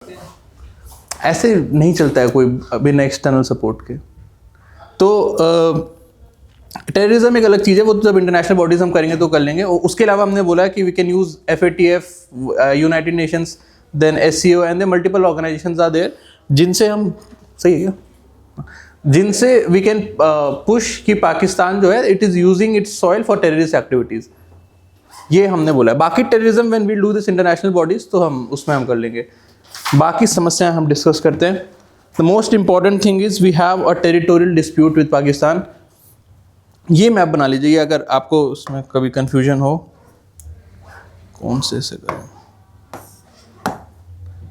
ऐसे नहीं चलता है कोई बिना एक्सटर्नल सपोर्ट के। तो टेररिज्म एक अलग चीज़ है, वो तो जब इंटरनेशनल बॉडीज हम करेंगे तो कर लेंगे। और उसके अलावा हमने बोला है कि we can use FATF, United Nations, then SCO and the multiple organisations are there, जिनसे हम, सही है क्या, जिनसे वी कैन पुश कि पाकिस्तान जो है it is using its soil for terrorist activities. ये हमने बोला है। बाकी terrorism when we do this international bodies तो हम उसमें हम कर लेंगे। बाकी समस्याएं हम डिस्कस करते हैं। The most important thing is we have a territorial dispute with Pakistan. ये मैप बना लीजिए अगर आपको उसमें कभी कंफ्यूजन हो कौन से करें।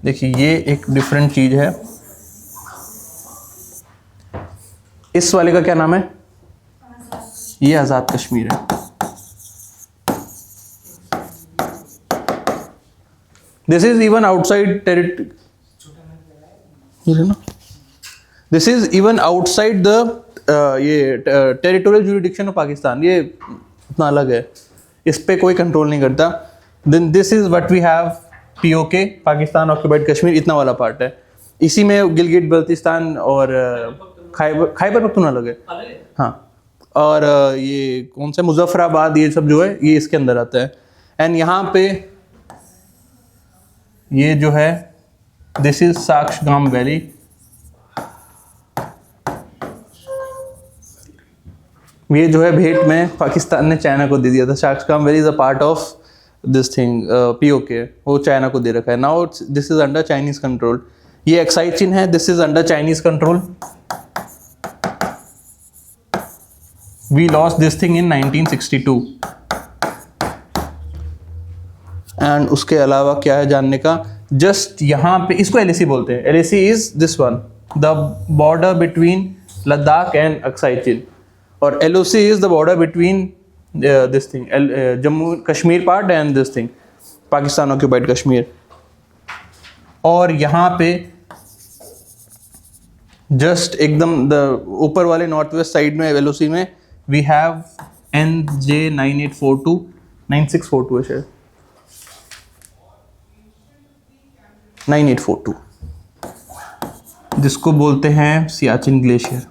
देखिए ये एक डिफरेंट चीज है। इस वाले का क्या नाम है? ये आज़ाद कश्मीर है। This is even outside territory, this is even outside the ये टेरिटोरियल जुरिडिक्शन ऑफ पाकिस्तान। ये उतना अलग है, इस पे कोई कंट्रोल नहीं करता। Then this is what we have POK, Pakistan occupied Kashmir, इतना वाला पार्ट है। इसी में गिलगिट बल्तिस्तान और खैबर पख्तूनख्वा अलग है, हाँ। और ये कौन सा मुजफ्फराबाद, ये सब जो है ये इसके अंदर आता है। एंड यहाँ पे ये जो है दिस इज साक्शगाम वैली। ये जो है भेंट में पाकिस्तान ने चाइना को दे दिया था। Shaksgam valley is a part of this thing POK, वो चाइना को दे रखा है। Now this is under Chinese control. ये एक्साइज चिन्ह है, this is under Chinese control. We lost this thing in 1962। And उसके अलावा क्या है जानने का, जस्ट यहाँ पे इसको LAC बोलते हैं। LAC is this one, the border between Ladakh and Aksai Chin, और LOC is the border between this thing Jammu Kashmir part and this thing Pakistan occupied Kashmir. और यहाँ पे जस्ट एकदम द ऊपर वाले नॉर्थ वेस्ट साइड में LOC में वी हैव NJ 9842 9642 है शायद, 9842, जिसको बोलते हैं सियाचिन ग्लेशियर।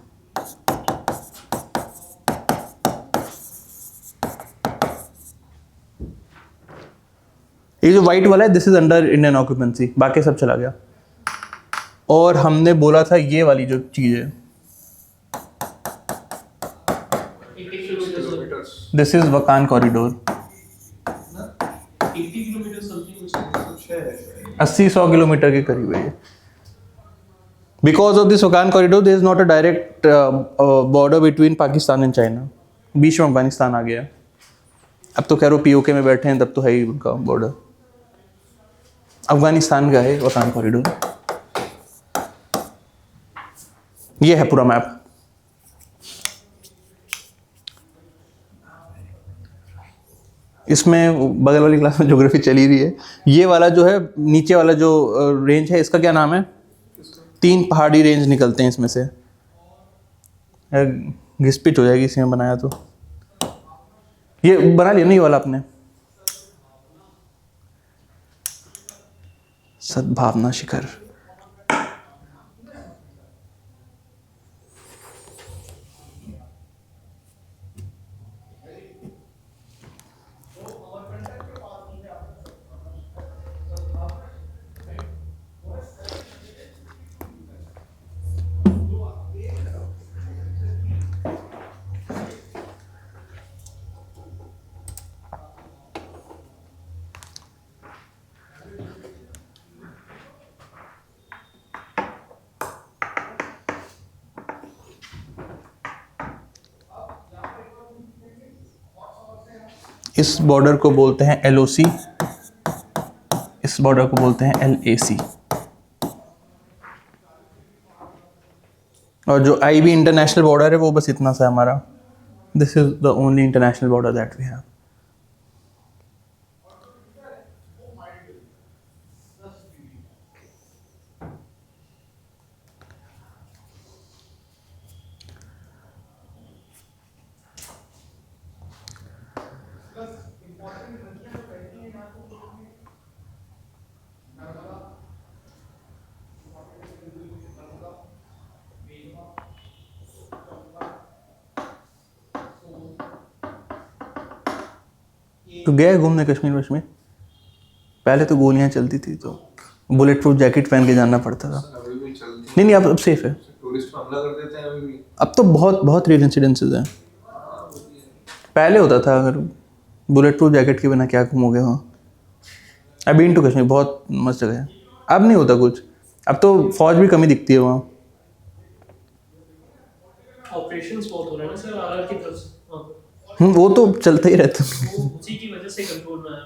ये जो व्हाइट वाला है this is under Indian occupancy, बाकी सब चला गया। और हमने बोला था ये वाली जो चीज है this is Wakhan corridor. 80-100 kilometre के करीब है ये। Because of this Wakhan corridor there is not a direct border between Pakistan and China. बीच में अफगानिस्तान आ गया। अब तो खैर वो POK में बैठे हैं, तब तो है ही उनका बॉर्डर। अफगानिस्तान का है वकान कॉरिडोर। ये है पूरा मैप। इसमें बगल वाली क्लास में ज्योग्राफी चली रही है। ये वाला जो है नीचे वाला जो रेंज है इसका क्या नाम है? 3 पहाड़ी रेंज निकलते हैं इसमें से। घिसपिट हो जाएगी इसी में बनाया तो। ये बना लिया नहीं वाला आपने? सद्भावना शिखर। इस बॉर्डर को बोलते हैं LOC, इस बॉर्डर को बोलते हैं LAC। और जो IB इंटरनेशनल बॉर्डर है वो बस इतना सा हमारा। This is the only international border that we have. तो गया है घूमने कश्मीर वश्मीर? पहले तो गोलियां चलती थी तो बुलेट प्रूफ जैकेट पहन के जाना पड़ता था। अभी भी चलती नहीं नहीं, अब सेफ है। टूरिस्ट हमला कर देते हैं अभी भी। अब तो बहुत बहुत रेयर इंसिडेंसेस हैं। पहले होता था, अगर बुलेट प्रूफ जैकेट के बिना क्या घूमोगे वहाँ। आई बीन टू कश्मीर, बहुत मस्त जगह है। अब नहीं होता कुछ, अब तो फौज भी कमी दिखती है वहाँ। ऑपरेशंस बहुत हो रहे हैं ना सर आरआर की तरफ से वहाँ पे। वो तो चलता ही रहता है। वो उसी की वजह से कंट्रोल में आया।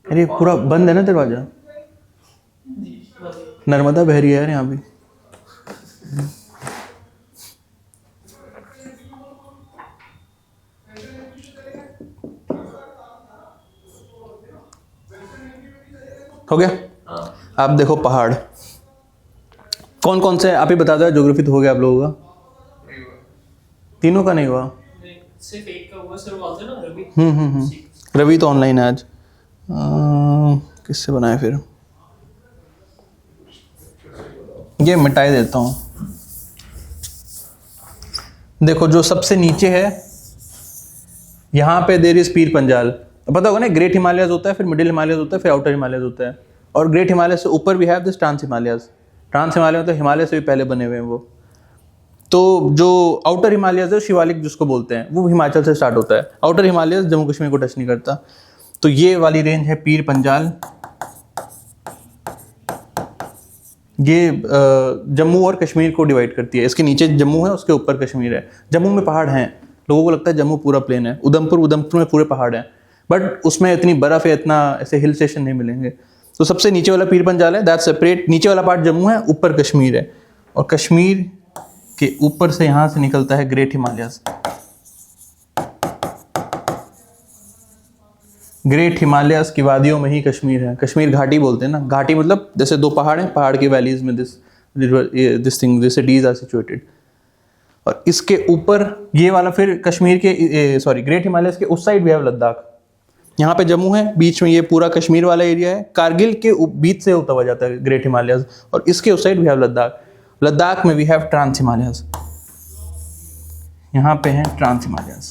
अरे पूरा बंद है ना दरवाजा, नर्मदा बह रही है यार यहाँ भी। हो गया। आप देखो पहाड़ कौन कौन से, आप ही बता दो। ज्योग्राफी तो हो गया आप लोगों का, तीनों का नहीं हुआ। सिर्फ एक का हुआ सर, वो आता है ना रवि। रवि तो ऑनलाइन है आज। किससे बनाए फिर, ये मिटाई देता हूँ। देखो जो सबसे नीचे है यहाँ पे देर इज पीर पंजाल। पता होगा ना, ग्रेट हिमालयस होता है, फिर मिडिल हिमालयस होता है, फिर आउटर हिमालयस होता है। और ग्रेट हिमालय से ऊपर भी है this trans Himalayas. Trans Himalaya मतलब हिमालय से भी पहले बने हुए हैं वो। तो जो आउटर हिमालयस है, शिवालिक जिसको बोलते हैं, वो हिमाचल से स्टार्ट होता है। आउटर हिमालयस जम्मू कश्मीर को टच नहीं करता। तो ये वाली रेंज है पीर पंजाल, ये जम्मू और कश्मीर को डिवाइड करती है। इसके नीचे जम्मू है, उसके ऊपर कश्मीर है। जम्मू में पहाड़ हैं, लोगों को लगता है जम्मू पूरा प्लेन है। उधमपुर में पूरे पहाड़ हैं, बट उसमें इतनी बर्फ है, इतना ऐसे हिल स्टेशन नहीं मिलेंगे। तो सबसे नीचे वाला पीर पंजाल है, दैट सेपरेट। नीचे वाला पार्ट जम्मू है, ऊपर कश्मीर है। और कश्मीर के ऊपर से यहाँ से निकलता है ग्रेट हिमालयस। ग्रेट हिमालयस की वादियों में ही कश्मीर है। कश्मीर घाटी बोलते हैं ना, घाटी मतलब जैसे दो पहाड़ हैं, पहाड़ की वैलीज में दिस सिटीज आर सिचुएटेड। और इसके ऊपर ये वाला फिर कश्मीर के सॉरी ग्रेट हिमालयस के उस साइड भी है लद्दाख। यहाँ पे जम्मू है, बीच में ये पूरा कश्मीर वाला एरिया है। कारगिल के बीच से होता हुआ जाता है ग्रेट हिमालयस। और इसके उस साइड भी है लद्दाख। लद्दाख में वी हैव ट्रांस हिमालयस। यहाँ पे है trans Himalayas.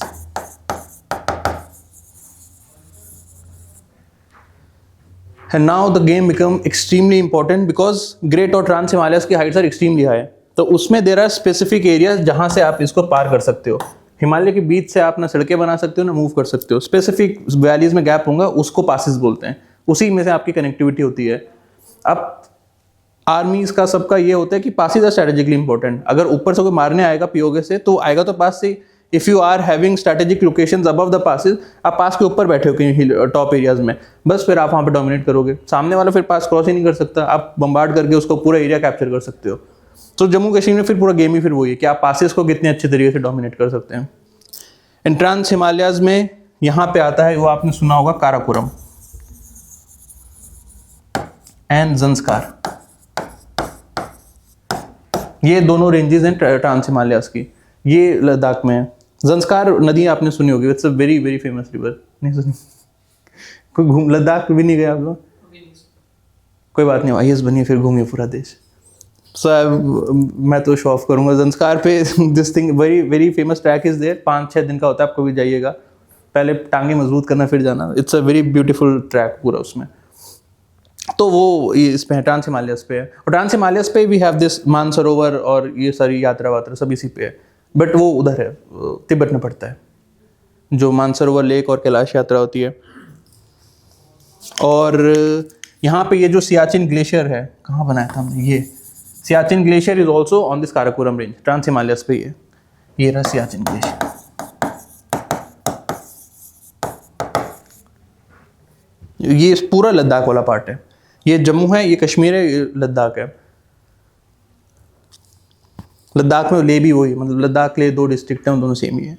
And now the game become extremely important because Great और Trans Himalayas की हाइट्स आर एक्सट्रीमली हाई। तो उसमें देर आर स्पेसिफिक एरियाज जहाँ से आप इसको पार कर सकते हो। हिमालय के बीच से आप ना सड़कें बना सकते हो ना मूव कर सकते हो। स्पेसिफिक वैलीज में गैप होगा, उसको पासिस बोलते हैं। उसी में से आपकी कनेक्टिविटी होती है। अब आर्मीज का सबका ये होता है कि पासिस आर स्ट्रेटेजिकली इंपॉर्टेंट। अगर ऊपर से कोई मारने आएगा पीओके से, तो आएगा तो पास से। If you are having strategic locations above the passes, आप पास के ऊपर बैठे हो कहीं टॉप एरियाज में, बस फिर आप वहाँ पे डोमिनेट करोगे। सामने वाला फिर पास क्रॉस ही नहीं कर सकता, आप बम्बार्ड करके उसको पूरा एरिया कैप्चर कर सकते हो। तो जम्मू कश्मीर में फिर पूरा गेम ही फिर वही है कि आप पासिस को कितने अच्छे तरीके से डोमिनेट कर सकते हैं। इन ट्रांस हिमालयाज में यहाँ पे आता है, वो आपने सुना होगा, काराकोरम एंड जंस्कार। ये दोनों रेंजेस हैं ट्रांस हिमालयाज की। ये लद्दाख में है। जंस्कार नदी आपने सुनी होगी, it's a very very famous river. नहीं सुनी? कोई घूम लद्दाख भी नहीं गया आप लोग? कोई बात नहीं, आईएएस बनिए फिर घूमिए पूरा देश। मैं तो शो ऑफ करूंगा जंस्कार पे। This thing very very famous track is there. 5-6 दिन का होता है, आपको भी जाइएगा। पहले टांगे मजबूत करना फिर जाना। It's a very beautiful track पूरा उसमें। तो वो इस पे है, ट्रांस हिमालयस पे है। और ट्रांस हिमालयस पे वी हैव दिस मानसरोवर और ये सारी यात्रा वात्रा सब इसी पे है। बट वो उधर है, तिब्बत में पड़ता है, जो मानसरोवर लेक और कैलाश यात्रा होती है। और यहाँ पे ये जो सियाचिन ग्लेशियर है, कहाँ बनाया था हमने, ये Siachen glacier is also on this Karakoram range. Trans Himalayas पे ये रहा सियाचिन ग्लेशियर। ये पूरा लद्दाख वाला पार्ट है। ये जम्मू है, ये कश्मीर है, ये लद्दाख है। लद्दाख में ले भी वही, मतलब लद्दाख के लिए 2 डिस्ट्रिक्ट हैं, दोनों सेम ही है।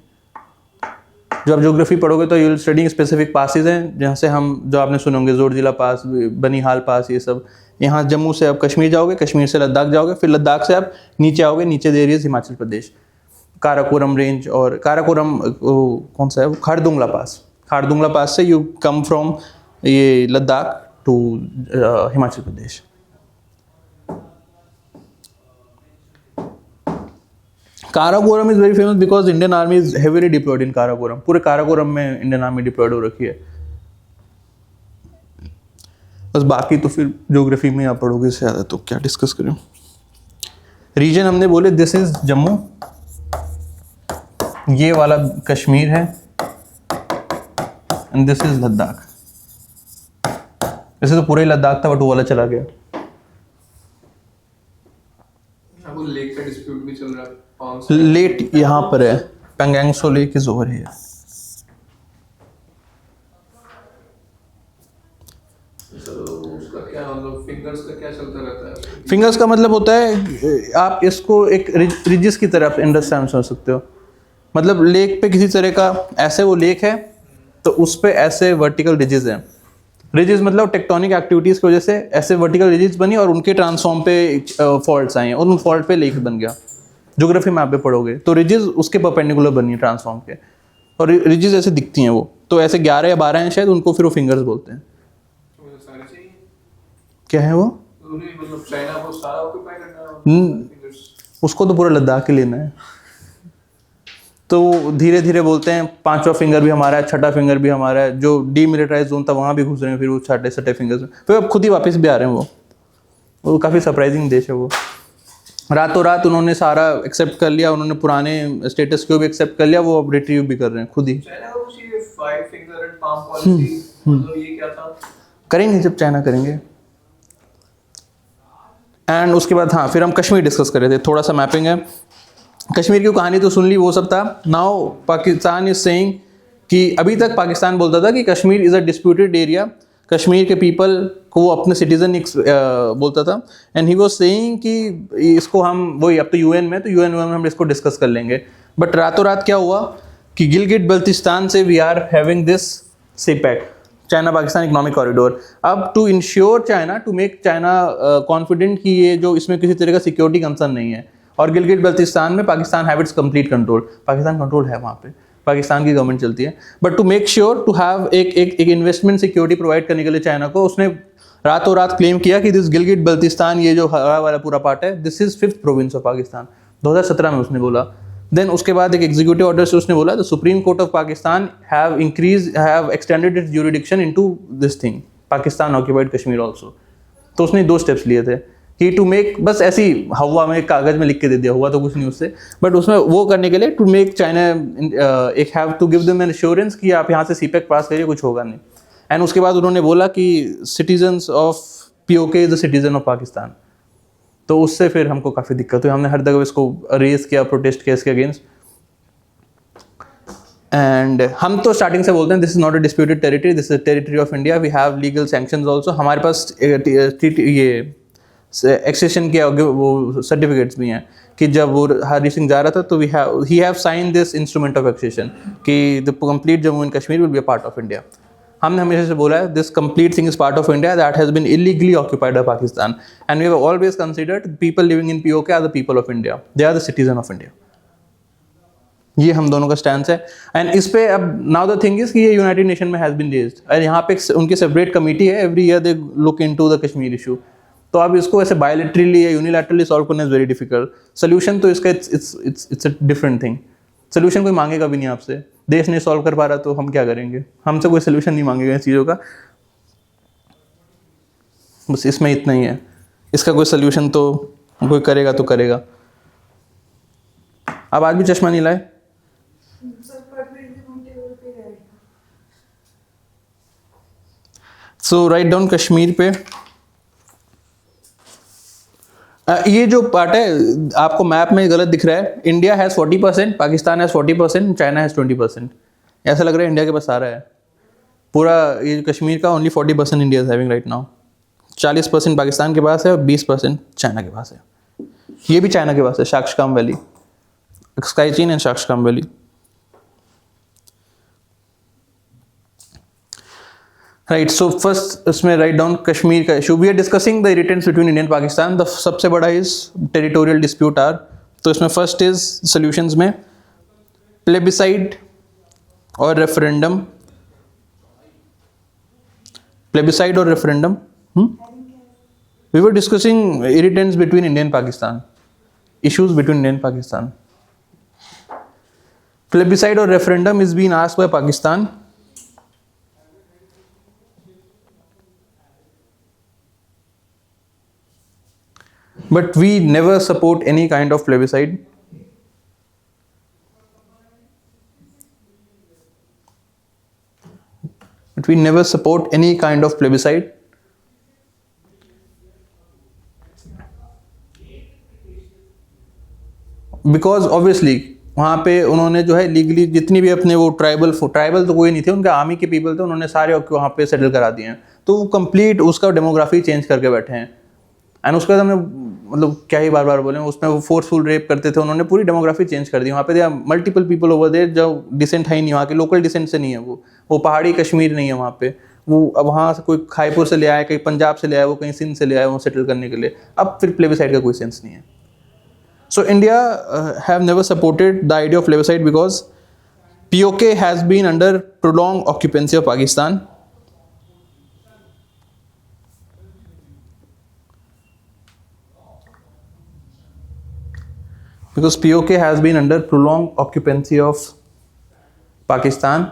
जब आप ज्योग्राफी पढ़ोगे तो you will study specific passes हैं, जहाँ से हम, जो आपने सुने होंगे, जोरजिला पास, बनिहाल पास, ये सब यहाँ जम्मू से आप कश्मीर जाओगे, कश्मीर से लद्दाख जाओगे, फिर लद्दाख से आप नीचे आओगे, नीचे दे एरियाज हिमाचल प्रदेश, काराकोरम रेंज, और काराकोरम कौन सा है वो, खारदुंगला पास, खारदुंगला पास से यू कम फ्रॉम ये Ladakh to Himachal Pradesh. Karakoram is very famous because Indian army is heavily deployed in Karakoram. पूरे काराकोरम में इंडियन आर्मी डिप्लॉयड हो रखी है। बस बाकी तो फिर ज्योग्राफी में आप पढ़ोगे इससे ज़्यादा तो क्या डिस्कस करें। रीजन हमने बोले दिस इज जम्मू, ये वाला कश्मीर है, एंड दिस इज लद्दाख। वैसे तो पूरा ही लद्दाख था बट वो वाला चला गया। वो लेक का डिस्प्यूट भी चल रहा है। लेट यहाँ पर है, Pangong Tso lake is over here. उसका क्या मतलब, फिंगर्स का क्या चलता रहता है? फिंगर्स का मतलब होता है आप इसको एक रिजिस की तरफ अंडरस्टैंड समझ सकते हो। मतलब लेक पे किसी तरह का ऐसे वो लेक है तो उस पे ऐसे वर्टिकल रिजिस हैं। रिजिस मतलब टेक्टोनिक एक्टिविटीज़ की वजह से ऐसे वर्टिकल रिजिस बनी और उनके ट्रांसफॉर्म पे फॉल्ट्स आए हैं और उन फॉल्ट पे लेक बन गया। ज्योग्राफी में आप पे पढ़ोगे तो रिजिस उसके परपेंडिकुलर बनी है ट्रांसफॉर्म के, और रिजिस ऐसे दिखती हैं वो, तो ऐसे 11 या 12 हैं शायद, उनको फिर वो फिंगर्स बोलते हैं। सारे चाहिए क्या है वो? मतलब चाइना को सारा ऑक्यूपाई करना है, उसको तो पूरा लद्दाख के लेना है। तो धीरे धीरे बोलते हैं 5वां फिंगर भी हमारा है, 6ठा फिंगर भी हमारा है। जो डीमिलिटराइज जोन था वहाँ भी घुस रहे हैं, फिर वो 6ठे फिंगर्स, फिर अब खुद ही वापस भी आ रहे हैं। वो काफ़ी सरप्राइजिंग देश है वो। रातों रात उन्होंने सारा एक्सेप्ट कर लिया, उन्होंने पुराने स्टेटस को भी एक्सेप्ट कर लिया, वो अब रिट्रीव भी कर रहे हैं खुद ही। चाइना को कुछ ये 5 फिंगर एंड पाम पॉलिसी, मतलब ये क्या था? करेंगे जब चाइना करेंगे। एंड उसके बाद हाँ, फिर हम कश्मीर डिस्कस कर रहे थे, थोड़ा सा मैपिंग है। कश्मीर की कहानी तो सुन ली, वो सब था। नाउ पाकिस्तान इज सेइंग कि अभी तक पाकिस्तान बोलता था कि Kashmir is a disputed area, Kashmir के पीपल को वो अपने सिटीजन बोलता था। एंड ही वाज सेइंग कि इसको हम वही, अब तो यूएन में, तो यूएन में हम इसको डिस्कस कर लेंगे। बट रातों रात क्या हुआ कि गिलगिट बल्तिस्तान से we are having this CPEC, China Pakistan economic corridor. अब to ensure China, to make China confident कि ये जो इसमें किसी तरह का सिक्योरिटी कंसर्न नहीं है, और गिलगिट बल्तिस्तान में Pakistan have its complete control. Pakistan control है वहाँ पे, पाकिस्तान की गवर्नमेंट चलती है। But to make sure to have एक इन्वेस्टमेंट सिक्योरिटी प्रोवाइड करने के लिए चाइना को, उसने रातों रात क्लेम किया कि दिस गिलगिट बल्तिस्तान, ये जो हरा वाला पूरा पार्ट है, this is 5th province of Pakistan. 2017 में उसने बोला। देन उसके बाद एक एग्जीक्यूटिव ऑर्डर से उसने बोला the supreme court of Pakistan have extended it's jurisdiction into this thing, Pakistan occupied Kashmir also. तो उसने 2 स्टेप्स लिए थे कि टू मेक, बस ऐसी हवा में कागज में लिख के दे दिया, हुआ तो कुछ नहीं उससे, बट उसमें वो करने के लिए टू मेक चाइना एक have to give them an assurance कि आप यहाँ से सीपैक पास करिए, कुछ होगा नहीं। एंड उसके बाद उन्होंने बोला कि citizens of PoK is the citizen of Pakistan. तो उससे फिर हमको काफ़ी दिक्कत हुई, हमने हर जगह इसको रेज किया, प्रोटेस्ट किया इसके अगेंस्ट। एंड हम तो स्टार्टिंग से बोलते हैं this is not a disputed territory, this is territory of India, we have legal sanctions also. हमारे पास ये एक्सेशन के वो सर्टिफिकेट्स भी हैं कि जब वो हरी सिंह जा रहा था तो he have sign this instrument of accession कि the complete Jammu and Kashmir will be a part of India. हमने हमेशा से बोला है this complete thing is part of India that has been illegally occupied by Pakistan, and we have always considered people living in POK are the people of India, they are the citizen of India. ये हम दोनों का stand है। And इस पे अब now the thing is कि ये यूनाइटेड नेशन में हैज बीन रेज्ड, और यहाँ पे उनकी सेपरेट कमेटी है, every year they look into the Kashmir issue. तो अब इसको ऐसे बायोलेटरली या यूनिलैटरली सॉल्व करना इज वेरी डिफिकल्ट। सोल्यूशन तो इसका it's a different thing. Solution कोई मांगेगा भी नहीं आपसे, देश नहीं सॉल्व कर पा रहा तो हम क्या करेंगे, हमसे कोई सोल्यूशन नहीं मांगेगा इस चीज़ों का। बस इसमें इतना ही है, इसका कोई सोल्यूशन तो कोई करेगा तो करेगा। अब आज भी चश्मा नहीं लाए। सो राइट डाउन कश्मीर पे ये जो पार्ट है आपको मैप में गलत दिख रहा है, India has 40%, Pakistan has 40%, China has 20%। ऐसा लग रहा है इंडिया के पास सारा है पूरा, ये कश्मीर का only 40% India is having right now. 40% Pakistan के पास है और 20% चाइना के पास है। ये भी चाइना के पास है, शाक्शकाम वैली, स्काई Chin and Shaksgam valley. Right, so first इसमें राइट डाउन कश्मीर का issue, we are discussing the irritants between Indian Pakistan, the सबसे बड़ा इज टेरिटोरियल डिस्प्यूट आर, तो इसमें फर्स्ट इज सोल्यूशंस में प्लेबिसाइड और रेफरेंडम, प्लेबिसाइड और referendum, we were discussing irritants between Indian Pakistan, issues between Indian Pakistan, plebiscite और referendum is been asked by Pakistan, but we never support any kind of plebiscite. But we never support any kind of plebiscite. Because obviously वहाँ पे उन्होंने जो है legally जितनी भी अपने वो ट्राइबल तो कोई नहीं थे, उनके आर्मी के पीपल थे, उन्होंने सारे वहाँ पे सेटल करा दिए हैं, तो वो कंप्लीट उसका डेमोग्राफी चेंज करके बैठे हैं। एंड उसके बाद हमने मतलब क्या ही बार बार बोले, उसमें वो फोर्सफुल रेप करते थे, उन्होंने पूरी डेमोग्राफी चेंज कर दी। वहाँ पे मल्टीपल पीपल ओवर देयर जो डिसेंट है ही नहीं, वहाँ के लोकल डिसेंट से नहीं है, वो पहाड़ी कश्मीर नहीं है वहाँ पे, वो अब वहाँ से कोई खाईपुर से ले आया, कहीं पंजाब से ले आया, वो कहीं सिंध से ले आया, वो सेटल करने के लिए, अब फिर प्लेबिसाइड का कोई सेंस नहीं है। So India have never supported the idea of plebiscite because POK has been under prolong occupancy of Pakistan, because POK has been under prolonged occupancy of Pakistan,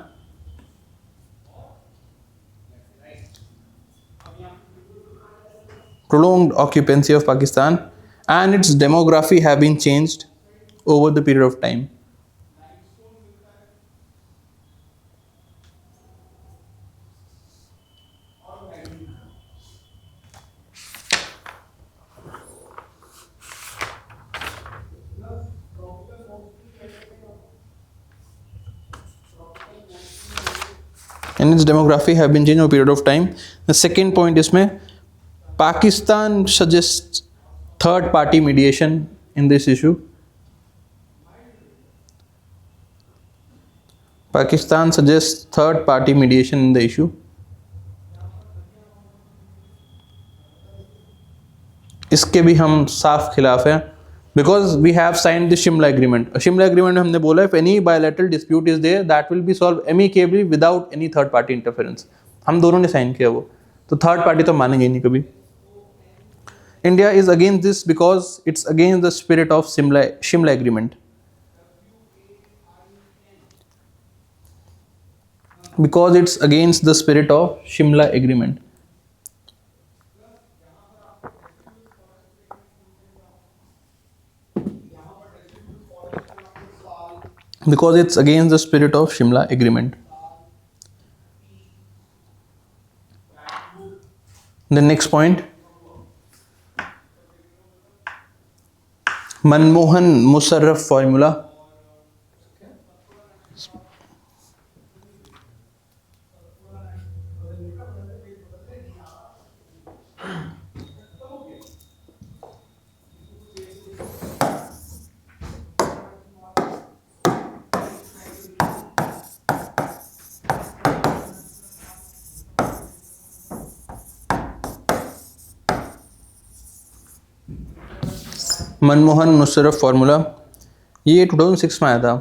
and its demography have been changed over the period of time. And its demography have been changed over a period of time. The second point is में Pakistan suggests third party mediation in this issue. Pakistan suggests third party mediation in the issue. इसके भी हम साफ खिलाफ हैं, because we have signed the Shimla agreement. Shimla agreement में हमने बोला if any bilateral dispute is there that will be solved amicably without any third party interference. हम दोनों ने साइन किया वो, तो थर्ड पार्टी तो मानेंगे ही नहीं कभी। India is against this because it's against the spirit of Shimla agreement. Because it's against the spirit of Shimla agreement. Because it's against the spirit of Shimla agreement. The next point, Manmohan Musharraf formula. Manmohan Musharraf formula, ये 2006 में आया था,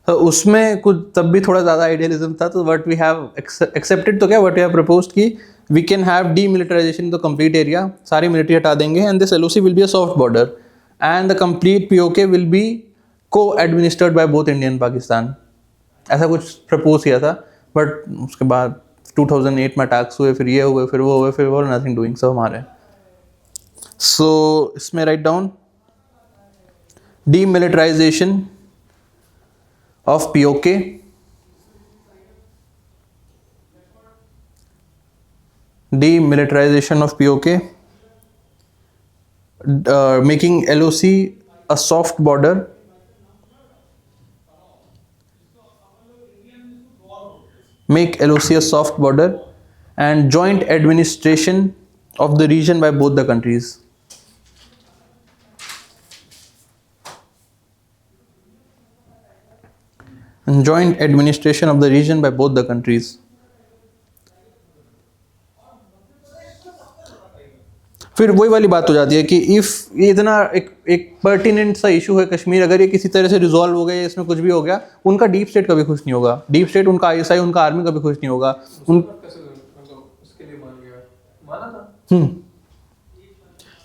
तो उसमें कुछ तब भी थोड़ा ज़्यादा आइडियलिज्म था, तो व्हाट वी हैव एक्सेप्टेड, तो क्या व्हाट वी हैव प्रपोज्ड कि we can have demilitarisation in the complete area, सारी मिलिट्री हटा देंगे, and this LOC will be a soft border and the complete POK will be co administered by both India and Pakistan. ऐसा कुछ propose किया था, but उसके बाद 2008 में अटैक्स हुए, फिर ये हुए, फिर वो हुए, फिर वो नथिंग डूइंग, सब हमारे। सो इसमें right down demilitarization of POK, demilitarization of POK, making LOC a soft border, make LOC a soft border, and joint administration of the region by both the countries. And joint administration of the region by both the countries. फिर वही वाली बात हो जाती है कि if ये इतना एक पर्टिनेंट सा इशू है कश्मीर, अगर ये किसी तरह से रिजॉल्व हो गया, इसमें कुछ भी हो गया, उनका डीप स्टेट कभी खुश नहीं होगा, डीप स्टेट उनका आईएसआई उनका आर्मी कभी खुश नहीं होगा। कैसे मतलब उसके लिए मान गया, माना था।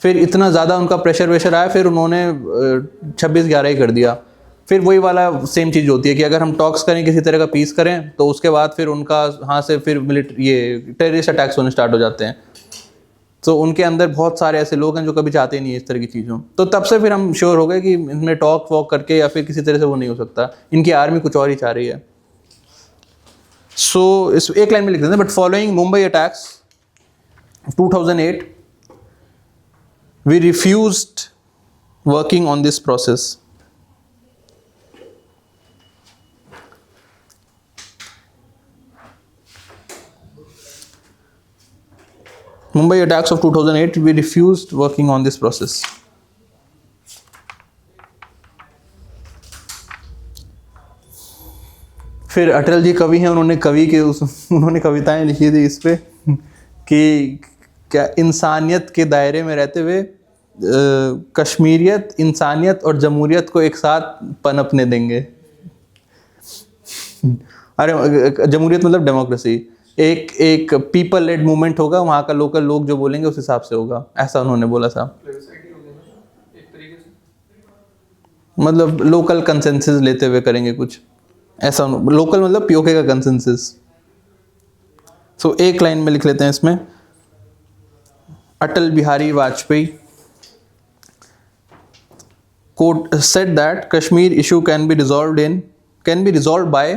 फिर इतना ज़्यादा उनका प्रेशर वेशर आया, फिर उन्होंने 26/11 ही कर दिया। फिर वही वाला सेम चीज़ होती है कि अगर हम टॉक्स करें, किसी तरह का पीस करें, तो उसके बाद फिर उनका हाँ से फिर ये टेररिस्ट अटैक्स होने स्टार्ट हो जाते हैं। तो उनके अंदर बहुत सारे ऐसे लोग हैं जो कभी चाहते ही नहीं इस तरह की चीज़ों। तो तब से फिर हम श्योर हो गए कि इनमें टॉक वॉक करके या फिर किसी तरह से वो नहीं हो सकता, इनकी आर्मी कुछ और ही चाह रही है। सो इस एक लाइन में लिख देते हैं, but following Mumbai attacks 2008 we refused working on this process. Mumbai attacks of 2008, we refused working on this process. फिर अटल जी कवि हैं, उन्होंने कविताएं लिखी थी इस पे कि क्या इंसानियत के दायरे में रहते हुए कश्मीरियत, इंसानियत और जमहूरियत को एक साथ पनपने देंगे। अरे जमहूरियत मतलब डेमोक्रेसी, एक पीपल लेड मूवमेंट होगा, वहाँ का लोकल लोग जो बोलेंगे उस हिसाब से होगा, ऐसा उन्होंने बोला था। एक तरीके से मतलब लोकल कंसेंसस लेते हुए करेंगे कुछ ऐसा, लोकल मतलब पीओके का कंसेंसस। सो एक लाइन में लिख लेते हैं इसमें, Atal Bihari Vajpayee quote said that Kashmir issue can be resolved by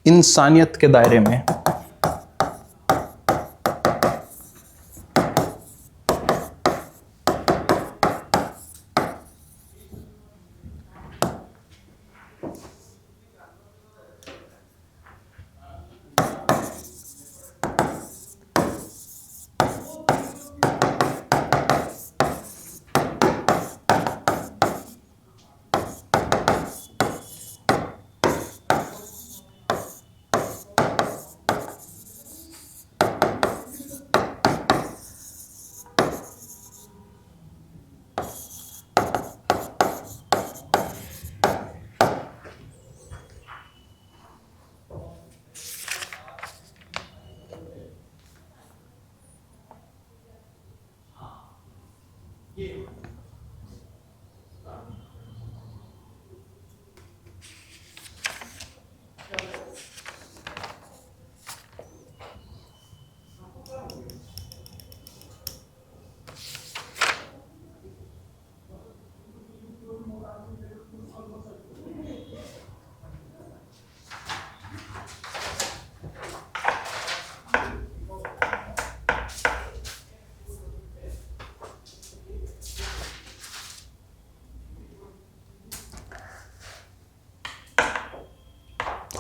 इंसानियत के दायरे में।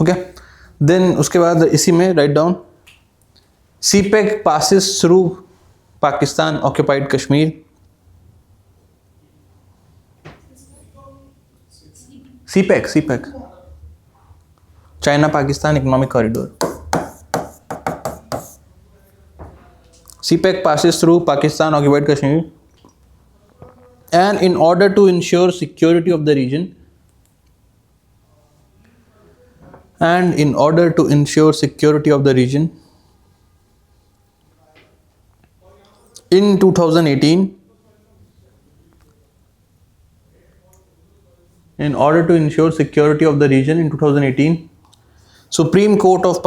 ओके, देन उसके बाद इसी में write down, CPEC passes through Pakistan occupied Kashmir. CPEC China Pakistan economic corridor. CPEC passes through Pakistan occupied Kashmir, and in order to ensure security of the region, in 2018, in order to ensure security of the region in 2018, Supreme Court of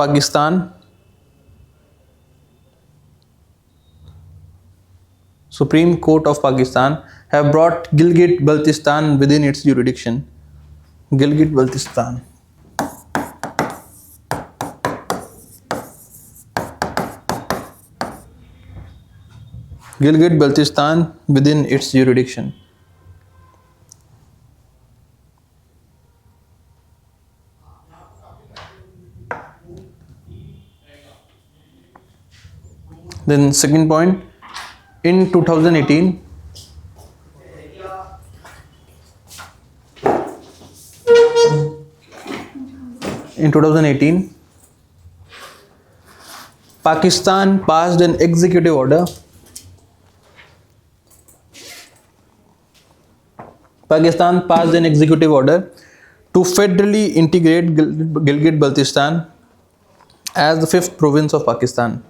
Pakistan have brought Gilgit-Baltistan within its jurisdiction. Gilgit-Baltistan. Gilgit-Baltistan within its jurisdiction. Then second point, in 2018, Pakistan passed an executive order. Pakistan passed an executive order to federally integrate Gilgit-Baltistan as the fifth province of Pakistan.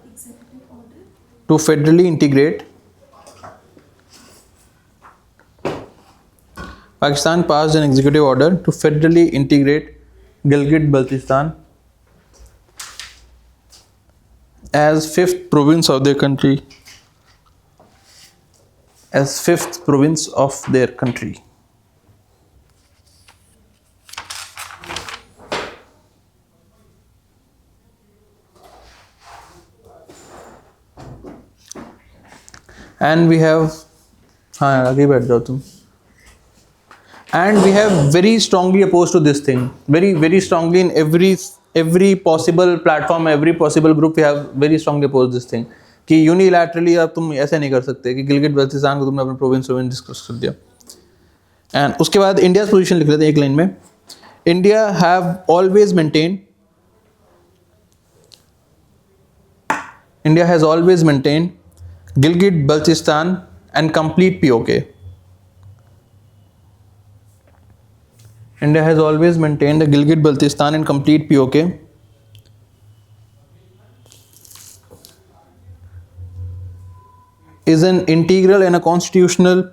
To federally integrate, Pakistan passed an executive order to federally integrate Gilgit-Baltistan as fifth province of their country. As fifth province of their country. And we have, हाँ यार आगे बैठ जाओ तुम. And we have very strongly opposed to this thing. Very strongly in every possible platform, every possible group, we have very strongly opposed this thing. कि unilaterally अब तुम ऐसे नहीं कर सकते कि गिलगिट बल्तिस्तान को तुमने अपने प्रोविंस में डिस्कस कर दिया. एंड उसके बाद इंडिया पोजीशन लिख लेते हैं एक लाइन में. India have always maintain, India has always maintain Gilgit Baltistan and complete POK. India has always maintained the Gilgit Baltistan and complete POK is an integral and a constitutional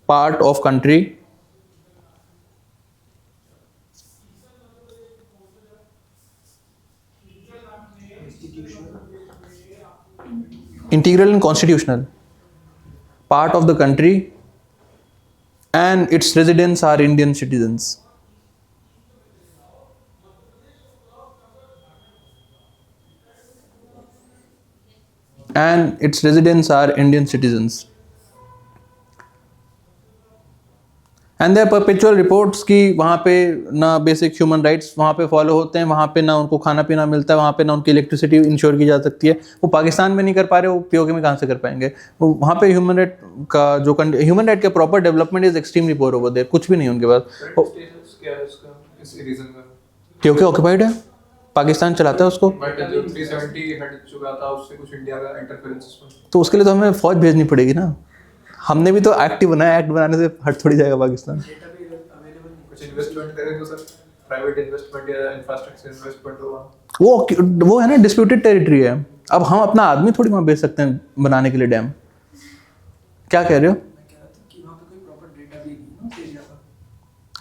part of country. Integral and constitutional part of the country, and its residents are Indian citizens. And its residents are Indian citizens. And there perpetual reports कि वहाँ पे ना basic human rights वहाँ पे follow होते हैं, वहाँ पे ना उनको खाना पीना मिलता है, वहाँ पे ना उनकी इलेक्ट्रिसिटी इंश्योर की जा सकती है. वो पाकिस्तान में नहीं कर पा रहे, वो पीओके में कहाँ से कर पाएंगे. वो वहाँ पे ह्यूमन राइट का जो ह्यूमन राइट का proper development is extremely poor over there. कुछ भी नहीं है उनके पास. पीओके ऑक्यूपाइड है, पाकिस्तान चलाता है उसको. तो उसके लिए तो हमें फौज भेजनी पड़ेगी ना. हमने भी तो एक्ट बनाया, एक्ट बनाने से हट थोड़ी जाएगा पाकिस्तान. कुछ इन्वेस्टमेंट करें तो सर प्राइवेट इन्वेस्टमेंट या इंफ्रास्ट्रक्चर इन्वेस्टमेंट होगा. वो है ना डिस्प्यूटेड टेरिटरी है. अब हम अपना आदमी थोड़ी वहाँ भेज सकते हैं बनाने के लिए डैम. क्या कह रहे हो?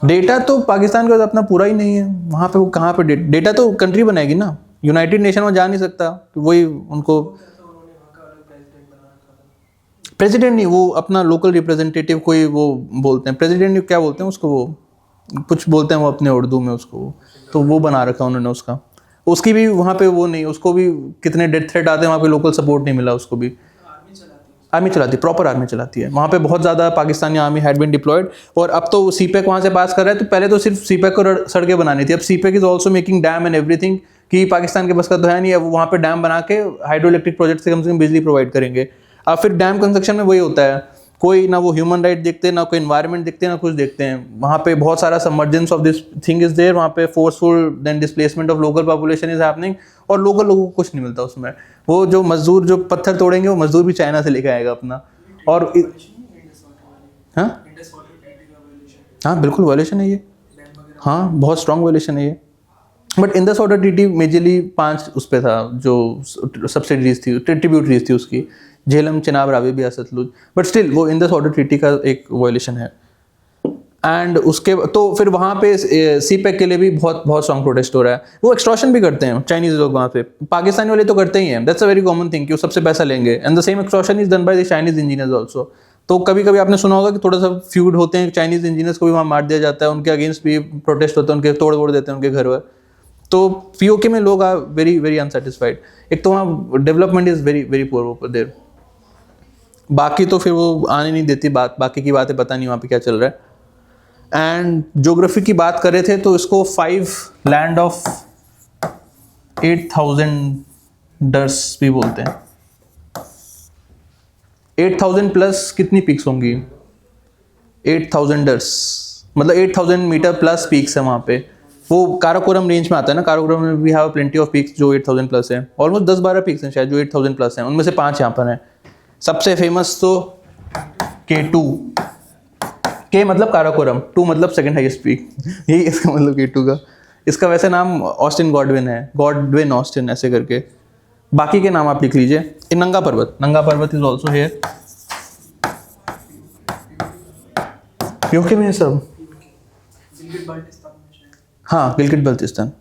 डेटा तो पाकिस्तान का अपना पूरा ही नहीं है वहाँ पे. वो कहाँ पे डेटा तो कंट्री बनाएगी ना. यूनाइटेड नेशन में जा नहीं सकता. वही उनको प्रेसिडेंट नहीं, वो अपना लोकल रिप्रेजेंटेटिव कोई वो बोलते हैं. प्रेसिडेंट क्या बोलते हैं उसको, वो कुछ बोलते हैं वो अपने उर्दू में उसको. तो वो बना रखा उन्होंने उसका. उसकी भी वहाँ पे वो नहीं, उसको भी कितने डेथ थ्रेट आते हैं वहाँ पे, लोकल सपोर्ट नहीं मिला उसको भी. आर्मी चलाती है, प्रॉपर आर्मी चलाती है वहाँ पे. बहुत ज़्यादा Pakistani army had been deployed. और अब तो सीपेक वहाँ से पास कर रहा है. तो पहले तो सिर्फ सीपेक को सड़कें बनानी थी. अब CPEC is also making dam and everything. कि पाकिस्तान के बस का तो है नहीं. अब वहाँ पे डैम बना के हाइड्रो इलेक्ट्रिक प्रोजेक्ट से कम बिजली प्रोवाइड करेंगे. अब फिर डैम कंस्ट्रक्शन में वही होता है, कोई ना वो ह्यूमन राइट देखते हैं, ना कोई एनवायरनमेंट देखते हैं, ना कुछ देखते हैं. वहाँ पे बहुत सारा submergence of this thing is there. वहाँ पे forceful then displacement of local population is happening. और लोकल लोगों को कुछ नहीं मिलता उसमें. वो जो मजदूर जो पत्थर तोड़ेंगे वो मजदूर भी चाइना से लेके आएगा अपना. और हाँ बिल्कुल वायलेशन है ये. हाँ बहुत स्ट्रॉन्ग वायलेशन है ये. But Indus water treaty majorly 5 उस पे था जो सब्सिडीज थी, ट्रिब्यूटरीज थी उसकी. झेलम, चिनाब, रावी, बिया, सतलुज. बट स्टिल वो इंडस वाटर ट्रीटी का एक वायलेशन है. एंड उसके तो फिर वहाँ पे सीपेक के लिए भी बहुत बहुत स्ट्रॉन्ग प्रोटेस्ट हो रहा है. वो एक्सटॉर्शन भी करते हैं चाइनीज लोग वहाँ पे. पाकिस्तानी वाले तो करते ही हैं. That's a very common thing कि वो सबसे पैसा लेंगे. And the same extortion is done by the Chinese engineers also. तो कभी कभी आपने सुना होगा कि थोड़ा सा फ्यूड होते हैं, चाइनीज इंजीनियर्स को भी वहाँ मार दिया जाता है. उनके अगेंस्ट भी प्रोटेस्ट होते हैं, उनके तोड़ देते हैं उनके घर वर. तो पीओके में लोग आर वेरी वेरी अनसेटिस्फाइड. एक तो वहाँ development is very very poor over there. बाकी तो फिर वो आने नहीं देती बात. बाकी की बातें पता नहीं वहाँ पे क्या चल रहा है. एंड ज्योग्राफी की बात कर रहे थे तो इसको 5 लैंड ऑफ 8,000 डर्स भी बोलते हैं. 8,000 प्लस कितनी पीक्स होंगी? 8,000 डर्स मतलब 8,000 मीटर प्लस पीक्स है वहाँ पे. वो काराकोरम रेंज में आता है ना, काराकोरम में we have plenty of peaks जो 8000 प्लस है, ऑलमोस्ट 10-12 पीक्स हैं शायद जो 8000 प्लस हैं, उनमें से 5 यहाँ पर हैं। सबसे फेमस तो K2, K मतलब काराकोरम, 2 मतलब सेकंड हाईएस्ट पीक, यही इसका मतलब K2 का। इसका वैसे नाम ऑस्टिन गॉडविन है, गॉडविन ऑस्टिन ऐसे करके, बाकी के नाम आप लिख लीजिए। नंगा पर्वत इज ऑल्सो हेयर, यूके में सब, हाँ गिलगिट बल्तिस्तान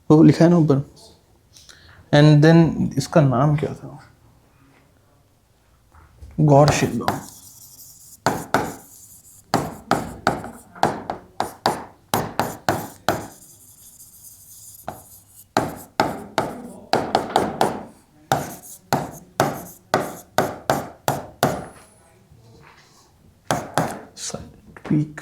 वो लिखा है ना ऊपर। एंड देन इसका नाम क्या था, God shit, peak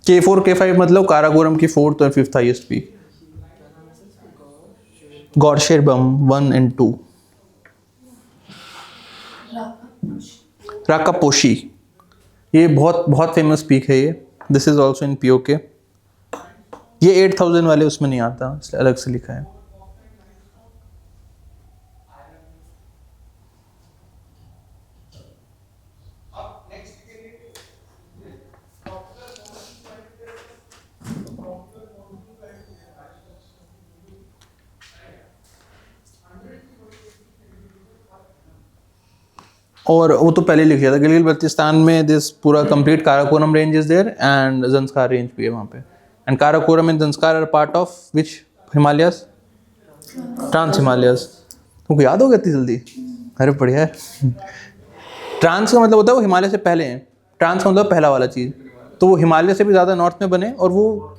K4 K5 मतलब काराकोरम की 4th और 5th highest peak. Gasherbrum 1 and 2, Rakaposhi ये बहुत बहुत फेमस पीक है ये, this is also in POK। ये 8000 वाले उसमें नहीं आता, इसलिए अलग से लिखा है। और वो तो पहले लिख दिया था, गिलगित बल्तिस्तान में दिस पूरा complete Karakoram range is there and Zanskar range भी है वहाँ पे। And Karakoram and Zanskar are part of which Himalayas, trans Himalayas. तुमको याद हो गया इतनी जल्दी, अरे बढ़िया है। ट्रांस का मतलब होता है वो हिमालय से पहले हैं, ट्रांस का मतलब पहला वाला चीज़, तो वो हिमालय से भी ज़्यादा नॉर्थ में बने, और वो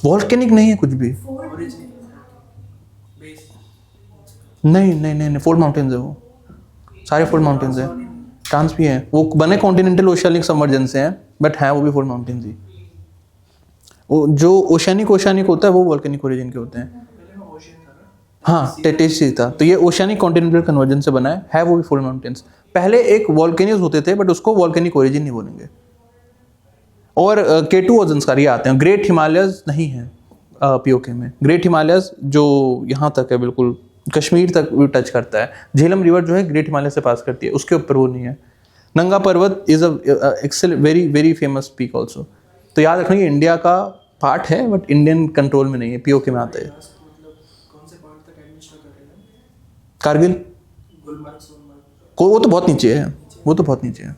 वॉल्केनिक नहीं है कुछ भी, नहीं फोल्ड माउंटेन्स है वो, सारे फोल्ड माउंटेन्स हैं। ट्रांस भी हैं, वो बने कॉन्टिनेंटल ओशियानिक सबमर्जेंस से हैं, बट हैं वो भी फोल्ड माउंटेन्स ही। वो जो ओशियानिक होता है वो वॉल्केनिक ओरिजिन के होते हैं। हाँ टेटेसी था, तो ये ओशियानिक कॉन्टिनेंटल कन्वर्जन से बना है वो भी फोल्ड माउंटेन्स। पहले एक वॉल्केनिक्स होते थे बट उसको वॉल्केनिक ओरिजिन नहीं बोलेंगे। और K2 और ज़ंस्कार ये आते हैं, ग्रेट हिमालयस नहीं है POK में। ग्रेट हिमालयस जो यहाँ तक है, बिल्कुल कश्मीर तक भी टच करता है। झेलम रिवर जो है ग्रेट हिमालय से पास करती है, उसके ऊपर वो नहीं है। नंगा पर्वत is a very very famous peak also. तो याद रखना ये इंडिया का पार्ट है बट इंडियन कंट्रोल में नहीं है, POK में आता है। कारगिल को वो तो बहुत नीचे है,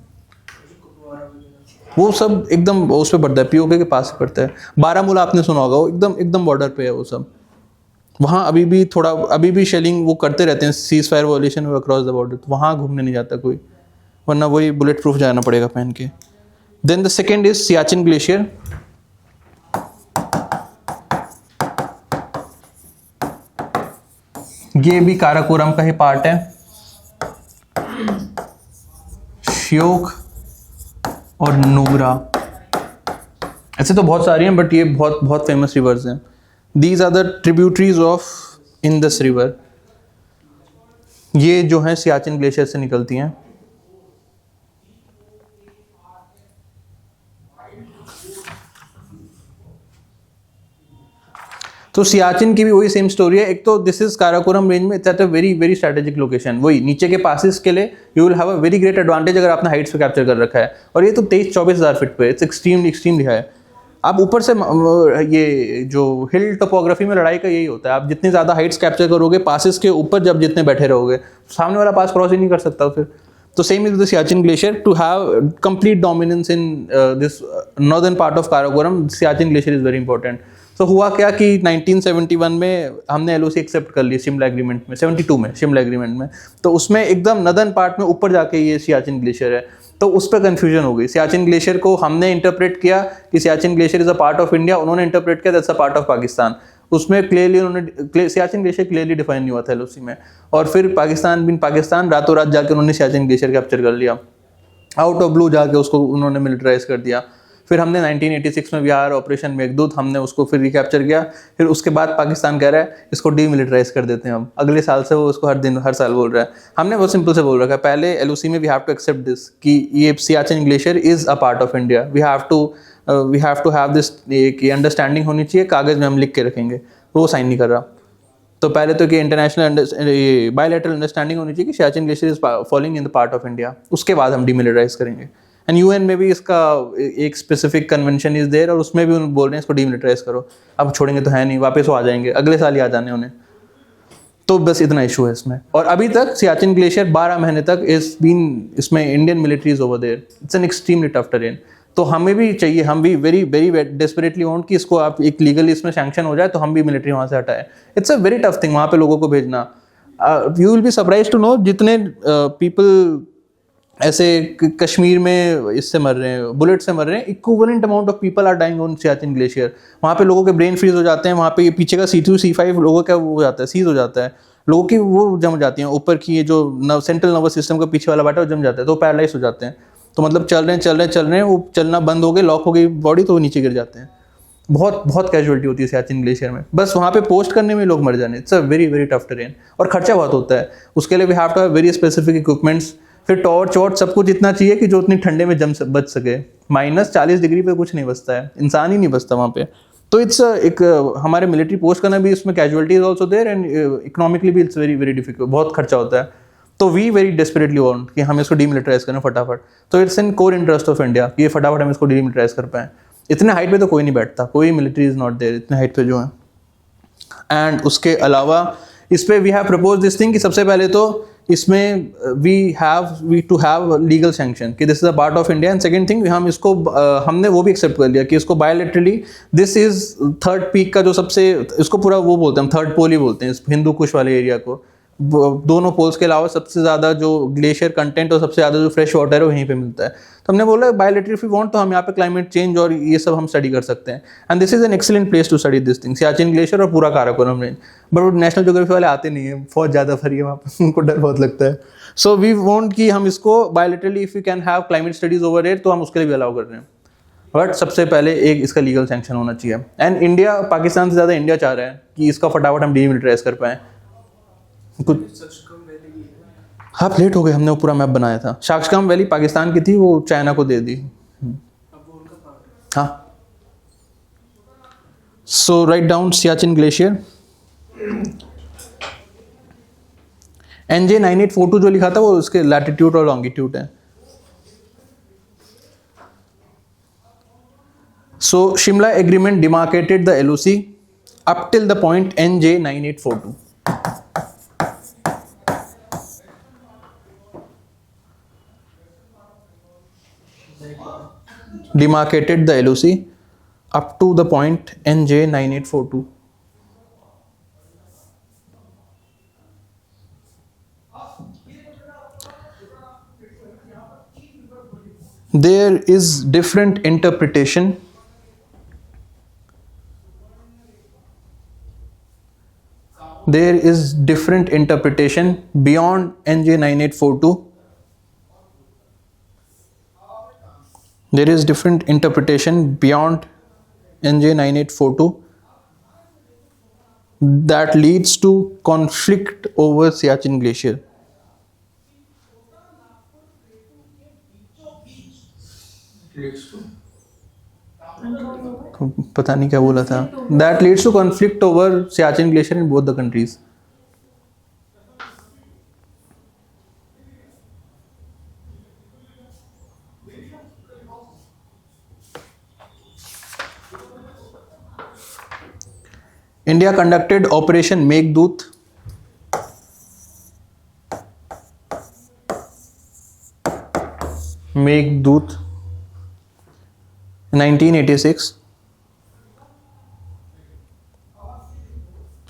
वो सब एकदम उस पर पड़ता है, POK के पास पड़ता है। बारामूला आपने सुना होगा, वो एकदम बॉर्डर पे है वो सब। वहाँ अभी भी शेलिंग वो करते रहते हैं, cease fire violation across the border, तो वहाँ घूमने नहीं जाता कोई, वरना वही बुलेट प्रूफ जाना पड़ेगा पहन के। Then the second is Siachen glacier. ये भी काराकोरम का ही पार्ट है। श्योक और नुब्रा, ऐसे तो बहुत सारी हैं बट ये बहुत फेमस रिवर्स हैं। These are the tributaries of Indus River। ये जो हैं सियाचिन ग्लेशियर से निकलती हैं। तो सियाचिन की भी वही सेम स्टोरी है। एक तो दिस इज काराकोरम रेंज में, it's at a very very strategic location. वही नीचे के पासिस के लिए you will have a very great advantage अगर आपने हाइट्स पे कैप्चर कर रखा है। और ये तो 23-24 हज़ार फीट पे, इट्स एक्सट्रीमली हाई। आप ऊपर से ये जो हिल टोपोग्राफी में लड़ाई का यही होता है, आप जितनी ज़्यादा हाइट्स कैप्चर करोगे पासिस के ऊपर, जब जितने बैठे रहोगे सामने वाला पास क्रॉस ही नहीं कर सकता फिर। तो same is the Siachen glacier. To have complete dominance in this northern part of Karakoram, Siachen glacier is very important. तो हुआ क्या कि 1971 में हमने LOC एक्सेप्ट कर ली शिमला एग्रीमेंट में, 72 में शिमला एग्रीमेंट में। तो उसमें एकदम नदर्न पार्ट में ऊपर जाके ये सियाचिन ग्लेशियर है, तो उस पर कन्फ्यूजन हो गई। सियाचिन ग्लेशियर को हमने इंटरप्रेट किया कि Siachen glacier is a part of India, उन्होंने इंटरप्रेट किया that's a part of Pakistan. उसमें क्लियरली उन्होंने सियाचिन ग्लेशियर क्लियरली डिफाइन नहीं हुआ था LOC में, और फिर पाकिस्तान रातों रात जाकर उन्होंने सियाचिन ग्लेशियर कैप्चर कर लिया। आउट ऑफ ब्लू जाके उसको उन्होंने मिलिटराइज कर दिया। फिर हमने 1986 में विहार ऑपरेशन मेघदूत हमने उसको फिर रिकैप्चर किया। फिर उसके बाद पाकिस्तान कह रहा है इसको डीमिलिटराइज कर देते हैं हम। अगले साल से वो उसको हर साल बोल रहा है। हमने बहुत सिंपल से बोल रखा है पहले LOC में we have to accept this कि ये Siachen glacier is a part of India. We have to have this कि अंडरस्टैंडिंग होनी चाहिए, कागज़ में हम लिख के रखेंगे। वो साइन नहीं कर रहा। तो पहले तो कि इंटरनेशनल बायलैटरल अंडरस्टैंडिंग होनी चाहिए कि Siachen glacier is following in the part of India. उसके बाद हम डीमिलिटराइज करेंगे। एंड UN में भी इसका एक स्पेसिफिक कन्वेंशन इज देयर और उसमें भी उन्हें बोल रहे हैं इसको डीमिलिटराइज करो। अब छोड़ेंगे तो है नहीं, वापस वो आ जाएंगे, अगले साल ही आ जाने उन्हें। तो बस इतना इशू है इसमें। और अभी तक सियाचिन ग्लेशियर 12 महीने तक इसमें Indian military is over there. It's an extremely tough terrain. तो हमें भी चाहिए, हम भी वेरी वेरी डेस्परेटली वांट कि इसको आप एक लीगली इसमें सैंक्शन हो जाए तो हम भी मिलिट्री वहाँ से हटाए। It's a very tough thing वहाँ पे लोगों को भेजना। You will be surprise to know जितने पीपल ऐसे कश्मीर में इससे मर रहे हैं, बुलेट से मर रहे हैं, equivalent amount of people are dying on Siachen glacier. वहाँ पे लोगों के ब्रेन फ्रीज हो जाते हैं। वहाँ पे ये पीछे का C2 C5 लोगों का वो हो जाता है, सीज हो जाता है। लोगों की वो जम जाती हैं ऊपर की, ये जो सेंट्रल नर्वस सिस्टम का पीछे वाला बाटा वो जम जाता है, तो पैरालाइज हो जाते हैं। तो मतलब चल रहे हैं वो चलना बंद हो गए, लॉक हो गई बॉडी, तो वो नीचे गिर जाते हैं। बहुत कैजुअलिटी होती है सियाचिन ग्लेशियर में। बस वहाँ पे पोस्ट करने में लोग मर जाने। It's a very very tough terrain और खर्चा बहुत होता है। उसके लिए we have to have very specific equipments. फिर टॉर्च वॉर्च सब कुछ इतना चाहिए कि जो उतनी ठंडे में बच सके। -40 डिग्री पे कुछ नहीं बचता है, इंसान ही नहीं बचता वहाँ पे। तो इट्स एक हमारे मिलिट्री पोस्ट करना भी इसमें casualty is also there and economically भी इट्स वेरी वेरी डिफिकल्ट, बहुत खर्चा होता है। तो वी वेरी डेस्परेटली वांट कि हम इसको डीमिलिटराइज करें फटाफट। तो it's in core interest of India कि ये फटाफट हम इसको डीमिलिटराइज कर पाएँ। इतने हाइट पे तो कोई नहीं बैठता, कोई मिलिट्री इज नॉट देयर इतने हाइट पे जो है। एंड उसके अलावा इस पे we have propose this thing कि सबसे पहले तो इसमें we to have legal sanction कि this is a part of India. And second thing हम इसको हमने वो भी एक्सेप्ट कर लिया कि इसको bilaterally this is third peak का जो सबसे, इसको पूरा वो बोलते हैं हम, थर्ड पोल ही बोलते हैं इस हिंदू कुश वाले एरिया को। दोनों पोल्स के अलावा सबसे ज़्यादा जो ग्लेशियर कंटेंट और सबसे ज़्यादा जो फ्रेश वाटर है वो यहीं पे मिलता है। तो हमने बोला बायोलेटरली इफ वी वांट तो हम यहाँ पे क्लाइमेट चेंज और ये सब हम स्टडी कर सकते हैं। And this is an excellent place to study this thing, Siachen glacier और पूरा Karakoram range. But national geography वाले आते नहीं है, बहुत ज़्यादा फरी है वहाँ पर, उनको डर बहुत लगता है। सो वी वांट कि हम इसको bilaterally if you can have climate studies over air तो हम उसके लिए भी अलाउ कर रहे हैं। बट सबसे पहले एक इसका लीगल सैंक्शन होना चाहिए। एंड इंडिया, पाकिस्तान से ज़्यादा इंडिया चाह रहा है कि इसका फटाफट हम डीमिलिटराइज कर पाएँ। कुछ हाँ लेट हो गए, हमने वो पूरा मैप बनाया था। शाक्षकाम वैली पाकिस्तान की थी, वो चाइना को दे दी। हाँ, so right down Siachen glacier. NJ9842 जो लिखा था वो उसके लैटिट्यूड और लॉन्गिट्यूड है। So Shimla agreement demarcated the LOC up till the point NJ9842. Demarcated the LOC up to the point NJ9842. There is different interpretation. There is different interpretation beyond NJ9842. There is different interpretation beyond NJ9842 that leads to conflict over Siachen Glacier. Leads to पता नहीं क्या बोला था। That leads to conflict over Siachen Glacier in both the countries. India conducted Operation Meghdoot. Meghdoot 1986.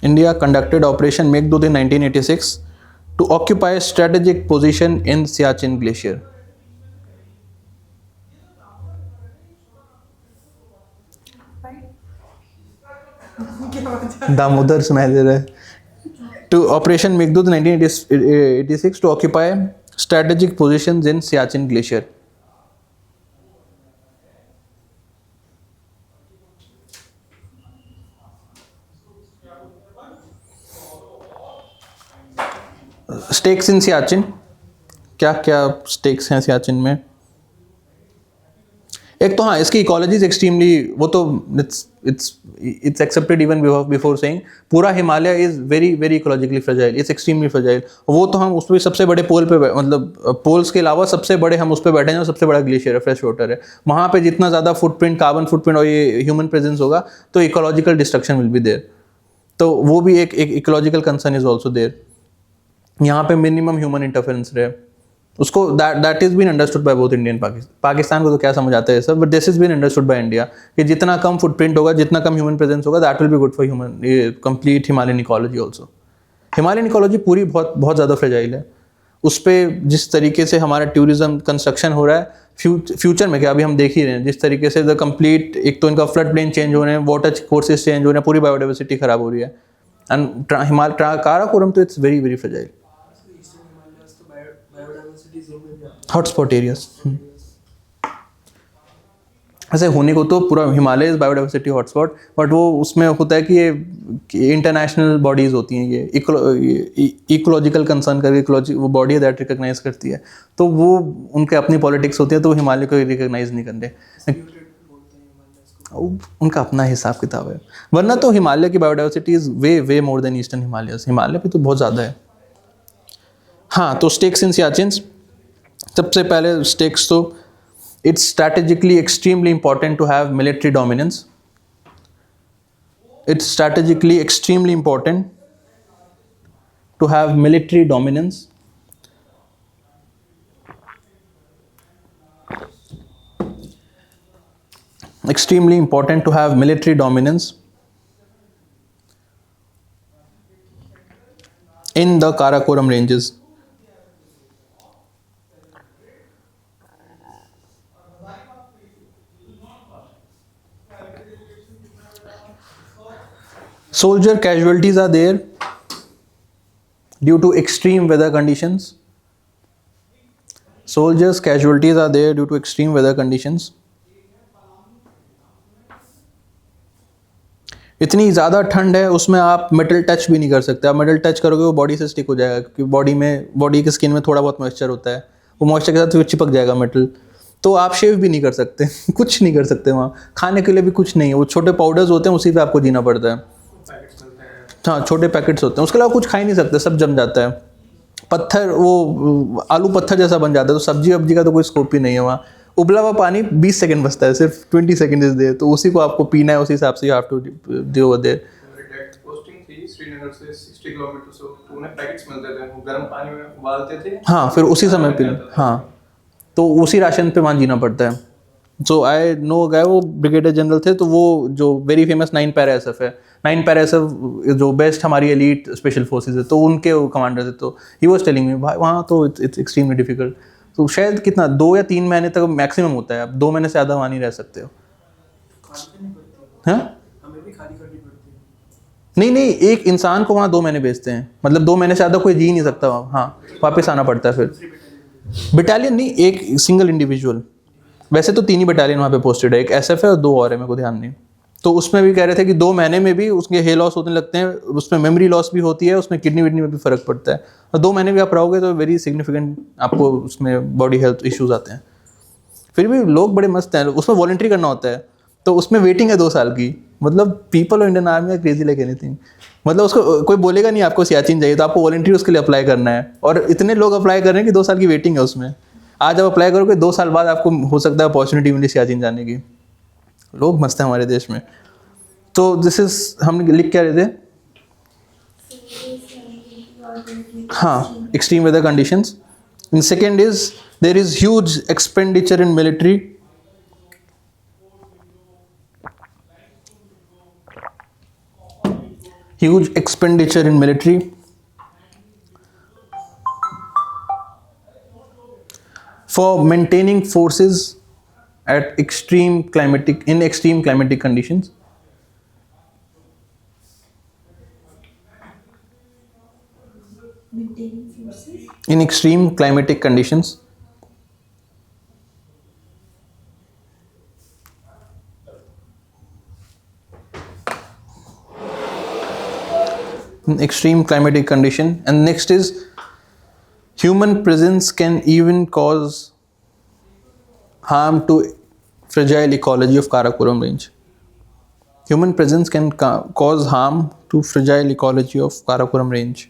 India conducted Operation Meghdoot in 1986 to occupy a strategic position in Siachen Glacier. Damodar सुनाई दे रहा है। To Operation Meghdoot 1986 to occupy strategic positions in Siachen Glacier. Stakes इन सियाचिन, क्या क्या stakes हैं सियाचिन में? एक तो हाँ, इसकी इकोलॉजी एक्सट्रीमली, वो तो it's accepted even before saying पूरा Himalaya is very very ecologically fragile, it's extremely fragile. वो तो हम उस पर सबसे बड़े पोल पे मतलब पोल्स के अलावा सबसे बड़े हम उस पर बैठे हैं और सबसे बड़ा ग्लेशियर है, फ्रेश वाटर है वहाँ पे। जितना ज़्यादा फुटप्रिंट, कार्बन फुटप्रिंट और ये ह्यूमन प्रेजेंस होगा तो ecological destruction will be there. तो वो भी एक ecological concern is also there. यहाँ पे मिनिमम ह्यूमन इंटरफेरेंस रहे, उसको that is been understood by both Indian Pakistan को तो क्या समझ आता है सब, but this is been understood by India कि जितना कम फुटप्रिंट होगा, जितना कम ह्यूमन प्रेजेंस होगा, that will be good for human complete Himalayan ecology also. Himalayan ecology पूरी बहुत बहुत ज़्यादा फ्रेजाइल है। उस पर जिस तरीके से हमारा टूरिज्म कंस्ट्रक्शन हो रहा है फ्यूचर में, क्या अभी हम देख ही रहे हैं जिस तरीके से द कंप्लीट, एक तो इनका फ्लड प्लेन चेंज हो रहे हैं, वाटर कोर्सेज चेंज हो रहे हैं, पूरी बायोडाइवर्सिटी खराब हो रही है। एंड काराकोरम तो it's very very fragile hotspot areas. ऐसे होने को तो पूरा Himalaya is biodiversity hotspot, but वो उसमें होता है कि ये इंटरनेशनल बॉडीज होती हैं, ये इकोलॉजिकल कंसर्न करके वो बॉडी है दैट रिकॉग्नाइज करती है, तो वो उनके अपनी पॉलिटिक्स होती है, तो वो हिमालय को रिकॉग्नाइज नहीं करते, उनका अपना हिसाब किताब है। वरना तो हिमालय की biodiversity is way way more then eastern Himalayas, Himalaya पे तो बहुत ज़्यादा है। हाँ, तो स्टेक्स इन सियाचिन, सबसे पहले स्टेक्स तो it's strategically extremely important to have military dominance. It's strategically extremely important to have military dominance. Extremely important to have military dominance in the Karakoram ranges. Soldier casualties are there due to extreme weather conditions. Soldiers casualties are there due to extreme weather conditions. इतनी ज़्यादा ठंड है, उसमें आप metal touch भी नहीं कर सकते। आप मेटल टच करोगे वो बॉडी से स्टिक हो जाएगा, क्योंकि बॉडी की स्किन में थोड़ा बहुत मॉइस्चर होता है, वो मॉइस्चर के साथ फिर चिपक जाएगा मेटल। तो आप शेव भी नहीं कर सकते कुछ नहीं कर सकते वहाँ, खाने के लिए भी कुछ नहीं है, वो छोटे पाउडर्स होते हैं, उसी पे आपको जीना पड़ता है। हाँ, छोटे पैकेट्स होते हैं, उसके अलावा कुछ खा ही नहीं सकते, सब जम जाता है। पत्थर, वो आलू पत्थर जैसा बन जाता है, तो सब्जी वब्जी का तो कोई स्कोप ही नहीं है वहाँ। उबला हुआ पानी 20 सेकंड बचता है, सिर्फ 20 सेकंड इज देयर, तो उसी को आपको पीना है, उसी हिसाब से you have to do over there. Posting थी श्रीनगर से 60 किलोमीटर, सो उन्हें पैकेट्स मिलते थे, वो गर्म पानी में उबालते थे, हाँ, फिर उसी समय पीना, हाँ, तो उसी राशन पे वहाँ जीना पड़ता है। सो आई नो गए, वो ब्रिगेडियर जनरल थे, तो वो जो वेरी फेमस 9 पैरा SF है, 9 पैरा SF जो बेस्ट हमारी एलीट स्पेशल फोर्सेस है, तो उनके वो कमांडर थे। तो ही वाज टेलिंग मी भाई वहाँ तो इट्स एक्सट्रीमली डिफिकल्ट। तो शायद कितना 2 या 3 महीने तक मैक्सिमम होता है, आप 2 महीने से ज़्यादा वहाँ नहीं रह सकते हो। हाँ, नहीं, एक इंसान को वहाँ 2 महीने भेजते हैं, मतलब 2 महीने से ज़्यादा कोई जी नहीं सकता वहाँ। हाँ, वापस आना पड़ता है फिर। बटालियन नहीं, एक सिंगल इंडिविजुअल। वैसे तो 3 ही बटालियन वहाँ पे पोस्टेड है, एक SF है और 2 और है, मेरे को ध्यान नहीं। तो उसमें भी कह रहे थे कि 2 महीने में भी उसके हेयर लॉस होने लगते हैं, उसमें मेमोरी लॉस भी होती है, उसमें किडनी विडनी में भी फर्क पड़ता है, और 2 महीने भी आप रहोगे तो वेरी सिग्निफिकेंट आपको उसमें बॉडी हेल्थ इश्यूज आते हैं। फिर भी लोग बड़े मस्त हैं, उसमें वॉलंटरी करना होता है, तो उसमें वेटिंग है 2 साल की। मतलब people of Indian army are crazy like anything. मतलब उसको कोई बोलेगा नहीं आपको सियाचिन चाहिए, तो आपको वॉलंटरी उसके लिए अप्लाई करना है, और इतने लोग अप्लाई कर रहे हैं कि 2 साल की वेटिंग है उसमें। आज आप अप्लाई करोगे, 2 साल बाद आपको हो सकता है अपॉर्चुनिटी मिली सियाचिन जाने की। लोग मस्त हैं हमारे देश में। तो दिस इज, हम लिख क्या रहे थे? हाँ, extreme weather conditions. And second is there is huge expenditure in military. Huge expenditure in military for maintaining forces at extreme climatic conditions. Maintaining forces In extreme climatic conditions. In extreme climatic condition. And next is Human presence can even cause harm to fragile ecology of Karakoram range. Human presence can cause harm to fragile ecology of Karakoram range.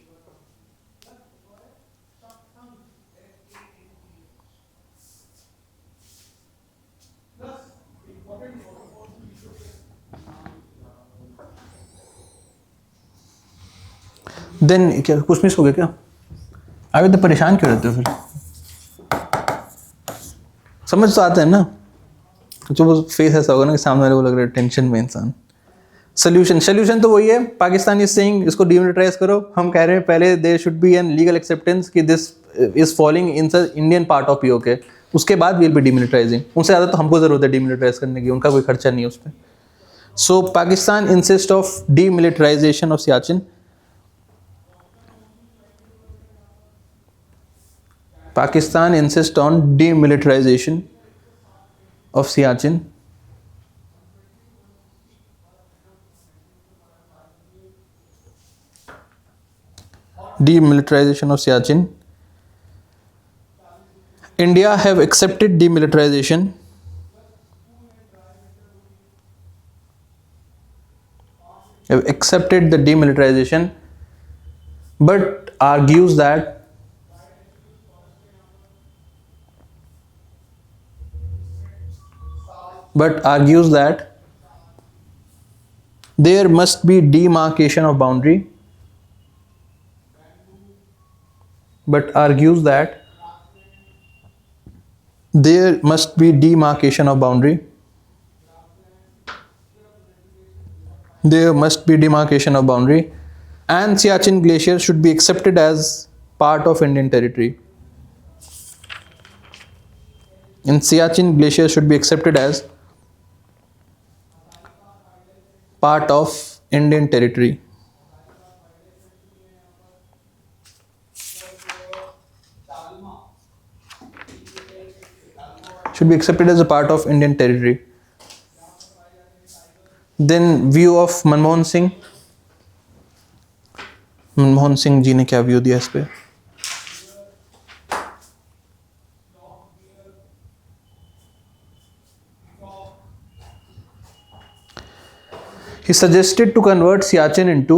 Then क्या कुछ miss हो गया क्या? अभी तो परेशान क्यों रहते हो फिर? समझ तो आता है ना, जो वो फेस ऐसा होगा ना कि सामने वाले को लग रहा है टेंशन में इंसान। सोल्यूशन तो वही है, पाकिस्तान इज सेइंग इसको डिमिलिटराइज करो। हम कह रहे हैं पहले there should be an legal acceptance कि this is falling in the Indian part of POK, उसके बाद विल बी डिमिलिटराइजिंग। उनसे ज़्यादा तो हमको ज़रूरत है डिमिलिटराइज करने की, उनका कोई खर्चा नहीं है उस पर। So Pakistan insist of demilitarisation of Siachen. Pakistan insists on demilitarization of Siachen. Demilitarization of Siachen. India have accepted demilitarization. Have accepted the demilitarization, but argues that there must be demarcation of boundary. There must be demarcation of boundary. And Siachen Glacier should be accepted as part of Indian territory. And Siachen Glacier should be accepted as part of Indian territory. Should be accepted as a part of Indian territory. Then view of Manmohan Singh. Manmohan Singh ji ने क्या view दिया इस पे? He suggested to convert Siachen into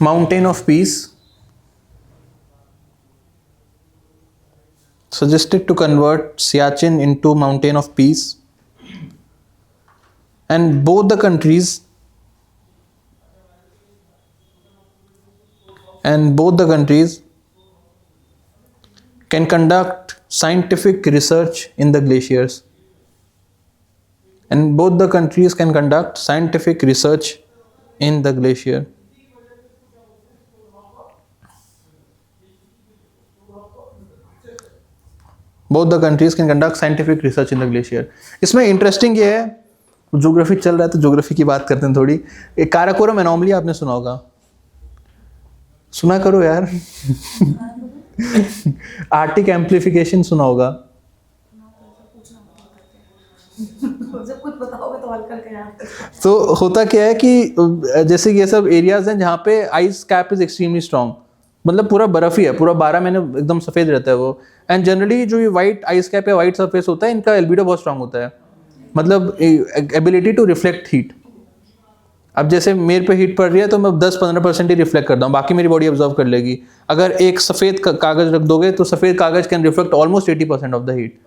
Mountain of Peace. Suggested to convert Siachen into Mountain of Peace, and both the countries can conduct scientific research in the glaciers. And both the countries can conduct scientific research in the glacier. Both the countries can conduct scientific research in the glacier. इसमें interesting ये है, geography चल रहा है तो geography की बात करते हैं थोड़ी। एक काराकोरम एनोमली आपने सुना होगा, सुना करो यार। आर्टिक एम्प्लीफिकेशन सुना होगा। तो होता क्या है कि जैसे ये सब एरियाज हैं जहाँ पे ice cap is extremely strong, मतलब पूरा बर्फ ही है, पूरा 12 महीने एकदम सफेद रहता है वो। एंड जनरली जो ये वाइट आइस कैप या वाइट सरफेस होता है, इनका एल्बिडो बहुत स्ट्रॉन्ग होता है, मतलब एबिलिटी टू रिफ्लेक्ट हीट। अब जैसे मेरे पे हीट पड़ रही है तो मैं 10-15% ही रिफ्लेक्ट करता हूँ, बाकी मेरी बॉडी ऑब्जर्व कर लेगी। अगर एक सफ़ेद कागज़ रख दोगे तो सफ़ेद कागज़ can reflect almost 80% of the heat.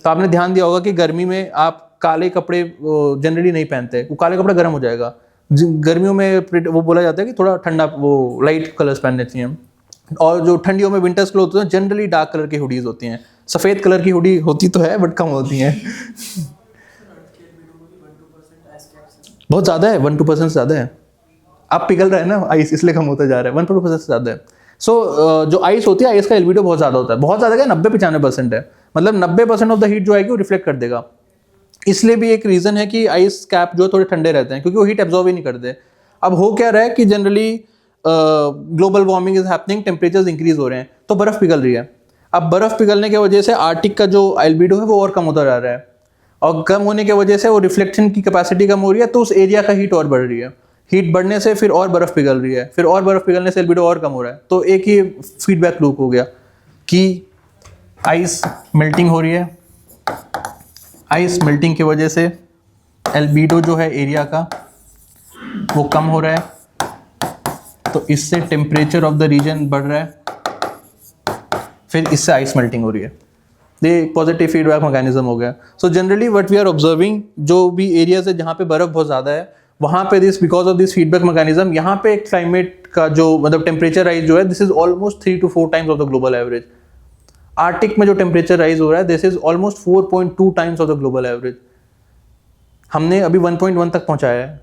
तो आपने ध्यान दिया होगा कि गर्मी में आप काले कपड़े जनरली नहीं पहनते, वो काले कपड़ा गर्म हो जाएगा। गर्मियों में वो बोला जाता है कि थोड़ा ठंडा वो लाइट कलर्स पहनने चाहिए, और जो ठंडियों में विंटर्स क्लोथ होते हैं जनरली डार्क कलर की हुडीज़ होती हैं। सफ़ेद कलर की हुडी होती तो है बट कम होती हैं। बहुत ज़्यादा है, 1-2% से ज़्यादा है। अब पिघल रहा है ना आइस, इसलिए कम होता जा रहा है, 1-2% से ज़्यादा है। सो जो आइस होती है, आइस का एल्बिडो बहुत ज़्यादा होता है, बहुत ज़्यादा क्या 90-95% है, मतलब 90% ऑफ द हीट जो आएगी वो रिफ्लेक्ट कर देगा। इसलिए भी एक रीज़न है कि आइस कैप जो थोड़े ठंडे रहते हैं, क्योंकि वो हीट एब्जॉर्व ही नहीं करते। अब हो क्या रहा है कि generally global warming is happening, temperatures increase हो रहे हैं तो बर्फ़ पिघल रही है। अब बर्फ़ पिघलने की वजह से आर्टिक का जो एल्बिडो है वो और कम होता जा रहा है, और कम होने की वजह से वो रिफ्लेक्शन की कैपेसिटी कम हो रही है, तो उस एरिया का हीट और बढ़ रही है। हीट बढ़ने से फिर और बर्फ़ पिघल रही है, फिर और बर्फ़ पिघलने से एल्बिडो और कम हो रहा है। तो एक ही फीडबैक लूप हो गया कि आइस मेल्टिंग हो रही है, आइस मेल्टिंग की वजह से एल्बिडो जो है एरिया का वो कम हो रहा है, तो इससे टेम्परेचर ऑफ द रीजन बढ़ रहा है, फिर इससे आइस मेल्टिंग हो रही है। ये पॉजिटिव फीडबैक मैकेनिज्म हो गया। So generally what we are observing, जो भी एरियाज है जहाँ पे बर्फ बहुत ज़्यादा है, वहाँ पे this because of this feedback mechanism यहाँ पे क्लाइमेट का जो मतलब टेम्परेचर राइज जो है, this is almost 3 to 4 times of the global average. Arctic में जो टेम्परेचर राइज हो रहा है, this is almost 4.2 times of the global average. हमने अभी 1.1 तक पहुँचाया है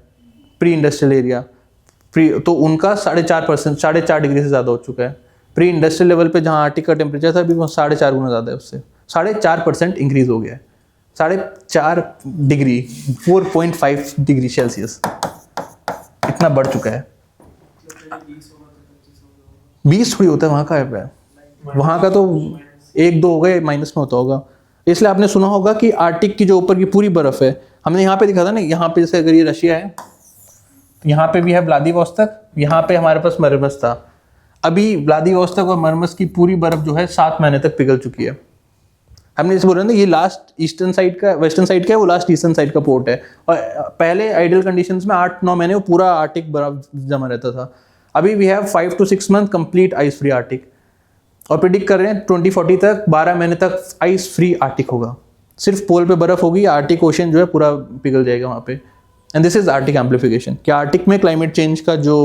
प्री इंडस्ट्रियल एरिया, तो उनका 4.5 डिग्री से ज़्यादा हो चुका है। प्री इंडस्ट्रियल लेवल पे जहाँ आर्टिक का टेम्परेचर था, अभी वो 4.5 गुना ज़्यादा है, उससे 4.5% इंक्रीज हो गया है। 4.5 डिग्री, 4.5 डिग्री सेल्सियस इतना बढ़ चुका है। 20 थोड़ी होता है, वहाँ का है, वहाँ का तो 1-2 हो गए, माइनस में होता होगा। इसलिए आपने सुना होगा कि आर्टिक की जो ऊपर की पूरी बर्फ है, हमने यहाँ पे दिखा था ना, यहाँ पे जैसे अगर ये रशिया है, यहाँ पे भी है व्लादिवोस्तोक, यहाँ पे हमारे पास मरमस था। अभी व्लादिवोस्तोक और मरमस की पूरी बर्फ जो है 7 महीने तक पिघल चुकी है। हमने जैसे बोल रहे हैं, ये लास्ट ईस्टर्न साइड का, वेस्टर्न साइड का है, वो लास्ट ईस्टर्न साइड का पोर्ट है। और पहले आइडियल कंडीशंस में 8-9 महीने वो पूरा आर्टिक बर्फ जमा रहता था। अभी we have 5 to 6 month complete ice free Arctic, और प्रिडिक्ट कर रहे हैं 2040 तक 12 महीने तक आइस फ्री आर्टिक होगा। सिर्फ पोल पे बर्फ होगी, आर्टिक ओशन जो है पूरा पिघल जाएगा वहाँ पे। And this is Arctic amplification. क्या आर्टिक में क्लाइमेट चेंज का जो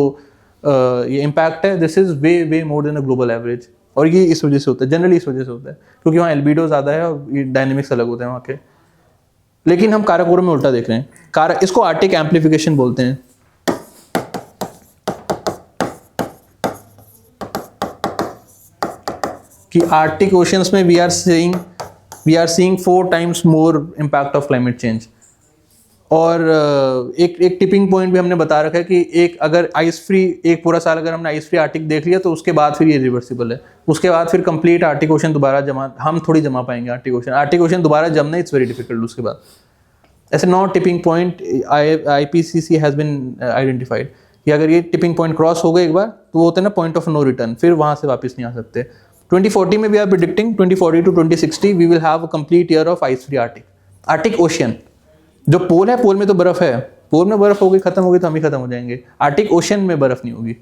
ये इम्पैक्ट है, this is way more then a global average. और ये इस वजह से होता है, जनरली इस वजह से होता है, क्योंकि वहाँ एल्बिडो ज़्यादा है और ये डायनेमिक्स अलग होते हैं वहाँ के। लेकिन हम काराकोरम में उल्टा देख रहे हैं, इसको आर्टिक एम्प्लीफिकेशन बोलते हैं। कि आर्टिक ओशंस में we are seeing 4 times more impact of climate change. और एक टिपिंग पॉइंट भी हमने बता रखा है कि एक अगर आइस फ्री, एक पूरा साल अगर हमने आइस फ्री आर्टिक देख लिया, तो उसके बाद फिर ये रिवर्सिबल है। उसके बाद फिर कंप्लीट आर्टिक ओशन दोबारा हम थोड़ी जमा पाएंगे आर्टिक ओशन दोबारा जमना, इट्स वेरी डिफिकल्ट। उसके बाद ऐसे 9 tipping point IPCC has been identified कि अगर ये टिपिंग पॉइंट क्रॉस हो गए एक बार, तो वो होता है ना पॉइंट ऑफ नो रिटर्न, फिर वहाँ से वापस नहीं आ सकते। 2040 में we are predicting 2040 to 2060 we will have a complete year of ice free Arctic ocean. जो पोल है, पोल में तो बर्फ है, पोल में बर्फ होगी, खत्म होगी तो हम ही खत्म हो जाएंगे। आर्टिक ओशन में बर्फ नहीं होगी।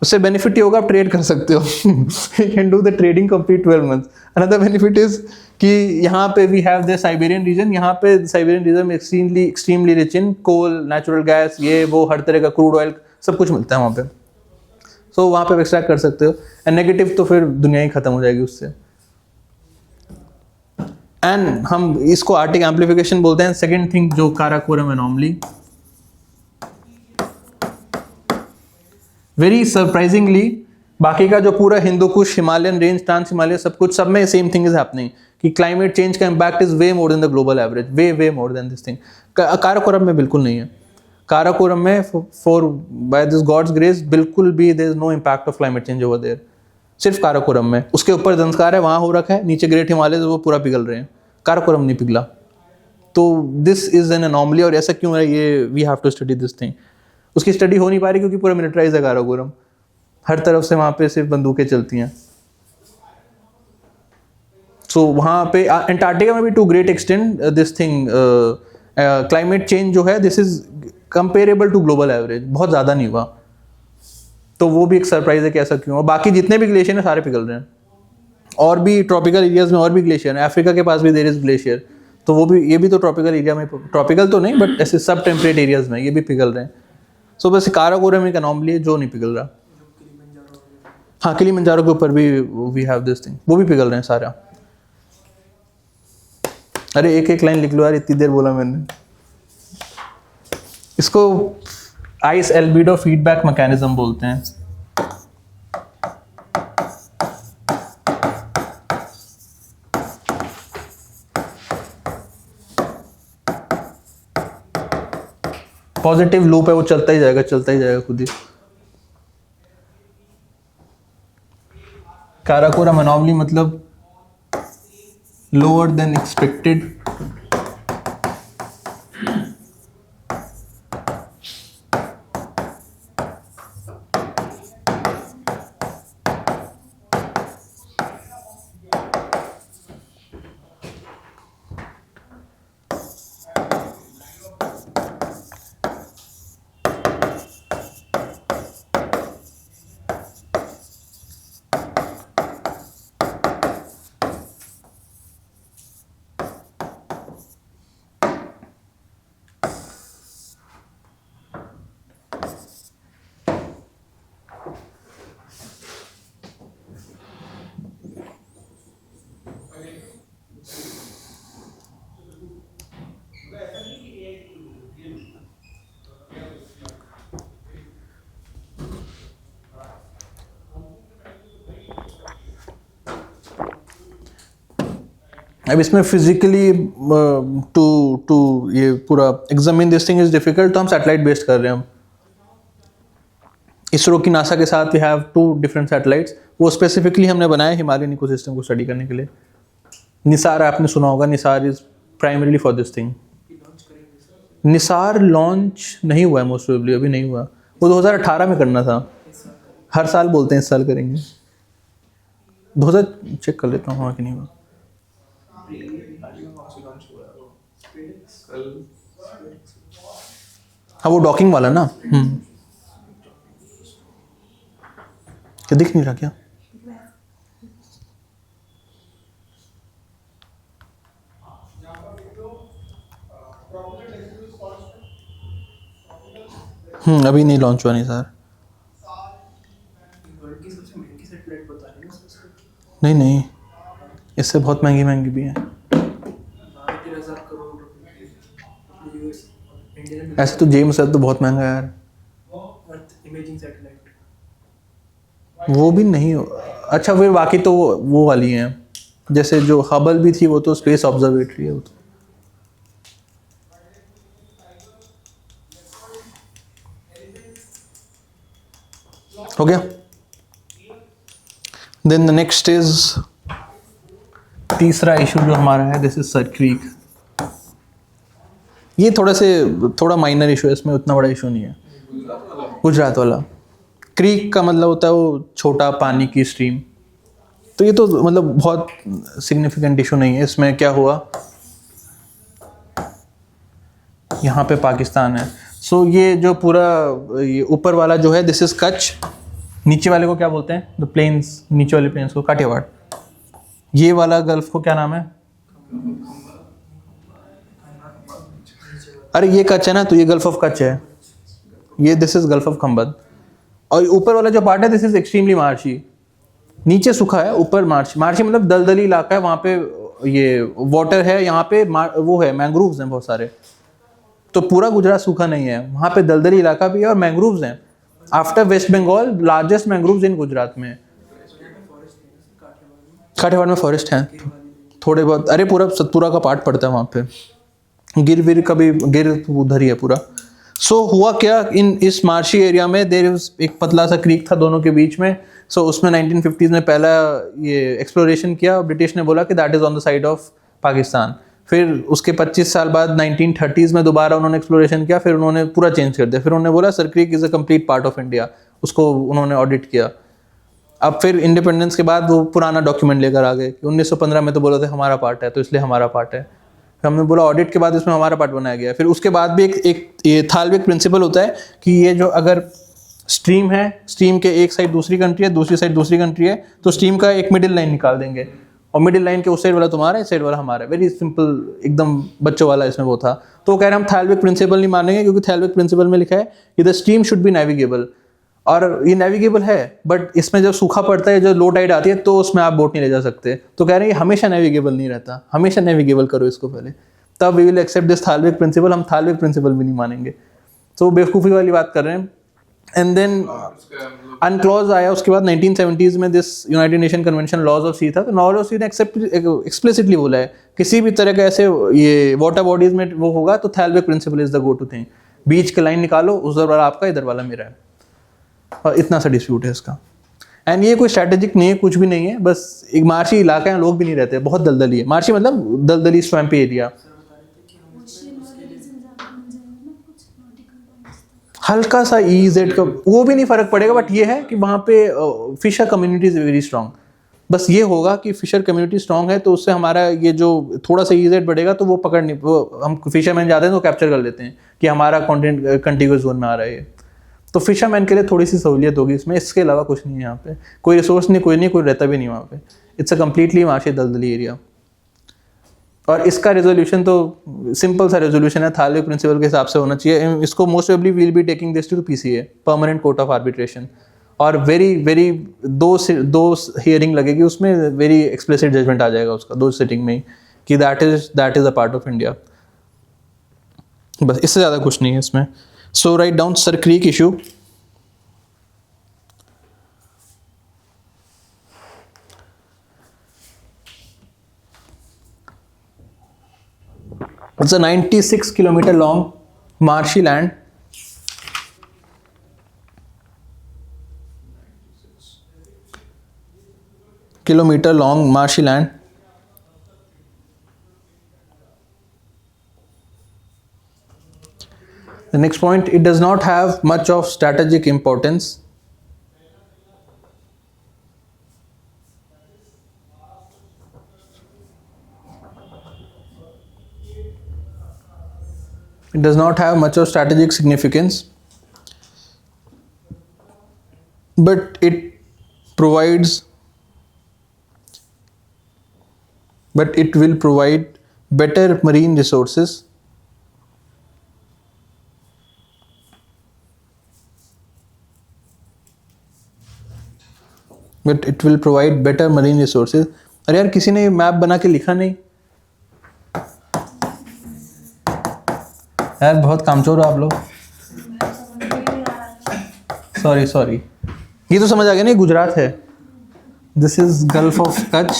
उससे बेनिफिट ये होगा, आप ट्रेड कर सकते हो। You can do the trading complete 12 months। Another benefit is कि यहाँ पे we have the Siberian region. यहाँ पे Siberian region extremely rich in coal, natural gas, ये वो हर तरह का क्रूड ऑयल सब कुछ मिलता है वहाँ पे। सो वहाँ पे एक्सट्रैक्ट कर सकते हो। एंड नेगेटिव तो फिर दुनिया ही खत्म हो जाएगी उससे। एंड हम इसको आर्टिक एम्प्लीफिकेशन बोलते हैं। सेकेंड थिंग जो काराकोरम एनॉमली, वेरी सरप्राइजिंगली बाकी का जो पूरा हिंदू कुश, हिमालयन रेंज, ट्रांस हिमालय, सब कुछ, सब में सेम थिंग इज हैपनिंग कि क्लाइमेट चेंज का impact is way more than the global average, way more than this thing. Karakoram में बिल्कुल नहीं है। काराकोरम में for by this god's grace बिल्कुल भी there is no impact of climate change over there. सिर्फ काराकोरम में, उसके ऊपर ज़ंस्कार है, वहाँ हो रखा है, नीचे ग्रेट हिमालय वो पूरा पिघल रहे हैं, काराकोरम नहीं पिघला। तो दिस इज एन एनॉमली। और ऐसा क्यों है, ये we have to study this thing. उसकी स्टडी हो नहीं पा रही क्योंकि पूरा मिलिटराइज है काराकोरम, हर तरफ से वहाँ पे सिर्फ बंदूकें चलती हैं। सो वहाँ पे अंटार्कटिका में भी to great extent this thing climate change जो है, this is comparable to global average, बहुत ज़्यादा नहीं हुआ। तो वो भी एक सरप्राइज है कि ऐसा क्यों। और बाकी जितने भी ग्लेशियर हैं सारे पिघल रहे हैं। और भी ट्रॉपिकल एरियाज में और भी ग्लेशियर है, अफ्रीका के पास भी देयर इज ग्लेशियर, तो वो भी, ये भी तो ट्रॉपिकल एरिया में, ट्रॉपिकल तो नहीं बट ऐसे सब टेम्परेट एरियाज में ये भी पिघल रहे हैं। सो बस काराकोरम एक एनॉमली है जो नहीं पिघल रहा। हाँ, किलिमंजारो के ऊपर भी वी हैव दिस थिंग, वो भी पिघल रहे हैं सारा। अरे एक लाइन लिख लो यार, इतनी देर बोला मैंने। इसको आइस एल्बिडो फीडबैक मैकेनिज्म बोलते हैं। पॉजिटिव लूप है, वो चलता ही जाएगा खुद ही। काराकोरम अनोमली मतलब लोअर देन एक्सपेक्टेड। अब इसमें फिजिकली टू ये पूरा examine this thing is difficult, तो हम सैटेलाइट बेस्ड कर रहे हैं। हम इसरो की नासा के साथ वी हैव 2 डिफरेंट सैटेलाइट्स, वो स्पेसिफिकली हमने बनाया हिमालयन इकोसिस्टम को स्टडी करने के लिए। निसार आपने सुना होगा, Nisar is primarily for this thing. Nisar launch नहीं हुआ है मोस्ट प्रोबेबली, अभी नहीं हुआ, वो 2018 में करना था। हर साल बोलते हैं इस साल करेंगे। 2000 चेक कर लेता हूँ हाँ कि नहीं हुआ। हाँ वो डॉकिंग वाला ना, क्या दिख नहीं रहा क्या? अभी नहीं लॉन्च हुआ नहीं सर। नहीं इससे बहुत महंगी महंगी भी हैं। ऐसे तो जेम्स वेब तो बहुत महंगा है यार। वो भी नहीं हो, अच्छा फिर बाकी तो वो वाली हैं, जैसे जो हबल भी थी वो तो स्पेस ऑब्जर्वेटरी है वो तो। हो गया। देन द नेक्स्ट इज तीसरा इशू जो हमारा है, दिस इज सर क्रीक। ये थोड़ा माइनर इशू है, इसमें उतना बड़ा इशू नहीं है। गुजरात वाला क्रीक का मतलब होता है वो छोटा पानी की स्ट्रीम, तो ये तो मतलब बहुत सिग्निफिकेंट इशू नहीं है। इसमें क्या हुआ, यहाँ पे पाकिस्तान है, सो ये जो पूरा ये ऊपर वाला जो है दिस इज कच्छ, नीचे वाले को क्या बोलते हैं, द प्लेन्स, नीचे वाले प्लेन्स को काठियावाड़। ये वाला गल्फ को क्या नाम है, अरे ये कच्छ है ना, तो ये गल्फ ऑफ कच्छ है, ये this is gulf of Khambhat. और ऊपर वाला जो पार्ट है दिस इज एक्सट्रीमली मार्शी, नीचे सूखा है, ऊपर मार्शी। मार्शी मतलब दलदली इलाका है, वहाँ पे ये वाटर है, यहाँ पे वो है मैंग्रोव्स हैं बहुत सारे, तो पूरा गुजरात सूखा नहीं है, वहाँ पे दलदली इलाका भी है और मैंग्रोव्स हैं। After West Bengal largest mangroves in Gujarat में। काठियावाड़ में फॉरेस्ट हैं थोड़े बहुत, अरे पूरा सतपुरा का पार्ट पड़ता है वहाँ पे, गिर विर कभी गिर उधर ही है पूरा। सो हुआ क्या, इस मार्शी एरिया में देर एक पतला सा क्रीक था दोनों के बीच में। सो उसमें 1950s में पहला ये एक्सप्लोरेशन किया, ब्रिटिश ने बोला कि that is on the side of Pakistan. फिर उसके 25 साल बाद 1930s में दोबारा उन्होंने एक्सप्लोरेशन किया, फिर उन्होंने पूरा चेंज कर दिया, फिर उन्होंने बोला sir creek is a complete part of India, उसको उन्होंने ऑडिट किया। अब फिर इंडिपेंडेंस के बाद वो पुराना डॉक्यूमेंट लेकर आ गए कि 1915 में तो बोला था हमारा पार्ट है, तो इसलिए हमारा पार्ट है। हमने बोला ऑडिट के बाद इसमें हमारा पार्ट बनाया गया। फिर उसके बाद भी एक ये थालविक प्रिंसिपल होता है कि ये जो अगर स्ट्रीम है, स्ट्रीम के एक साइड दूसरी कंट्री है, दूसरी साइड दूसरी कंट्री है, तो स्ट्रीम का एक मिडिल लाइन निकाल देंगे और मिडिल लाइन के उस साइड वाला तुम्हारा है, इस साइड वाला हमारा है। वेरी सिंपल, एकदम बच्चों वाला इसमें वो था। तो वो कह रहे हम थालविक प्रिंसिपल नहीं मानेंगे, क्योंकि थालविक प्रिंसिपल में लिखा है कि the stream should be navigable, और ये नेविगेबल है, बट इसमें जब सूखा पड़ता है, जब लो टाइड आती है, तो उसमें आप बोट नहीं ले जा सकते। तो कह रहे हैं ये हमेशा नेविगेबल नहीं रहता, हमेशा नेविगेबल करो इसको पहले, तब we will accept this thalweg principle. हम थालविक प्रिंसिपल भी नहीं मानेंगे, तो बेवकूफ़ी वाली बात कर रहे हैं। एंड देन अनक्लॉज आया उसके बाद 1970s में, this United Nation convention laws of sea था, तो लॉज ऑफ सी ने एक्सप्लिसिटली बोला है किसी भी तरह का ऐसे ये वाटर बॉडीज में वो होगा तो thalweg principle is the go to thing. बीच के लाइन निकालो, उधर वाला आपका, इधर वाला मेरा है, और इतना सा डिस्प्यूट है इसका। एंड ये कोई स्ट्रैटेजिक नहीं है, कुछ भी नहीं है, बस एक मार्शी इलाका है, लोग भी नहीं रहते, बहुत दलदली है। मार्शी मतलब दलदली स्वैम्पी एरिया। हल्का सा EZ का वो भी नहीं फर्क पड़ेगा, बट ये है कि वहाँ पे fisher community is very strong. बस ये होगा कि फिशर कम्युनिटी स्ट्रांग है तो उससे हमारा ये जो थोड़ा सा EZ बढ़ेगा तो वो पकड़ नहीं, वो हम फिशरमैन जाते हैं तो कैप्चर कर लेते हैं कि हमारा कंटेंट कंटिग्यूअस जोन में आ रहा है ये। तो फिशरमैन के लिए थोड़ी सी सहूलियत होगी इसमें, इसके अलावा कुछ नहीं है यहाँ पे। कोई रिसोर्स नहीं, कोई रहता भी नहीं वहाँ पे। इट्स अ कम्प्लीटली मार्शी दलदली एरिया। और इसका रेजोल्यूशन तो सिंपल सा रेजोल्यूशन है, थाले प्रिंसिपल के हिसाब से होना चाहिए। इसको most probably will be taking this to PCA, permanent court of arbitration. और वेरी दो हियरिंग लगेगी उसमें, वेरी एक्सप्लिसिट जजमेंट आ जाएगा उसका 2 सिटिंग में ही कि that is a part of India. बस इससे ज़्यादा कुछ नहीं है इसमें। So right down Sir Creek issue. It's a 96 kilometer long marshy land. Kilometer long marshy land. The next point, it does not have much of strategic importance. It does not have much of strategic significance, but it will provide better marine resources. But it will provide better marine resources. अरे यार किसी ने map बना के लिखा नहीं यार, बहुत कामचोर हो आप लोग। सॉरी ये तो समझ आ गया नहीं, गुजरात है। This is gulf of Kutch,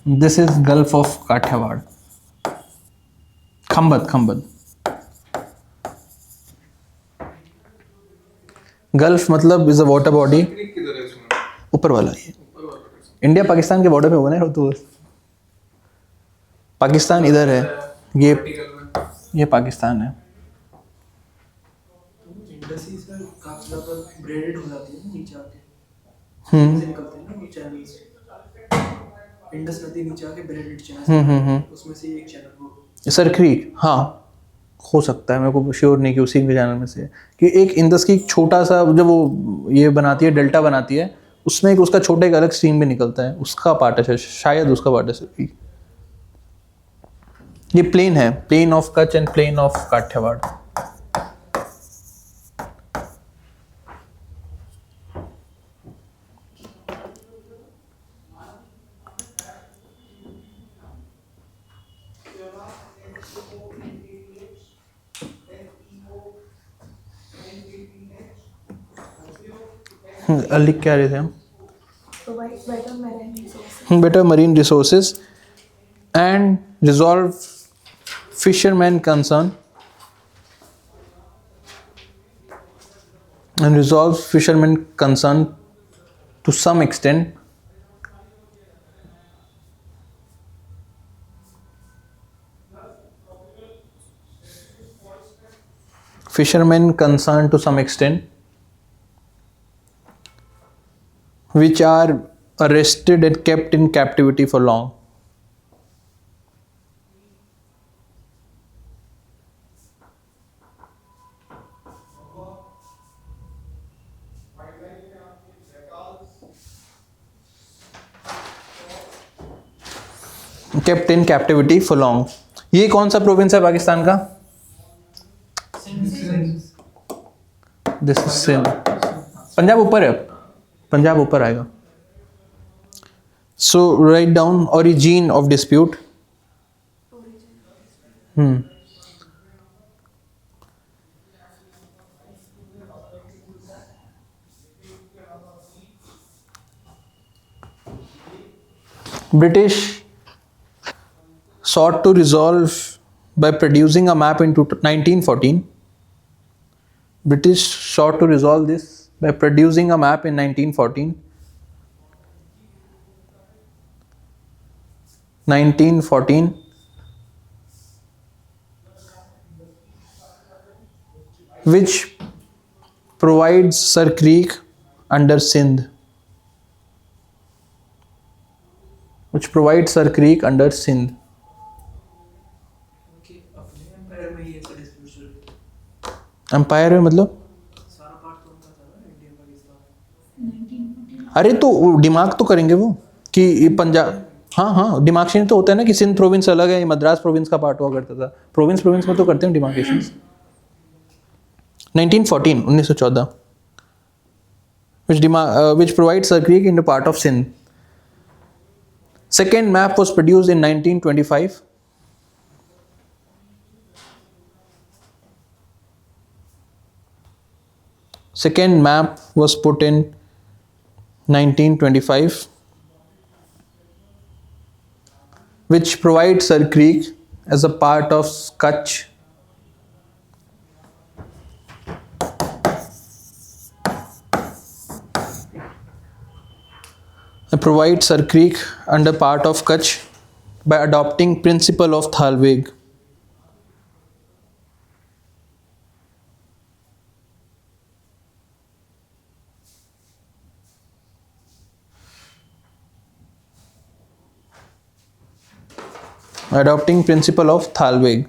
this is gulf of Kathiawar. Khambhat gulf मतलब इज अ वाटर बॉडी। किधर है इसमें? ऊपर वाला ये इंडिया पाकिस्तान के बॉर्डर में होगा ना, तो पाकिस्तान इधर है, ये पाकिस्तान है। इंडस्ट्री सर काफी ज्यादा ब्रेडेड हो जाती है ना नीचे आके, से निकलते हैं ना वो चैनल से। इंडस नदी नीचे आके ब्रेडेड चैनल, उसमें से एक चैनल वो सर क्रीक, हाँ हो सकता है, मेरे को श्योर नहीं कि उसी के चैनल में से है। कि एक इंडस की छोटा सा जब वो ये बनाती है, डेल्टा बनाती है, उसमें एक उसका छोटा एक अलग स्ट्रीम भी निकलता है, उसका पार्ट है शायद, उसका पार्ट है सर। ये प्लेन है, plain of Kutch and plain of Kathiawar. लिख क्या रहे थे हम? Better marine resources and resolve fishermen concern and resolve fishermen concern to some extent. Fishermen concern to some extent, which are arrested and kept in captivity for long. Kept in captivity for long. ये कौन सा province है पाकिस्तान का? This is Sindh. Punjab ऊपर है, पंजाब ऊपर आएगा। So right down origin of dispute. British sought to resolve by producing a map in 1914, British sought to resolve this by producing a map in 1914. 1914, which provides Sir Creek under Sindh. Which provides Sir Creek under Sindh. Okay, अपने empire में ही ऐसा dispute चल रही है। Empire में मतलब सारा part तो उनका था ना, इंडिया पाकिस्तान। अरे तो दिमाग तो करेंगे वो कि ये पंजाब, हाँ हाँ डिमार्केशन तो होता है ना कि सिंध प्रोविंस अलग है, ये मद्रास प्रोविंस का पार्ट हुआ करता था। प्रोविंस में तो करते हैं demarcation. 1914, 1914, which provides Sir Creek in the part of Sindh. Second map was produced in 1925. Second map was put in 1925, which provides Sir Creek as a part of Kutch. It provides Sir Creek under part of Kutch by adopting principle of Thalweg. Adopting principle of Thalweg.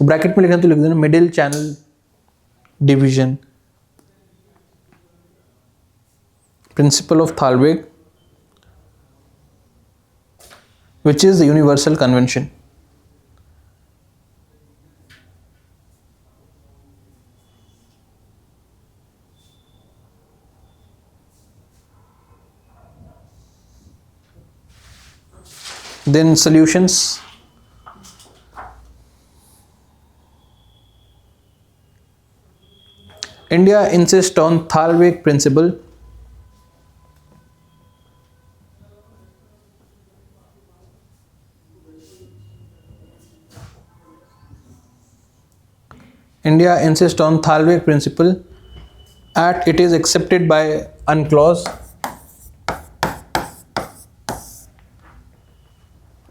Bracket में लिखना तो लिख देना middle channel division. Principle of Thalweg, which is the universal convention. Then solutions. India insists on Thalweg principle. India insists on Thalweg principle at it is accepted by UNCLOS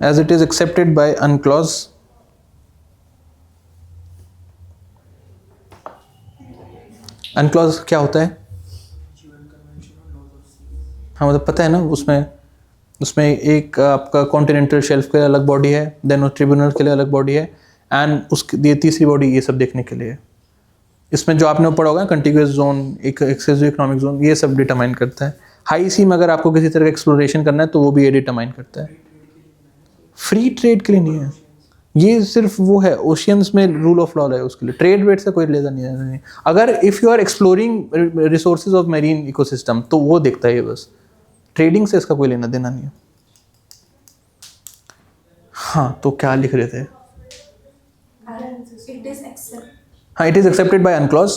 as it is accepted by UNCLOS. UNCLOS क्या होता है? हाँ मतलब पता है ना, उसमें एक आपका कॉन्टिनेंटल शेल्फ के लिए अलग बॉडी है, देन ट्रिब्यूनल के लिए अलग बॉडी है, एंड उसकी ये तीसरी बॉडी ये सब देखने के लिए। इसमें जो आपने पढ़ा होगा कंटिग्यूअस जोन, एक एक्सक्लूसिव इकोनॉमिक जोन, ये सब डिटरमाइन करता है। हाई सी में अगर आपको किसी तरह का एक्सप्लोरेशन करना है तो वो भी ये डिटरमाइन करता है। फ्री ट्रेड के लिए नहीं है ये, सिर्फ वो है ओशियंस में रूल ऑफ लॉ है उसके लिए। ट्रेड वेट से कोई लेना नहीं। अगर if you are exploring resources of marine ecosystem तो वो देखता है ये बस, ट्रेडिंग से इसका कोई लेना देना नहीं है। हाँ तो क्या लिख रहे थे? हाँ, it is accepted by UNCLOS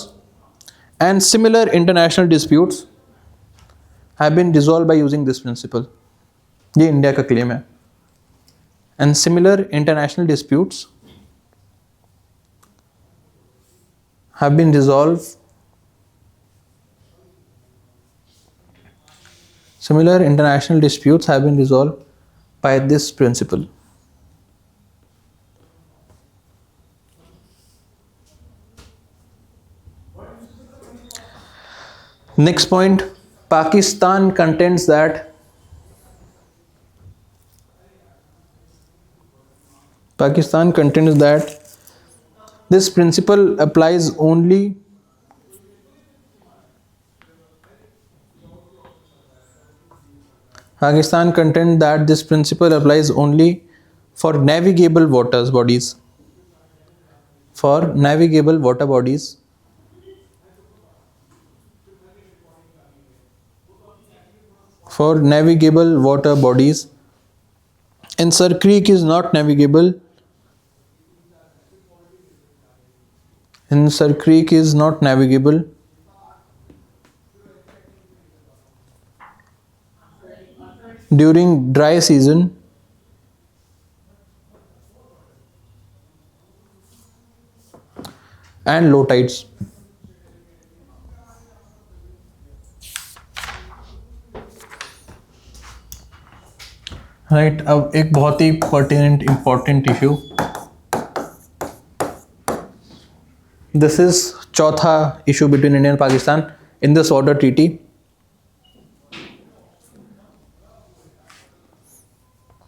and similar international disputes have been resolved by using this principle. ये इंडिया का क्लेम है। And similar international disputes have been resolved. Similar international disputes have been resolved by this principle. Next point, Pakistan contends that this principle applies only for navigable water bodies. For navigable water bodies. For navigable water bodies, and Sir Creek is not navigable. And Sir Creek is not navigable during dry season and low tides. Right अब एक बहुत ही pertinent important issue, this is चौथा issue between India and Pakistan in this water treaty.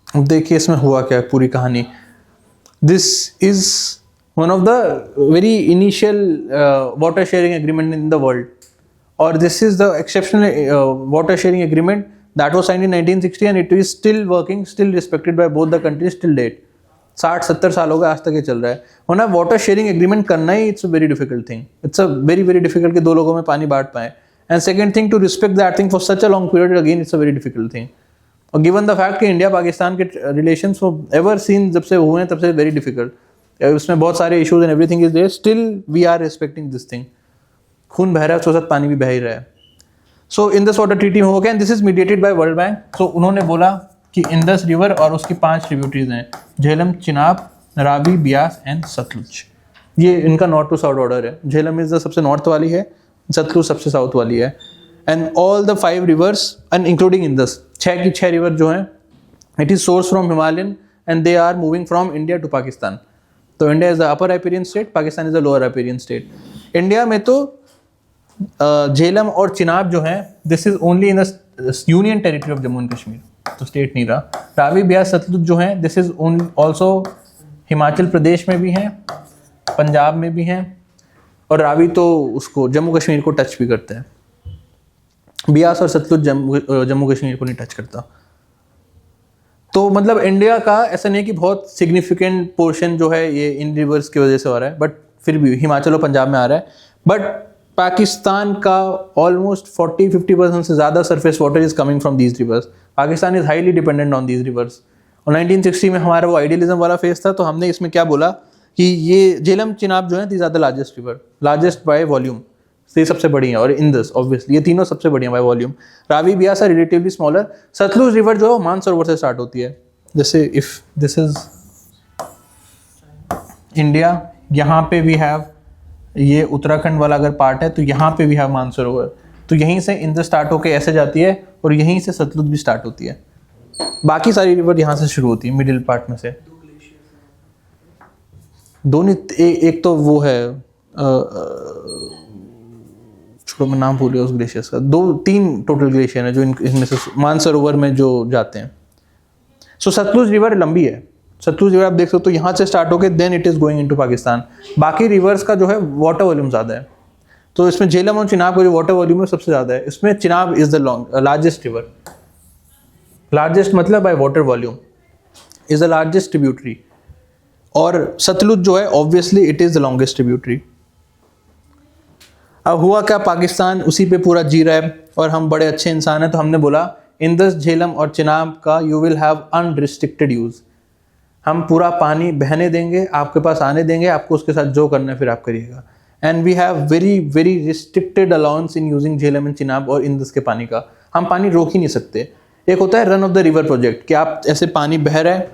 अब देखिए इसमें हुआ क्या है पूरी कहानी। This is one of the very initial water sharing agreement in the world, और this is the exceptional water sharing agreement that was signed in 1960 and it is still working, still respected by both the countries till date. 60-70 साल हो गए, आज तक ये चल रहा है। वरना वाटर शेयरिंग एग्रीमेंट करना ही it's a very difficult thing, it's a very very difficult कि दो लोगों में पानी बांट पाए, and second thing to respect that thing for such a long period, again it's a very difficult thing. और गिवन द फैक्ट कि India Pakistan के रिलेशंस एवर सीन जब से हुए हैं तब से वेरी डिफिकल्ट, उसमें बहुत सारे issues and everything is there, still we are respecting this thing. खून बह रहा है, उसके साथ पानी भी बह ही रहा है। So in this water treaty हो गया, and this is mediated by World Bank. So उन्होंने बोला कि इंडस रिवर और उसकी 5 ट्रिब्यूटरीज हैं, झेलम, चिनाब, रावी, ब्यास एंड सतलुज। ये इनका नॉर्थ टू साउथ ऑर्डर है। झेलम इज द सबसे नॉर्थ वाली है, सतलुज सबसे साउथ वाली है, and all the 5 rivers and including Indus, 6 की 6 रिवर जो हैं, it is source from Himalayan and they are moving from India to Pakistan. तो India is the upper riparian state, Pakistan is the lower riparian state. India में तो झेलम और चिनाब जो हैं, this is only in the union territory of Jammu and Kashmir, तो state नहीं रहा। रावी, ब्यास, सतलुज जो हैं, this is also Himachal Pradesh में भी हैं, पंजाब में भी हैं, और रावी तो उसको जम्मू कश्मीर को टच भी करते हैं। ब्यास और सतलुज जम्मू कश्मीर को नहीं टच करता। तो मतलब इंडिया का ऐसा नहीं कि बहुत सिग्निफिकेंट पोर्शन जो है ये इन रिवर्स की वजह से हो रहा है, बट फिर भी हिमाचल और पंजाब में आ रहा है। बट पाकिस्तान का ऑलमोस्ट 40-50% से ज़्यादा surface water is coming from these rivers. Pakistan is highly dependent on these rivers. और 1960 में हमारा वो आइडियलिज्म वाला फेज था, तो हमने इसमें क्या बोला कि ये झेलम, चिनाब जो है these are the largest river, largest by volume, ये सबसे बड़ी है, और इंडस ऑब्वियसली ये तीनों सबसे बड़ी है by volume. Ravi, Beas are relatively smaller. Sutlej river जो है मानसरोवर से स्टार्ट होती है। जैसे इफ दिस इज इंडिया, यहाँ पे वी हैव ये उत्तराखंड वाला अगर पार्ट है तो यहाँ पे भी है मानसरोवर, तो यहीं से इंडस स्टार्ट होके ऐसे जाती है और यहीं से सतलुज भी स्टार्ट होती है। बाकी सारी रिवर यहाँ से शुरू होती है मिडिल पार्ट में से। दोनों एक तो वो है छोड़ो मैं नाम भूल गया उस ग्लेशियर्स का, 2-3 टोटल ग्लेशियर है जो इनमें से मानसरोवर में जो जाते हैं। सो सतलुज रिवर लंबी है। सतलुज रिवर आप देख सकते हो यहाँ से स्टार्ट होकर then it is going into Pakistan. बाकी रिवर्स का जो है वाटर वॉल्यूम ज़्यादा है, तो इसमें झेलम और चिनाब का जो वाटर वॉल्यूम है सबसे ज़्यादा है। इसमें Chenab is the largest river, largest मतलब by water volume is the largest tributary, और सतलुज जो है obviously it is the longest tributary. अब हुआ क्या, पाकिस्तान उसी पे पूरा जी रहा है और हम बड़े अच्छे इंसान हैं, तो हमने बोला इंडस, झेलम और चिनाब का you will have unrestricted use. हम पूरा पानी बहने देंगे, आपके पास आने देंगे, आपको उसके साथ जो करना है फिर आप करिएगा। And we have very very restricted allowance in using Jhelum and Chenab और इंडस के पानी का। हम पानी रोक ही नहीं सकते। एक होता है run of the river project, कि आप ऐसे पानी बह रहा है,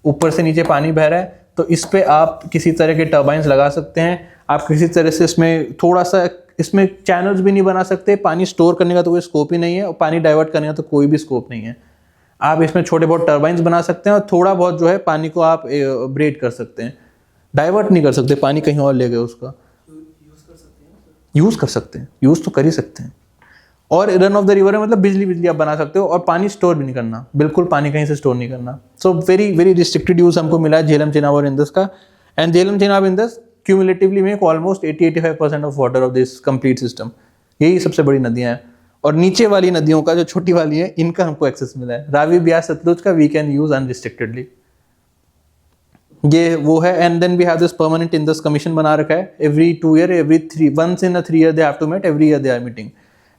ऊपर से नीचे पानी बह रहा है, तो इस पे आप किसी तरह के टर्बाइंस लगा सकते हैं। आप किसी तरह से इसमें थोड़ा सा इसमें चैनल्स भी नहीं बना सकते। पानी स्टोर करने का तो कोई स्कोप ही नहीं है, और पानी डाइवर्ट करने का तो कोई भी स्कोप नहीं है। आप इसमें छोटे बहुत टर्बाइंस बना सकते हैं और थोड़ा बहुत जो है पानी को आप ब्रेड कर सकते हैं। डाइवर्ट नहीं कर सकते, पानी कहीं और ले गए उसका यूज़ कर सकते हैं, यूज़ तो कर ही सकते हैं। और रन ऑफ द रिवर है मतलब बिजली आप बना सकते हो, और पानी स्टोर भी नहीं करना, बिल्कुल पानी कहीं से स्टोर नहीं करना। So very very restricted use हमको मिला है झेलम, चिनाब और इंडस का। And Jhelum, Chenab, Indus cumulatively make almost 80-85% of water of this complete system. यही सबसे बड़ी नदियां हैं, और नीचे वाली नदियों का जो छोटी वाली है इनका हमको एक्सेस मिला है। रावी, ब्यास, सतलुज का वी कैन यूज अनरिस्ट्रिक्टेडली, ये वो है। And then we have this permanent Indus commission बना रखा है। Every 2 year, once in a 3 year they have to meet, every year they are meeting,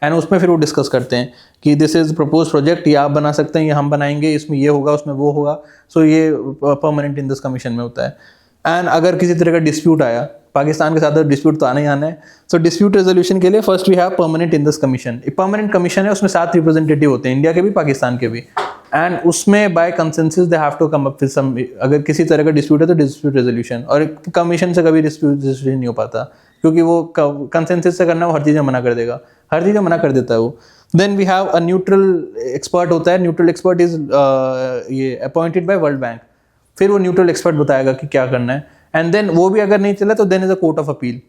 and उसमें फिर वो डिस्कस करते हैं कि दिस इज प्रपोज प्रोजेक्ट, ये आप बना सकते हैं, ये हम बनाएंगे, इसमें ये होगा, उसमें वो होगा। सो ये परमानेंट इंडस कमीशन में होता है। एंड अगर किसी तरह का डिस्प्यूट आया, पाकिस्तान के साथ डिस्प्यूट तो आना ही आना है, सो डिस्प्यूट रेजोल्यूशन के लिए first we have permanent Indus commission. एक परमानेंट कमीशन है, उसमें 7 रिप्रेजेंटेटिव होते हैं, इंडिया के भी पाकिस्तान के भी। एंड उसमें by consensus they have to come up with some, अगर किसी तरह का डिस्प्यूट है तो डिस्प्यूट रेजोल्यूशन। और कमीशन से कभी डिस्प्यूट रेजोल्यूशन नहीं हो पाता, क्योंकि वो कंसेंसस से करना वो हर चीज़ में मना कर देगा, हर चीज़ में मना कर देता है वो। Then we have a neutral expert होता है, न्यूट्रल एक्सपर्ट इज ये अपॉइंटेड बाय वर्ल्ड बैंक, फिर वो न्यूट्रल एक्सपर्ट बताएगा कि क्या करना है, एंड देन वो भी अगर नहीं चला तो then is a court of appeal.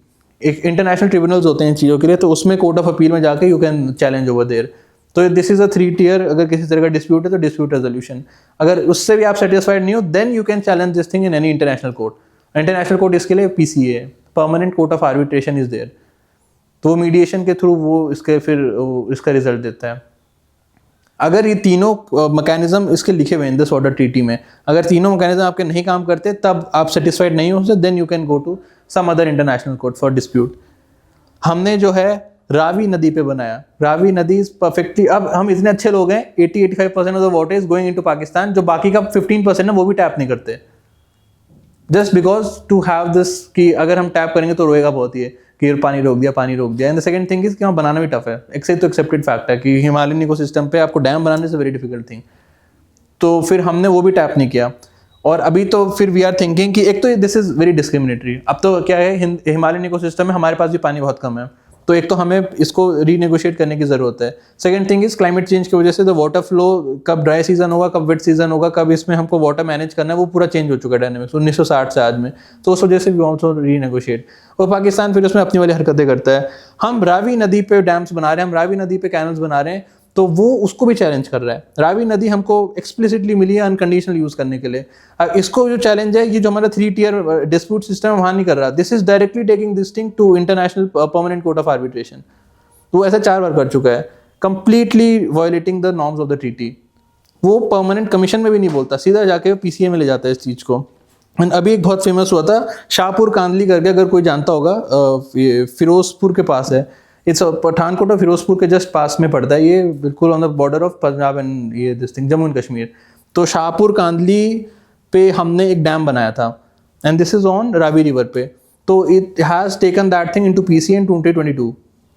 एक इंटरनेशनल ट्रिब्यूनल्स होते हैं इन चीज़ों के लिए, तो उसमें कोर्ट ऑफ अपील में जाके you can challenge over there. तो दिस इज अ 3 tier, अगर किसी तरह का डिस्प्यूट है तो डिस्प्यूट रेजोल्यूशन, अगर उससे भी आप सेटिस्फाइड नहीं हो then you can challenge this thing in any international court. International court इसके लिए PCA है, permanent court of arbitration is there, तो वो मीडिएशन के थ्रू वो इसके फिर इसका रिजल्ट देता है। अगर ये तीनों मैकेनिज्म इसके लिखे हुए हैं दिस ऑर्डर ट्रीटी में, अगर तीनों मैकेनिज्म आपके नहीं काम करते तब आप सेटिस्फाइड नहीं हो, then you can go to some other international court for dispute. हमने जो है रावी नदी पे बनाया, रावी नदी इज परफेक्टली, अब हम इतने अच्छे लोग हैं 80-85% of the water is going into Pakistan, जो बाकी का 15% है वो भी टैप नहीं करते, just because to have this कि अगर हम टैप करेंगे तो रोएगा बहुत ही है कि पानी रोक दिया, पानी रोक दिया। And the second thing is कि वहाँ बनाना भी टफ है, एक से तो एक्सेप्टेड फैक्ट है कि हिमालयन इकोसिस्टम पे आपको डैम बनाने से वेरी डिफिकल्ट थिंग, तो फिर हमने वो भी टैप नहीं किया। और अभी तो फिर वी आर थिंकिंग कि एक तो दिस इज वेरी डिस्क्रिमिनेटरी, अब तो क्या है हिमालयन इकोसिस्टम में हमारे पास भी पानी बहुत कम है, तो एक तो हमें इसको रीनेगोशिएट करने की जरूरत है। Second thing is climate change की वजह से द वाटर फ्लो, कब ड्राई सीजन होगा, कब वेट सीजन होगा, कब इसमें हमको वाटर मैनेज करना है, वो पूरा चेंज हो चुका है डायनेमिक्स 1960 से आज में, तो उस वजह से वी वांट टू रीनेगोशिएट। और पाकिस्तान फिर उसमें अपनी वाली हरकतें करता है। हम रावी नदी पे डैम्स बना रहे हैं, हम रावी नदी पे कैनल्स बना रहे हैं, तो वो उसको भी चैलेंज कर रहा है। रावी नदी हमको एक्सप्लिसिटली मिली है अनकंडीशनल यूज करने के लिए, इसको जो चैलेंज है, ये जो हमारा 3 tier डिस्प्यूट सिस्टम है वहां नहीं कर रहा, this is directly taking this thing to international permanent court of arbitration. वो ऐसा 4 बार कर चुका है, completely violating the norms of the treaty. वो परमानेंट कमीशन में भी नहीं बोलता, सीधा जाके PCA में ले जाता है इस चीज को। एंड अभी एक बहुत फेमस हुआ था शाहपुर कांदली करके, अगर कोई जानता होगा, फिरोजपुर के पास है, इट्स पठानकोट और फिरोजपुर के जस्ट पास में पड़ता है, ये बिल्कुल on the border of Punjab and ये this thing Jammu and Kashmir. तो शाहपुर कांदली पे हमने एक डैम बनाया था, and this is on Ravi river पे, तो it has taken that thing into PCA in 2022,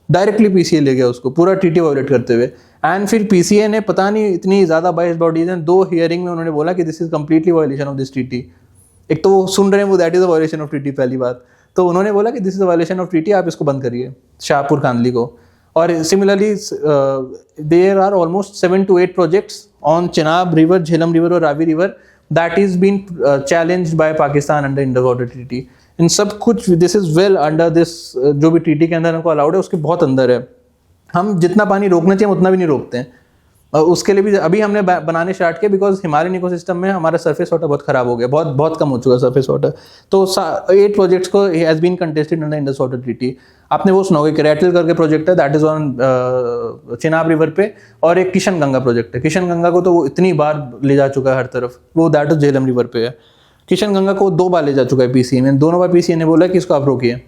directly PCA ले गया उसको पूरा TT वायोलेट करते हुए। एंड फिर PCA ने पता नहीं इतनी ज़्यादा बाइस बॉडीज हैं, 2 हियरिंग में उन्होंने बोला कि this is completely violation of this treaty. एक तो वो सुन रहे हैं वो that is a violation of treaty पहली बात, तो उन्होंने बोला कि this is a violation of treaty, आप इसको बंद करिए शाहपुर कांदली को। और similarly there are almost 7 to 8 projects on Chenab river, Jhelum river और Ravi river that is been challenged by Pakistan under Indus water treaty. इन सब कुछ this is well under this, जो भी ट्रीटी के अंदर हमको अलाउड है उसके बहुत अंदर है। हम जितना पानी रोकना चाहिए उतना भी नहीं रोकते हैं, और उसके लिए भी अभी हमने बनाने स्टार्ट किया बिकॉज हिमालयन इकोसिस्टम में हमारा सरफेस वाटर बहुत खराब हो गया, बहुत बहुत कम हो चुका है सरफेस वाटर। तो 8 प्रोजेक्ट्स को has been contested under Indus water treaty. आपने वो सुना होगा कि रैटल करके प्रोजेक्ट है, that is on Chenab river पे, और एक किशन गंगा प्रोजेक्ट है। किशन गंगा को तो वो इतनी बार ले जा चुका है हर तरफ, वो दैट इज झेलम रिवर पे है। किशन गंगा को 2 बार ले जा चुका है PCA में, दोनों बार PCA ने बोला कि इसको आप रोकिए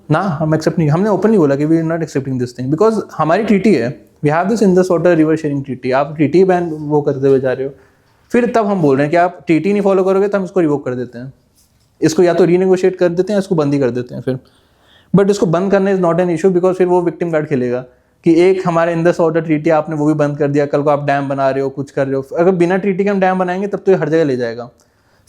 ना, हम एक्सेप्ट नहीं, हमने ओपनली बोला कि we are not accepting this thing because हमारी ट्रीटी है, we have this Indus water river sharing treaty, आप ट्रीटी बैन वो करते हुए जा रहे हो। फिर तब हम बोल रहे हैं कि आप TT नहीं फॉलो करोगे तो हम इसको रिवोक कर देते हैं, इसको या तो रीनेगोशिएट कर देते हैं, इसको बंद ही कर देते हैं फिर। बट इसको बंद करना is not an issue because फिर वो विक्टिम कार्ड खेलेगा कि एक हमारे इंडस वाटर ट्रीटी आपने वो भी बंद कर दिया, कल को आप डैम बना रहे हो, कुछ कर रहे हो, अगर बिना ट्रीटी के हम डैम बनाएंगे तब तो ये हर जगह ले जाएगा।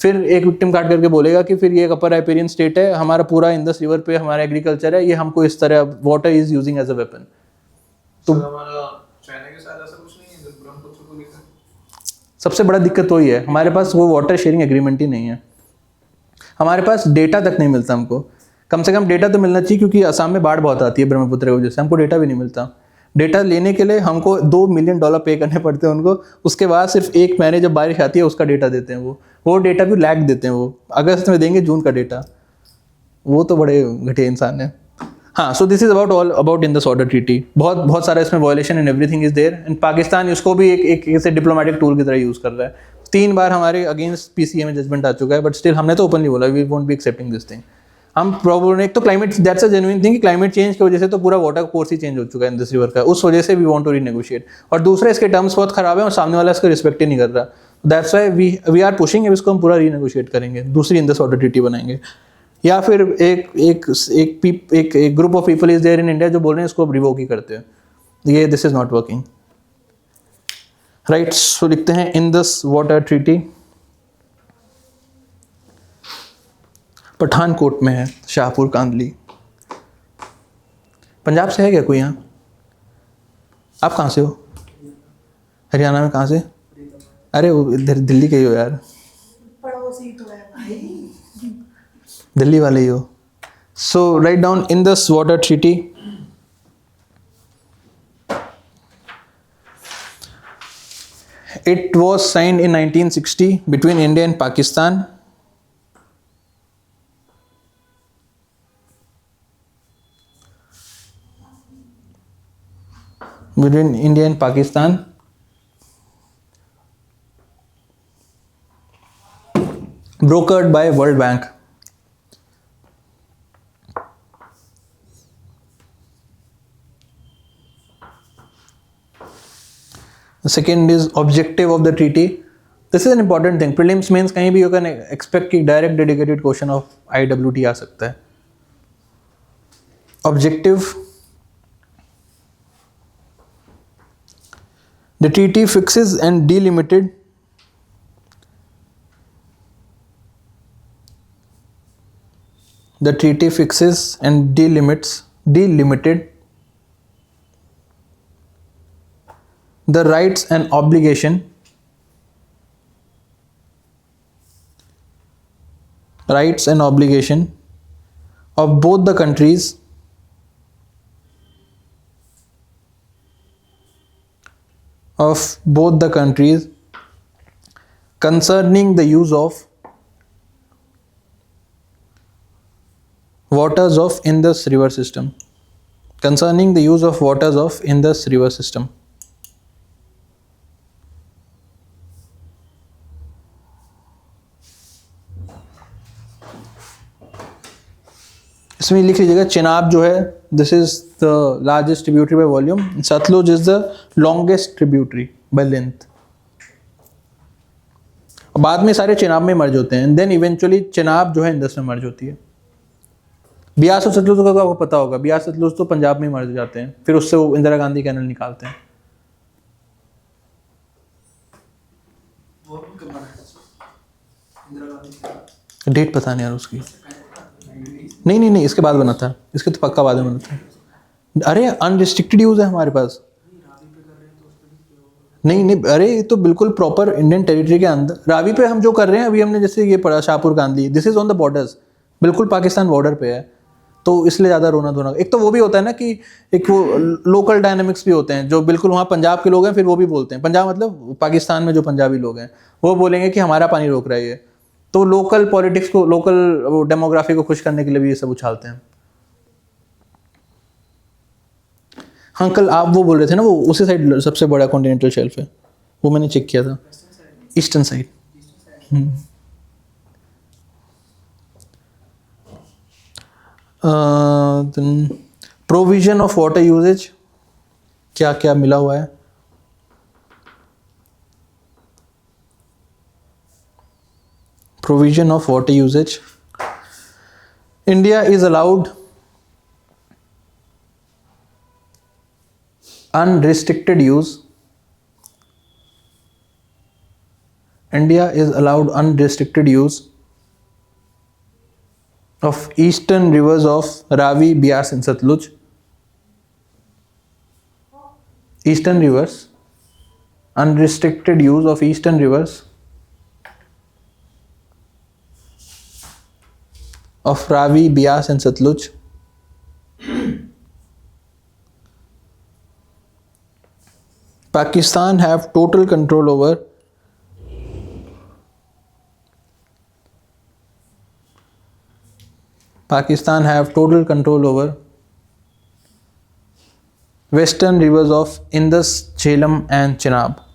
फिर एक विक्टिम कार्ड करके बोलेगा कि फिर ये एक अपर राइपेरियन स्टेट है, हमारा पूरा इंडस रिवर पे हमारा एग्रीकल्चर है, ये हमको इस तरह water is using as a weapon. तो हमारा चाइना के साथ ऐसा कुछ नहीं है जब ब्रह्मपुत्र को लेकर? सबसे बड़ा दिक्कत तो ये है, हमारे पास वो वाटर शेयरिंग एग्रीमेंट ही नहीं है, हमारे पास डेटा तक नहीं मिलता हमको। कम से कम डेटा तो मिलना चाहिए क्योंकि असम में बाढ़ बहुत आती है ब्रह्मपुत्र की वजह से, हमको डेटा भी नहीं मिलता। डेटा लेने के लिए हमको $2 मिलियन पे करने पड़ते हैं उनको, उसके बाद सिर्फ 1 महीने जब बारिश आती है उसका डेटा देते हैं, वो डेटा भी लैग देते हैं, वो अगस्त में देंगे जून का डेटा, वो तो बड़े घटिया इंसान है। हाँ, so this is about all about Indus water treaty, बहुत सारा इसमें violation and everything is there, and Pakistan इसको भी एक ऐसे डिप्लोमेटिक टूल की तरह यूज कर रहा है। 3 बार हमारे अगेंस्ट PCA में जजमेंट आ चुका है, बट स्टिल हमने तो ओपनली बोला we won't be accepting this thing. हम प्रॉब्लम, एक तो climate, that's a genuine thing कि क्लाइमेट चेंज की वजह से तो पूरा वाटर कोर्स ही चेंज हो चुका है इंडस रिवर का, उस वजह से वी वांट टू रीनेगोशिएट। और दूसरा इसके टर्म्स बहुत खराब है और सामने वाला इसको रिस्पेक्ट ही नहीं कर रहा, that's why we are pushing, इसको हम पूरा रीनेगोशिएट करेंगे, दूसरी इंडस वाटर ट्रीटी बनाएंगे। या फिर एक group of people is there in India जो बोल रहे हैं इसको रिवोक ही करते हैं, ये this is not working right. So लिखते हैं इंडस वाटर ट्रीटी पठानकोट में है, शाहपुर कांदली। पंजाब से है क्या कोई यहाँ? आप कहाँ से हो? हरियाणा में कहाँ से? अरे वो इधर दिल्ली के ही हो यार, पड़ोसी तो है भाई। दिल्ली वाले ही हो। So right down Indus water treaty. It was signed in 1960 between India and Pakistan. Between India and Pakistan. Brokered by World Bank. The second is objective of the treaty. This is an important thing. Prelims means कहीं भी you can expect कि direct dedicated question of IWT आ सकता है. Objective. The treaty fixes and delimited delimited the rights and obligation of both the countries concerning the use of waters of Indus river system. इसमें लिख लीजिएगा चेनाब जो है, this is the largest tributary by volume, Sutlej is the longest tributary by length. बाद में सारे चेनाब में मर्ज होते हैं, एंड देन इवेंचुअली चेनाब जो है इंडस में मर्ज होती है। ब्यास और सतलुज का आपको पता होगा, ब्यास सतलुज तो पंजाब में मर्ज जाते हैं, फिर उससे वो इंदिरा गांधी कैनल निकालते हैं। वो कब बना है इंदिरा गांधी का? डेट पता नहीं यार उसकी। नहीं, इसके बाद बना था, इसके तो पक्का बाद में बना था। अरे अनरिस्ट्रिक्टेड यूज है हमारे पास। नहीं, अरे ये तो बिल्कुल प्रॉपर इंडियन टेरिटरी के अंदर। रावी पे हम जो कर रहे हैं अभी, हमने जैसे ये पढ़ा Shahpur Gandhi, this is on the borders, बिल्कुल पाकिस्तान बॉर्डर पे है, तो इसलिए ज़्यादा रोना धोना। एक तो वो भी होता है ना कि एक वो लोकल डायनामिक्स भी होते हैं, जो बिल्कुल वहाँ पंजाब के लोग हैं, फिर वो भी बोलते हैं, पंजाब मतलब पाकिस्तान में जो पंजाबी लोग हैं वो बोलेंगे कि हमारा पानी रोक रहा है ये, तो लोकल पॉलिटिक्स को, लोकल डेमोग्राफी को खुश करने के लिए भी ये सब उछालते हैं। हाँ, कल आप वो बोल रहे थे ना, वो उसी साइड सबसे बड़ा कॉन्टिनेंटल शेल्फ है, वो मैंने चेक किया था, eastern side. Provision of water uses, क्या क्या मिला हुआ है? Provision of water usage. India is allowed unrestricted use. India is allowed unrestricted use of eastern rivers of Ravi, Beas and Satluj. Eastern rivers, unrestricted use of eastern rivers of Ravi, Beas and Satluj. Pakistan have total control over western rivers of Indus, Jhelum and Chenab.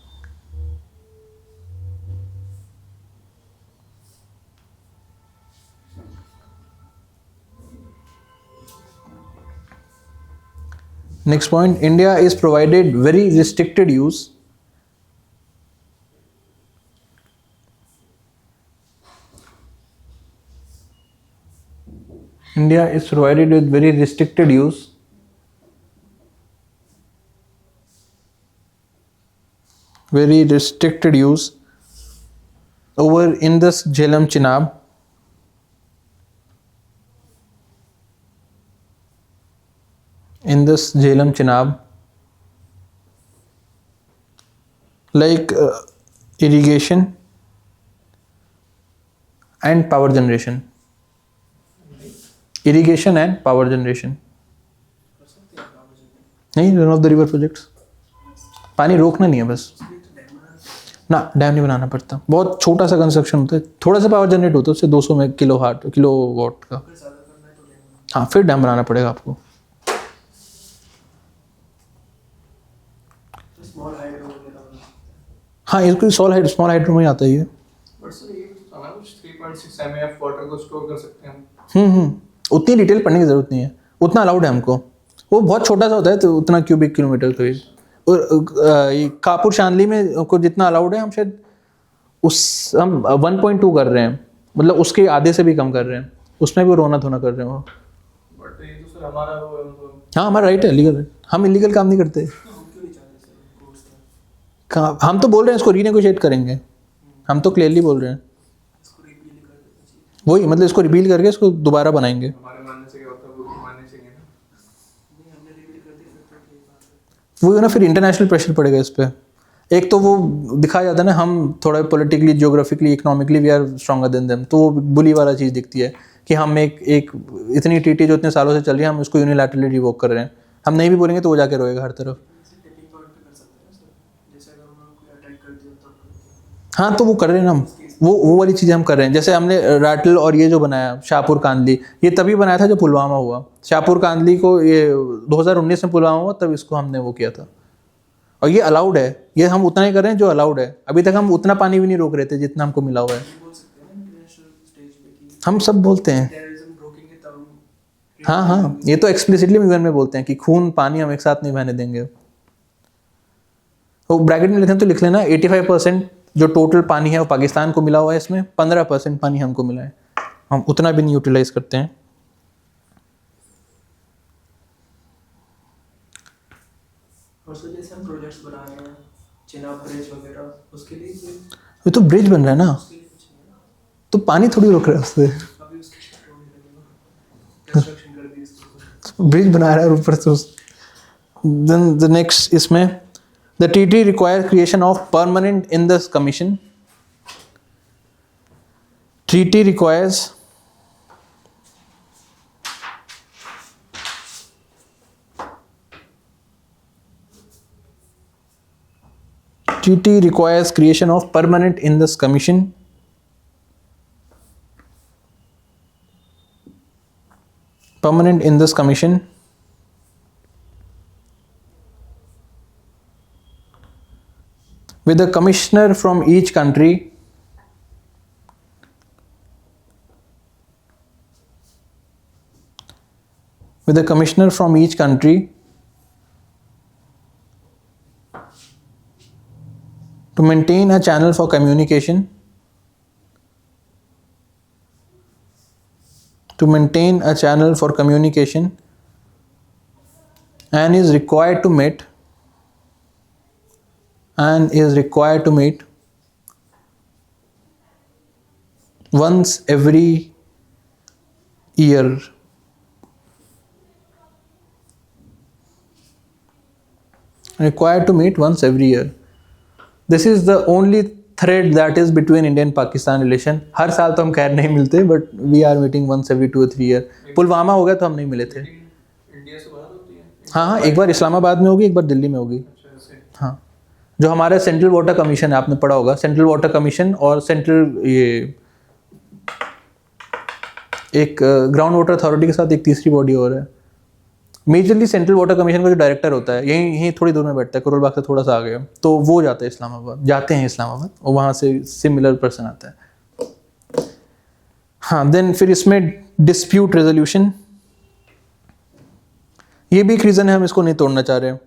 Next point, India is provided very restricted use over Indus, Jhelum, Chenab. Indus, Jhelum, Chenab like irrigation and power generation. Irrigation and power generation. कर सकते हैं काम मुझे नहीं, run of the river projects, पानी रोकना नहीं है बस उसके लिए तो डैम बनाना ना, डैम नहीं बनाना पड़ता, बहुत छोटा सा कंस्ट्रक्शन होता है, थोड़ा सा पावर जनरेट होता है उससे 200 में किलो वाट का, अगर ज़्यादा करना है तो डैम बनाना हाँ फिर डैम बनाना पड़ेगा आपको। तो स्मॉल हाइड्रो वगैरह बना सकते हैं हाँ इसको स्मॉल हाइड्रो में ही आता है ये। बट सर ये तो था ना कुछ 3.6 mAh वाटर को स्टोर कर सकते हैं हम। उतनी डिटेल पढ़ने की ज़रूरत नहीं है, उतना अलाउड है हमको, वो बहुत छोटा सा होता है तो उतना क्यूबिक किलोमीटर करीब। और ये कापुर शानली में को जितना अलाउड है हम शायद हम 1.2 कर रहे हैं, मतलब उसके आधे से भी कम कर रहे हैं, उसमें भी रोना धोना कर रहे हैं वो। बट ये तो सर हमारा वो हाँ हमारा राइट है, लीगल है, हम इलीगल काम नहीं करते। तो हम क्यों नहीं चाहते सर कोर्स का कहाँ, हम तो बोल रहे हैं इसको रीनेगोशिएट करेंगे, हम तो क्लियरली बोल रहे हैं इसको रिपील कर देना चाहिए वही, मतलब इसको रिपील करके इसको दोबारा बनाएंगे। हमारे मानने से क्या होता है वो भी मानने चाहिए ना। नहीं हमने रिपील कर दी फिर तो ठीक बात है वो ना फिर इंटरनेशनल प्रेशर पड़ेगा इस पर। एक तो वो दिखाया जाता है ना हम थोड़ा politically, geographically, economically we are stronger than them, तो वो बुली वाला चीज़ दिखती है कि हम एक इतनी ट्रीटी जो इतने सालों से चल रही है हम उसको यूनिलैटरली रिवोक कर रहे हैं। हम नहीं भी बोलेंगे तो वो जाके रोएगा हर तरफ। इसे टिपिंग पॉइंट पे कर सकते हैं ना सर जैसे अगर उन्होंने कोई अटैक कर दिया तो करते हैं हाँ तो वो कर रहे हैं ना हम, वो वाली चीज़ें हम कर रहे हैं। जैसे हमने राटल और ये जो बनाया शाहपुर कांदली, ये तभी बनाया था जब पुलवामा हुआ। शाहपुर कांदली को ये 2019 में पुलवामा हुआ तब इसको हमने वो किया था, और ये अलाउड है, ये हम उतना ही कर रहे हैं जो अलाउड है। अभी तक हम उतना पानी भी नहीं रोक रहे थे जितना हमको मिला हुआ है। ये बोल सकते हैं ना इंटरनेशनल स्टेज पे कि हम सब बोलते हैं, टेररिज्म रोकेंगे तब हम हाँ हाँ, ये तो एक्सप्लिसिटली यूएन में बोलते हैं कि खून पानी हम एक साथ नहीं बहने देंगे। वो ब्रैकेट में लिखते हैं तो लिख लेना 85% जो टोटल पानी है वो पाकिस्तान को मिला हुआ है, इसमें 15% पानी हमको मिला है, हम उतना भी नहीं यूटिलाइज करते हैं। और सर जैसे हम प्रोजेक्ट्स बना रहे हैं चिनाब ब्रिज वगैरह उसके लिए कोई ये तो ब्रिज बन रहा है ना, उसके लिए कुछ नहीं है ना तो पानी थोड़ी रोक रहा है उससे, अभी उसके स्टार्ट होने लगेगा कंस्ट्रक्शन कर दी इसको ब्रिज बना रहा है और ऊपर से उस देन द नेक्स्ट इसमें the treaty require creation of permanent in the commission. Treaty requires creation of permanent in this commission with a commissioner from each country to maintain a channel for communication and is required to meet once every year. Required to meet once every year. This is the only thread that is between India and Pakistan relation. हर साल तो हम खैर नहीं मिलते, but we are meeting once every 2 or 3 year. Pulwama हो गया तो हम नहीं मिले थे। इंडिया से बात होती है हाँ हाँ, एक बार इस्लामाबाद में होगी, एक बार दिल्ली में होगी। अच्छा ऐसे हाँ, जो हमारा सेंट्रल वाटर कमीशन है, आपने पढ़ा होगा, सेंट्रल वाटर कमीशन और सेंट्रल ये एक ग्राउंड वाटर अथॉरिटी के साथ एक तीसरी बॉडी और है। मेजरली सेंट्रल वाटर कमीशन का जो डायरेक्टर होता है यहीं थोड़ी दूर में बैठता है, करोल बाग से थोड़ा सा आगे, तो वो जाते हैं इस्लामाबाद और वहाँ से सिमिलर पर्सन आता है। हाँ, देन फिर इसमें डिस्प्यूट रेजोल्यूशन, ये भी एक रीज़न है हम इसको नहीं तोड़ना चाह रहे हैं।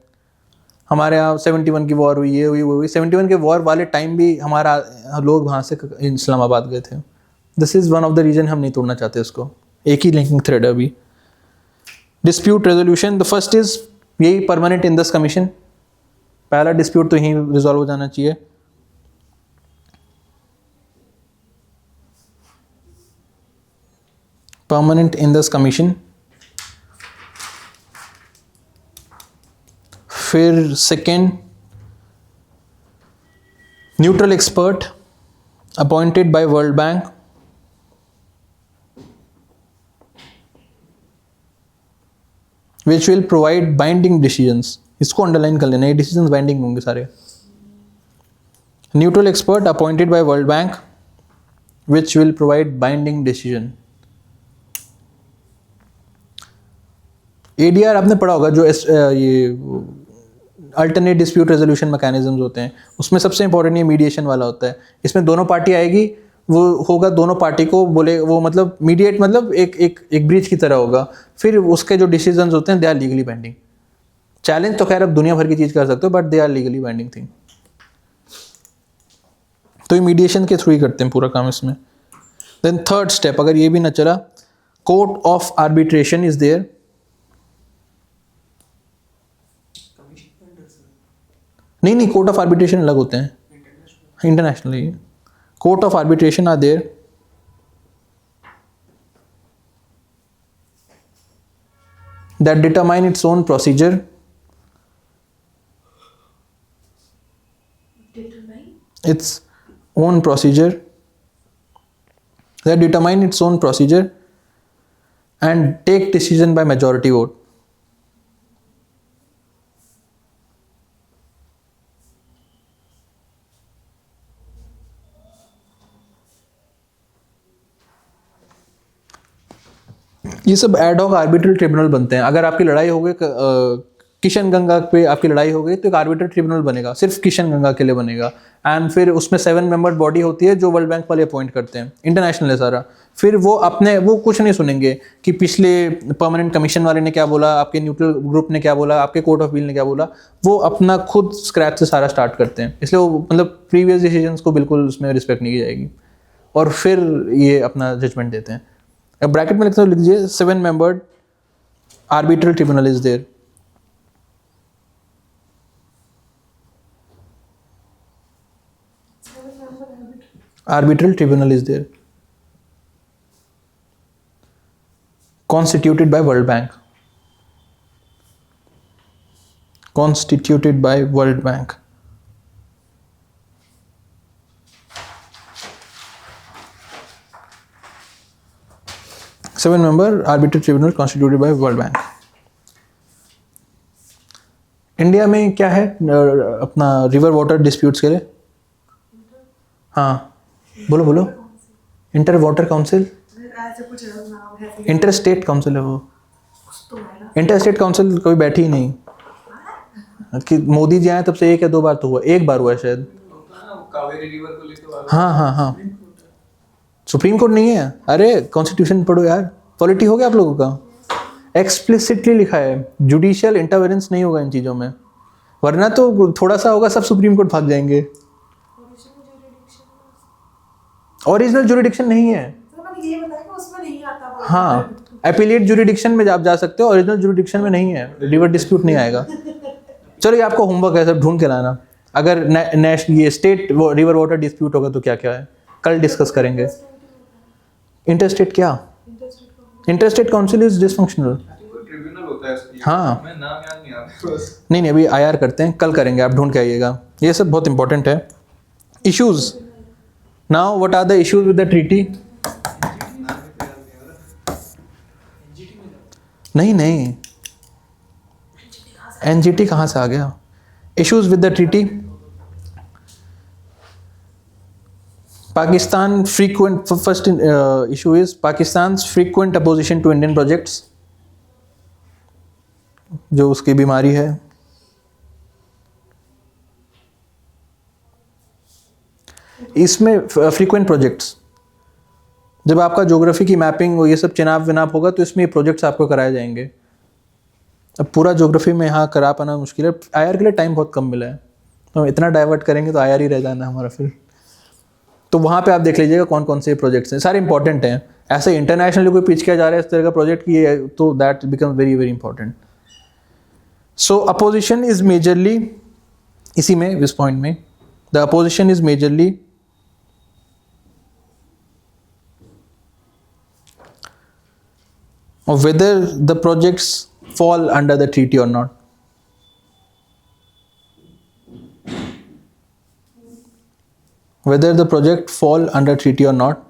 हमारे यहाँ 71 की वॉर हुई, ये हुई 71 के वॉर वाले टाइम भी हमारा लोग वहाँ से इस्लामाबाद गए थे। This is one of the reason हम नहीं तोड़ना चाहते इसको, एक ही लिंकिंग थ्रेड है अभी। Dispute resolution, the first is यही परमानेंट इन दिस कमीशन, पहला डिस्प्यूट तो यहीं रिजॉल्व हो जाना चाहिए। Permanent Indus commission. फिर second neutral expert appointed by World Bank which will provide binding decisions. इसको अंडरलाइन कर लेना, ये डिसीजंस बाइंडिंग होंगे सारे. Neutral expert appointed by World Bank which will provide binding decision. ADR आपने पढ़ा होगा, जो ये अल्टरनेट डिस्प्यूट रेजोल्यूशन मैकेनिज्म्स होते हैं, उसमें सबसे इंपॉर्टेंट ये मीडिएशन वाला होता है. इसमें दोनों पार्टी आएगी, वो होगा दोनों पार्टी को बोले, वो मतलब मीडिएट मतलब एक ब्रिज की तरह होगा. फिर उसके जो डिसीजंस होते हैं they are legally binding. Challenge तो खैर अब दुनिया भर की चीज़ कर सकते हो, but they are legally binding thing. तो ये मीडिएशन के थ्रू ही करते हैं पूरा काम इसमें. देन थर्ड स्टेप, अगर ये भी ना चला, court of arbitration is there. नहीं, कोर्ट ऑफ आर्बिट्रेशन अलग होते हैं, internationally. Court of arbitration are there. That determine its own procedure. Its own procedure. That determine its own procedure and take decision by majority vote. ये सब ad hoc arbitral tribunal बनते हैं. अगर आपकी लड़ाई हो गई किशन गंगा पे, आपकी लड़ाई हो गई तो एक आर्बिट्रल ट्रिब्यूनल बनेगा, सिर्फ किशन गंगा के लिए बनेगा. एंड फिर उसमें 7 मेंबर बॉडी होती है जो वर्ल्ड बैंक वाले अपॉइंट करते हैं, इंटरनेशनल है सारा. फिर वो कुछ नहीं सुनेंगे कि पिछले परमानेंट कमीशन वाले ने क्या बोला, आपके न्यूट्रल ग्रुप ने क्या बोला, आपके कोर्ट ऑफ अपील ने क्या बोला. वो अपना खुद स्क्रैच से सारा स्टार्ट करते हैं. इसलिए वो मतलब प्रीवियस डिसीजंस को बिल्कुल उसमें रिस्पेक्ट नहीं की जाएगी, और फिर ये अपना जजमेंट देते हैं. अब ब्रैकेट में लिख लीजिए 7 membered arbitral tribunal is there. Arbitral tribunal is there, constituted by World Bank. Constituted by World Bank. Seven-member arbitral tribunal constituted by World Bank. India में क्या है अपना रिवर वाटर डिस्प्यूट्स के लिए? हाँ बोलो. Inter water council, inter state council है वो. इंटर स्टेट काउंसिल कभी बैठी ही नहीं. कि मोदी जी आए तब से 1 या 2 बार तो हुआ, 1 बार हुआ है शायद. कावेरी रिवर को लेकर. हाँ. सुप्रीम कोर्ट नहीं है. अरे कॉन्स्टिट्यूशन पढ़ो यार. पॉलिटी हो गया आप लोगों का. एक्सप्लिसिटली लिखा है जुडिशियल इंटरवेरेंस नहीं होगा इन चीज़ों में, वरना तो थोड़ा सा होगा सब सुप्रीम कोर्ट भाग जाएंगे. ओरिजिनल जुरिडिक्शन नहीं है. हाँ, एपिलेट जुरिडिक्शन में आप जा सकते हो, ओरिजिनल जुरिडिक्शन में नहीं है. रिवर डिस्प्यूट नहीं आएगा. चलो ये आपको होमवर्क है, सब ढूंढ के लाना. अगर ये स्टेट रिवर वाटर डिस्प्यूट होगा तो क्या क्या है, कल डिस्कस करेंगे. इंटरस्टेट क्या? Interstate council is dysfunctional. Tribunal होता है इसकी. हाँ, मैं नाम याद नहीं आता बस. नहीं अभी IR करते हैं, कल करेंगे, आप ढूंढ के आइएगा. ये सब बहुत इंपॉर्टेंट है. Issues. Now what are the issues with the treaty? नहीं, NGT कहाँ से आ गया? Issues with the treaty. Pakistan frequent, first issue is Pakistan frequent opposition to Indian projects, जो उसकी बीमारी है. इसमें फ्रीक्वेंट प्रोजेक्ट्स, जब आपका ज्योग्राफी की मैपिंग ये सब चुनाव विनाप होगा तो इसमें ये प्रोजेक्ट्स आपको कराए जाएंगे. अब पूरा ज्योग्राफी में यहाँ करा पाना मुश्किल है. IR के लिए टाइम बहुत कम मिला है, तो हम इतना डाइवर्ट करेंगे तो IR ही रह जाना हमारा फिर. तो वहाँ पे आप देख लीजिएगा कौन कौन से प्रोजेक्ट्स हैं, सारे इंपॉर्टेंट हैं. ऐसे इंटरनेशनली कोई पिच किया जा रहा है इस तरह का प्रोजेक्ट की है, तो that become very very important. So opposition is majorly, इसी में इस पॉइंट में the opposition is majorly of whether the projects fall under the treaty or not. whether the project fall under treaty or not.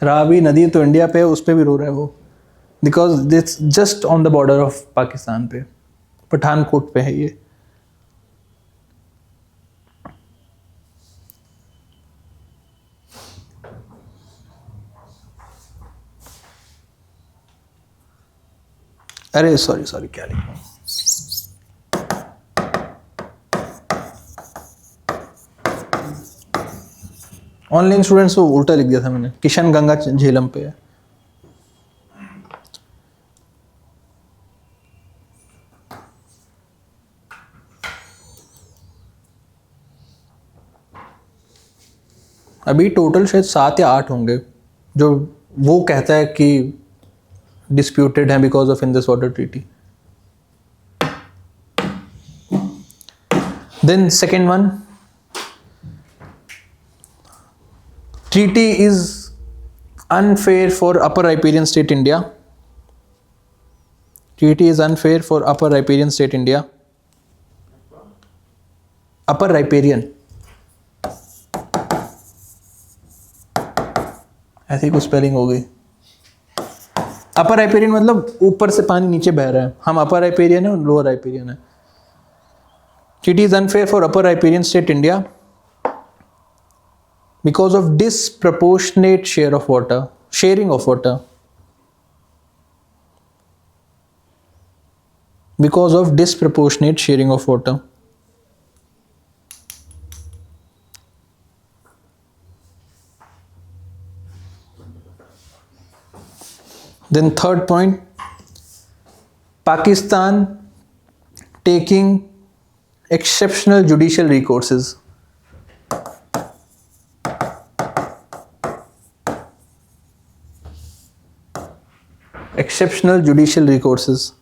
Ravi नदी तो India पे है, उस पे भी रो रहा है वो, because it's just on the border of Pakistan पे, पठानकोट पे है ये. अरे सॉरी क्या लिखा हूँ. ऑनलाइन स्टूडेंट्स को उल्टा लिख दिया था मैंने. किशन गंगा झेलम पे है. अभी टोटल शायद 7 या 8 होंगे जो वो कहता है कि डिस्प्यूटेड है because of Indus water treaty. Then second one, treaty is unfair for upper riparian state India. Treaty is unfair for upper riparian state India. Upper riparian, ऐसी कुछ स्पेलिंग हो गई. अपर राइपेरियन मतलब ऊपर से पानी नीचे बह रहा है. हम अपर राइपेरियन है और लोअर राइपेरियन है. Treaty is unfair for upper riparian state India because of disproportionate sharing of water. Because of disproportionate sharing of water. Then third point, Pakistan taking exceptional judicial recourses. Exceptional judicial recourses.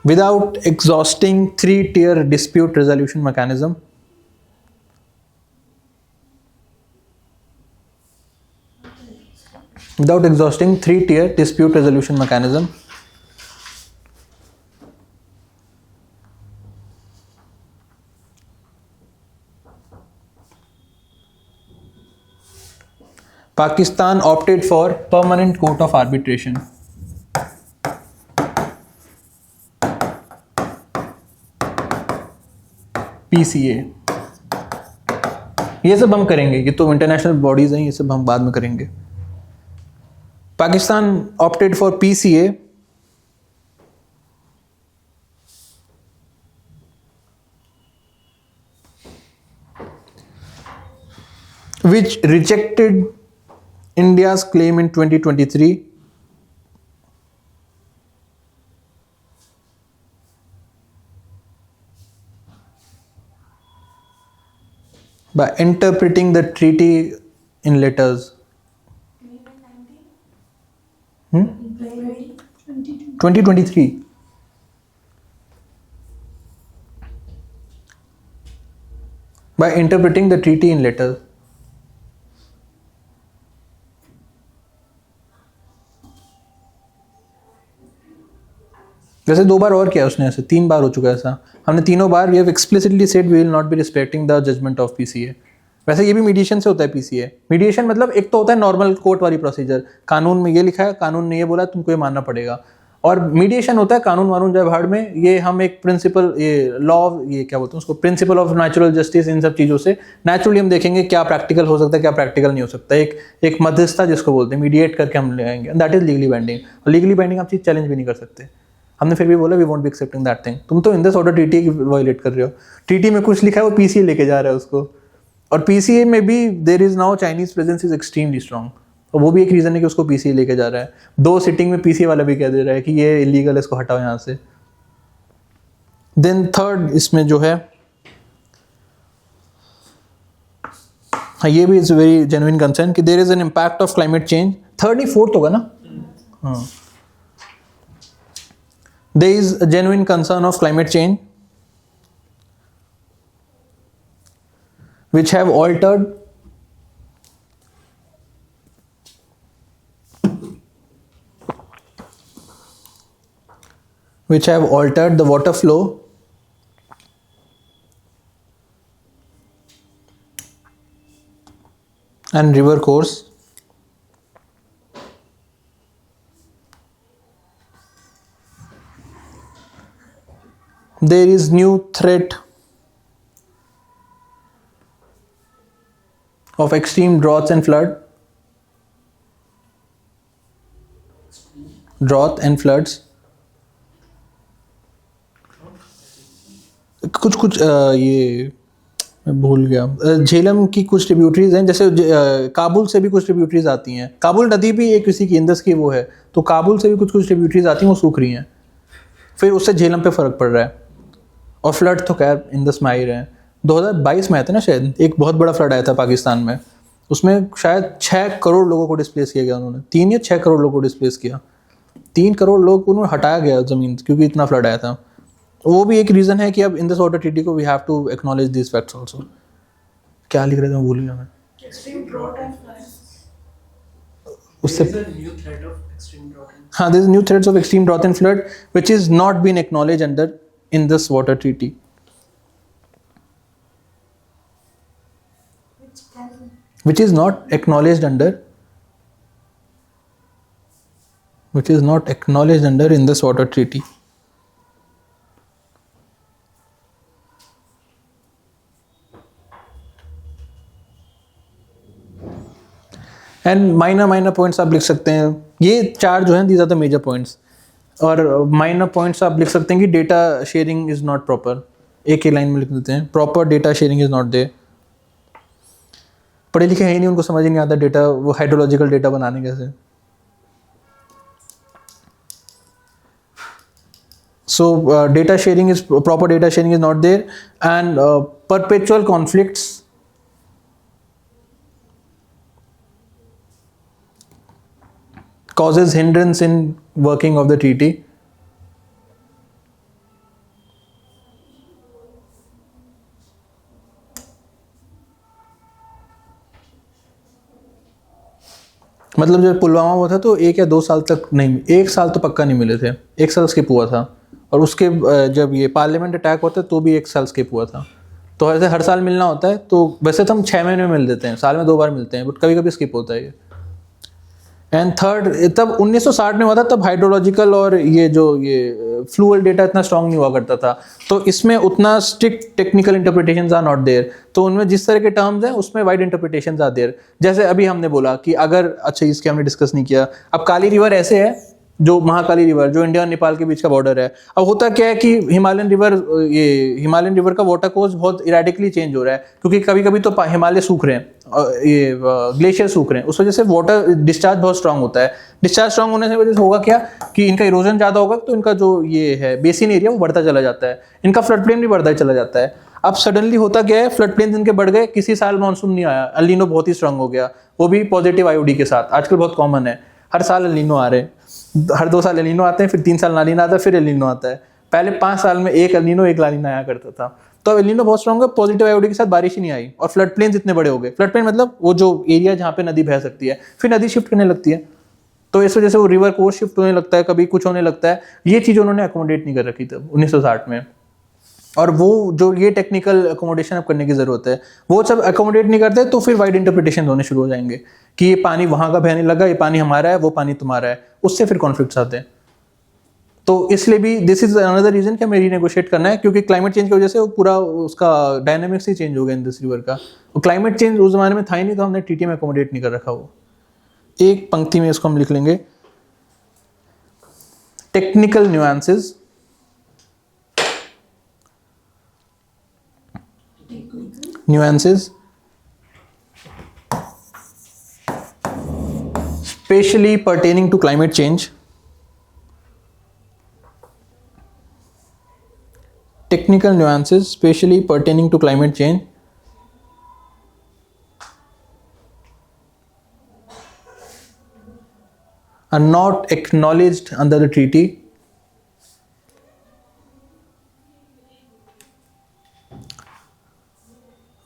Without exhausting 3-tier dispute resolution mechanism. Without exhausting 3-tier dispute resolution mechanism. Pakistan opted for Permanent Court of Arbitration. PCA. ये सब हम करेंगे, ये तो international bodies हैं, ये सब हम बाद में करेंगे. Pakistan opted for PCA, which rejected India's claim in 2023 by interpreting the treaty in letters. 2023. By interpreting the treaty in letters. वैसे 2 बार और किया उसने, ऐसे 3 बार हो चुका है ऐसा. हमने तीनों बार we have explicitly said we will not be respecting the judgment of PCA. वैसे ये भी मीडिएशन से होता है पीसीए. मीडिएशन मतलब एक तो होता है नॉर्मल कोर्ट वाली प्रोसीजर, कानून में ये लिखा है, कानून ने ये बोला, तुमको ये मानना पड़ेगा. और मीडिएशन होता है कानून वानून जब हार्ड में, ये हम एक प्रिंसिपल, ये लॉ, ये क्या बोलते हैं उसको, प्रिंसिपल ऑफ नेचुरल जस्टिस, इन सब चीज़ों से नेचुरली हम देखेंगे क्या प्रैक्टिकल हो सकता है, क्या प्रैक्टिकल नहीं हो सकता. एक मध्यस्थता जिसको बोलते हैं, मीडिएट करके हम ले आएंगे, दैट इज लीगली बाइंडिंग. और लीगली बाइंडिंग आप चीज़ चैलेंज भी नहीं कर सकते. हमने फिर भी बोला we won't be accepting that thing. तुम तो इन दिस ऑर्डर टीटी की वायलेट कर रहे हो. टीटी में कुछ लिखा है, वो पीसीए लेके जा रहा है उसको. और पीसीए में भी there is now Chinese presence is extremely strong. और वो भी एक रीज़न है कि उसको पीसीए लेके जा रहा है। 2 सिटिंग में पीसीए वाला भी कह दे रहा है कि ये इलीगल है, इसको हटाओ यहाँ से। देन थर्ड इसमें जो है, हाँ ये भी इज़ वेरी जेन्युइन कंसर्न कि there is an impact of climate change. Third नहीं फोर्थ होगा ना, हाँ। There is a genuine concern of climate change which have altered the water flow and river course. There is new threat of extreme droughts and floods. कुछ ये मैं भूल गया। झेलम की कुछ ट्रिब्यूटरीज हैं, जैसे काबुल से भी कुछ ट्रिब्यूटरीज आती हैं। काबुल नदी भी एक किसी की इंदस की वो है, तो काबुल से भी कुछ ट्रिब्यूटरीज आती हैं, वो सूख रही हैं, फिर उससे झेलम पे फ़र्क पड़ रहा है। और फ्लड तो खैर इंदस में आ ही रहे हैं। 2022 में आया था ना शायद, एक बहुत बड़ा फ्लड आया था पाकिस्तान में, उसमें शायद 6 करोड़ लोगों को डिस्प्लेस किया गया उन्होंने, 3 या 6 करोड़ लोगों को डिस्प्लेस किया। 3 करोड़ लोग उन्होंने हटाया गया ज़मीन, क्योंकि इतना फ्लड आया था। वो भी एक रीज़न है कि अब इंदस वाटर ट्रीटी को we have to acknowledge this facts also. क्या लिख रहे थे मैं भूल गया मैं। Extreme drought and floods. उससे There is a new threat of extreme drought and हाँ, there is new threats of extreme drought and flood which is not been acknowledged under Indus water treaty. Which is not acknowledged under Indus water treaty. And minor points आप लिख सकते हैं। ये 4 जो हैं these are the major points. और minor points आप लिख सकते हैं कि data sharing is not proper, एक ही लाइन में लिख देते हैं, proper data sharing is not there. पढ़े लिखे हैं ही नहीं, उनको समझ ही नहीं आता डेटा, वो हाइड्रोलॉजिकल डेटा बनाने कैसे। So data sharing is proper, data sharing is not there, and perpetual conflicts causes hindrance in working of the treaty. मतलब जब पुलवामा हुआ था तो 1 या 2 साल तक नहीं, 1 साल तो पक्का नहीं मिले थे, 1 साल स्किप हुआ था। और उसके जब ये पार्लियामेंट अटैक होता है तो भी 1 साल स्किप हुआ था। तो ऐसे हर साल मिलना होता है, तो वैसे तो हम 6 महीने में मिल देते हैं, साल में 2 बार मिलते हैं, बट कभी कभी स्किप होता है ये। एंड थर्ड, तब 1960 में हुआ था, तब हाइड्रोलॉजिकल और ये जो ये फ्लूअल डेटा इतना स्ट्रांग नहीं हुआ करता था, तो इसमें उतना strict technical interpretations are not there. तो उनमें जिस तरह के टर्म्स हैं उसमें वाइड इंटरप्रिटेशंस आर देयर। जैसे अभी हमने बोला कि अगर, अच्छा इसके हमने डिस्कस नहीं किया, अब काली रिवर ऐसे है, जो महाकाली रिवर जो इंडिया और नेपाल के बीच का बॉर्डर है। अब होता क्या है कि हिमालयन रिवर का वाटर कोर्स बहुत इरेडिकली चेंज हो रहा है, क्योंकि कभी कभी तो हिमालय सूख रहे हैं, ये ग्लेशियर सूख रहे हैं, उस वजह से वाटर डिस्चार्ज बहुत स्ट्रांग होता है। डिस्चार्ज स्ट्रांग होने की वजह से होगा क्या कि इनका इरोजन ज़्यादा होगा, तो इनका जो ये है बेसिन एरिया वो बढ़ता चला जाता है, इनका फ्लड प्लेन भी बढ़ता चला जाता है। अब सडनली होता क्या है, फ्लड प्लेन इनके बढ़ गए, किसी साल मानसून नहीं आया, एल नीनो बहुत ही स्ट्रांग हो गया, वो भी पॉजिटिव आईओडी के साथ। आजकल बहुत कॉमन है, हर साल एल नीनो आ रहे हैं, हर 2 साल एल नीनो आते हैं, फिर 3 साल लानीना आता है, फिर एल नीनो आता है। पहले 5 साल में एक एल नीनो एक लानीना आया करता था। तो अब एल नीनो बहुत स्ट्रांग है, पॉजिटिव आईओडी के साथ बारिश ही नहीं आई, और फ्लड प्लेन्स इतने बड़े हो गए। फ्लड प्लेन मतलब वो जो एरिया जहाँ पे नदी बह सकती है, फिर नदी शिफ्ट करने लगती है, तो इस वजह से वो रिवर कोर्स शिफ्ट होने लगता है, कभी कुछ होने लगता है। ये चीज़ उन्होंने अकोमोडेट नहीं कर रखी तब 1960 में, और वो जो ये टेक्निकल अकोमोडेशन अब करने की ज़रूरत है, वो सब अकोमोडेट नहीं करते, तो फिर वाइड इंटरप्रिटेशन होने शुरू हो जाएंगे कि ये पानी वहाँ का बहने लगा, ये पानी हमारा है, वो पानी तुम्हारा है, उससे फिर कॉन्फ्लिक्ट्स आते हैं। तो इसलिए भी दिस इज अनदर रीजन कि हमें रीनेगोशिएट करना है, क्योंकि क्लाइमेट चेंज की वजह से वो पूरा उसका डायनामिक्स ही चेंज हो गया इन दिस रिवर का। वो क्लाइमेट चेंज उस जमाने में था ही नहीं, तो हमने ट्रीटी में अकोमोडेट नहीं कर रखा। वो एक पंक्ति में इसको हम लिख लेंगे, technical nuances specially pertaining to climate change, technical nuances specially pertaining to climate change, are not acknowledged under the treaty,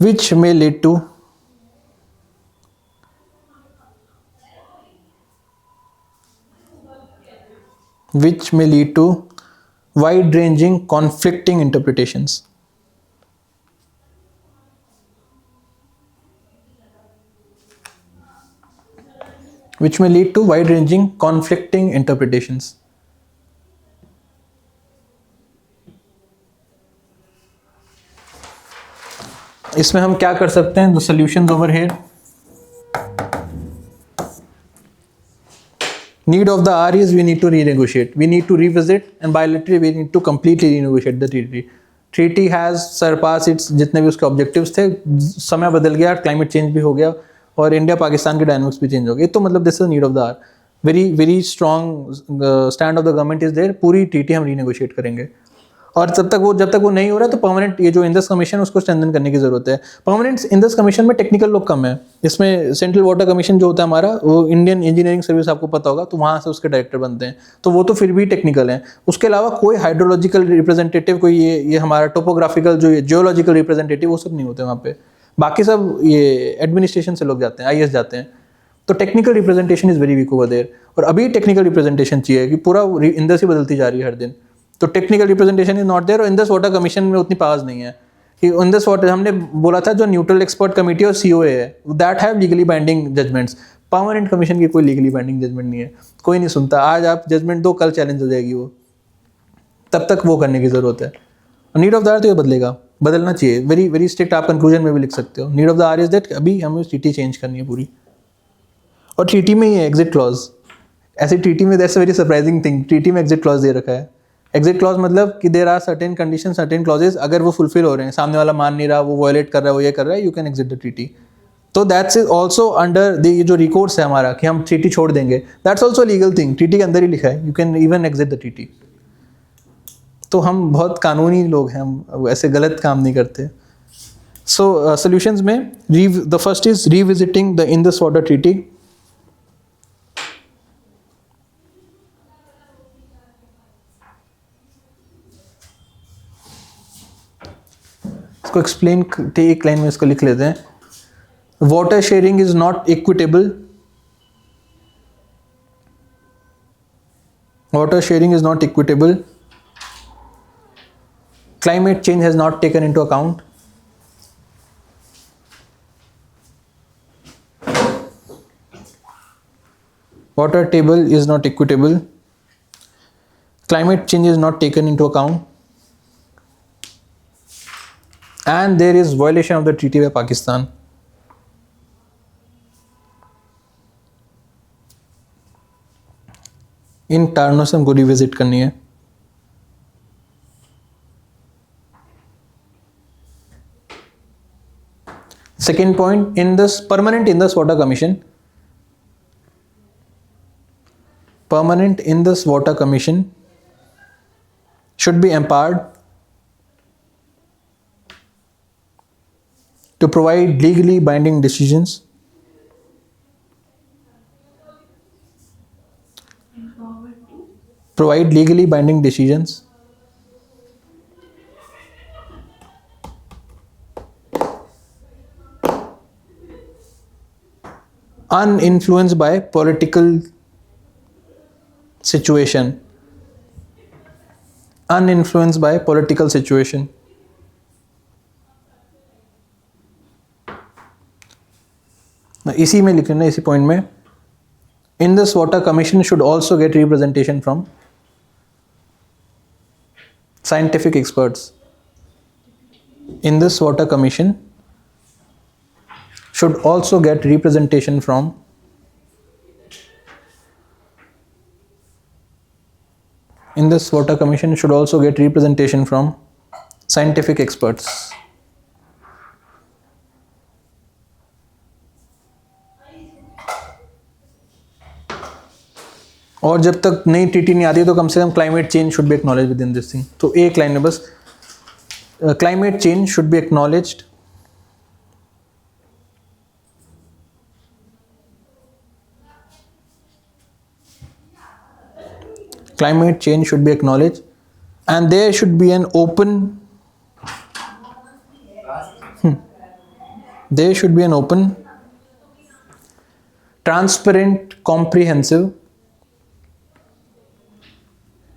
which may lead to wide-ranging conflicting interpretations. Which may lead to wide-ranging conflicting interpretations. इसमें हम क्या कर सकते हैं? The solutions over here. Need of the hour is we need to renegotiate. We need to revisit and bilaterally we need to completely renegotiate the treaty. Treaty has surpassed its जितने भी उसके objectives थे, समय बदल गया, climate change भी हो गया और इंडिया पाकिस्तान के डायनामिक्स भी चेंज हो गए. तो मतलब this is need of the hour. Very strong stand of the government is there. पूरी ट्रीटी हम रीनेगोशिएट करेंगे और जब तक वो नहीं हो रहा है तो परमानेंट ये जो इंडस कमीशन उसको स्ट्रेंथन करने की जरूरत है. परमानेंट इंडस कमीशन में टेक्निकल लोग कम है. इसमें सेंट्रल वाटर कमीशन जो होता है हमारा, वो इंडियन इंजीनियरिंग सर्विस आपको पता होगा, तो वहाँ से उसके डायरेक्टर बनते हैं, तो वो तो फिर भी टेक्निकल हैं. उसके अलावा कोई हाइड्रोलॉजिकल रिप्रेजेंटेटिव, कोई ये हमारा टोपोग्राफिकल जो जियोलॉजिकल रिप्रेजेंटेटिव, वो सब नहीं होते वहाँ पे. बाकी सब ये एडमिनिस्ट्रेशन से लोग जाते हैं, आईएएस जाते हैं. तो technical representation is very weak over there. और अभी टेक्निकल रिप्रेजेंटेशन चाहिए कि पूरा इंडस ही बदलती जा रही है हर दिन. तो technical representation is not there. और इंडस वाटर कमीशन में उतनी पावर्स नहीं है कि इंडस वाटर, हमने बोला था जो न्यूट्रल एक्सपर्ट कमेटी और सीओए है, that have legally binding judgements. Permanent commission की कोई लीगली बाइंडिंग जजमेंट नहीं है, कोई नहीं सुनता. आज आप जजमेंट दो, कल चैलेंज हो जाएगी वो. तब तक वो करने की जरूरत है. नीड ऑफ द आवर तो ये बदलेगा, बदलना चाहिए. वेरी स्ट्रिक्ट आप कंक्लूजन में भी लिख सकते हो. Need of the our is that अभी हमें ट्रीटी चेंज करनी है पूरी. और ट्रीटी में ही है एग्जिट क्लॉज. ऐसी ट्रीटी में that's a very surprising thing, treaty में एग्जिट क्लॉज दे रखा है. एग्जिट क्लॉज मतलब कि there are certain condition, certain clauses, अगर वो फुलफिल हो रहे हैं, सामने वाला मान नहीं रहा, वो वायलेट कर रहा है, वो ये कर रहा है, you can exit the treaty. तो that's is also under the, ये जो रिकोर्स है हमारा कि हम ट्रीटी छोड़ देंगे, that's also legal thing. Treaty के अंदर ही लिखा है, you can even exit the treaty. तो हम बहुत कानूनी लोग हैं, हम ऐसे गलत काम नहीं करते. सो सॉल्यूशंस में the first is revisiting the Indus water treaty. इसको एक्सप्लेन एक लाइन में इसको लिख लेते हैं. Water sharing is not equitable. Water sharing is not equitable. Climate change has not taken into account. Water table is not equitable. Climate change is not taken into account. And there is violation of the treaty by Pakistan. इन कारणों से हमको revisit करनी है. Second point, in this permanent Indus Water Commission, permanent Indus Water Commission should be empowered to provide legally binding decisions. Provide legally binding decisions uninfluenced by political situation. Uninfluenced by political situation. इसी में लिखना, इसी point में, Indus Water Commission should also get representation from scientific experts. Indus Water Commission should also get representation from Indus Water Commission should also get representation from scientific experts. और जब तक नई treaty नहीं आती तो कम से कम climate change should be acknowledge within this thing. तो एक लाइन में बस, climate change should be acknowledged climate change should be acknowledged and there should be an open there should be an open, transparent, comprehensive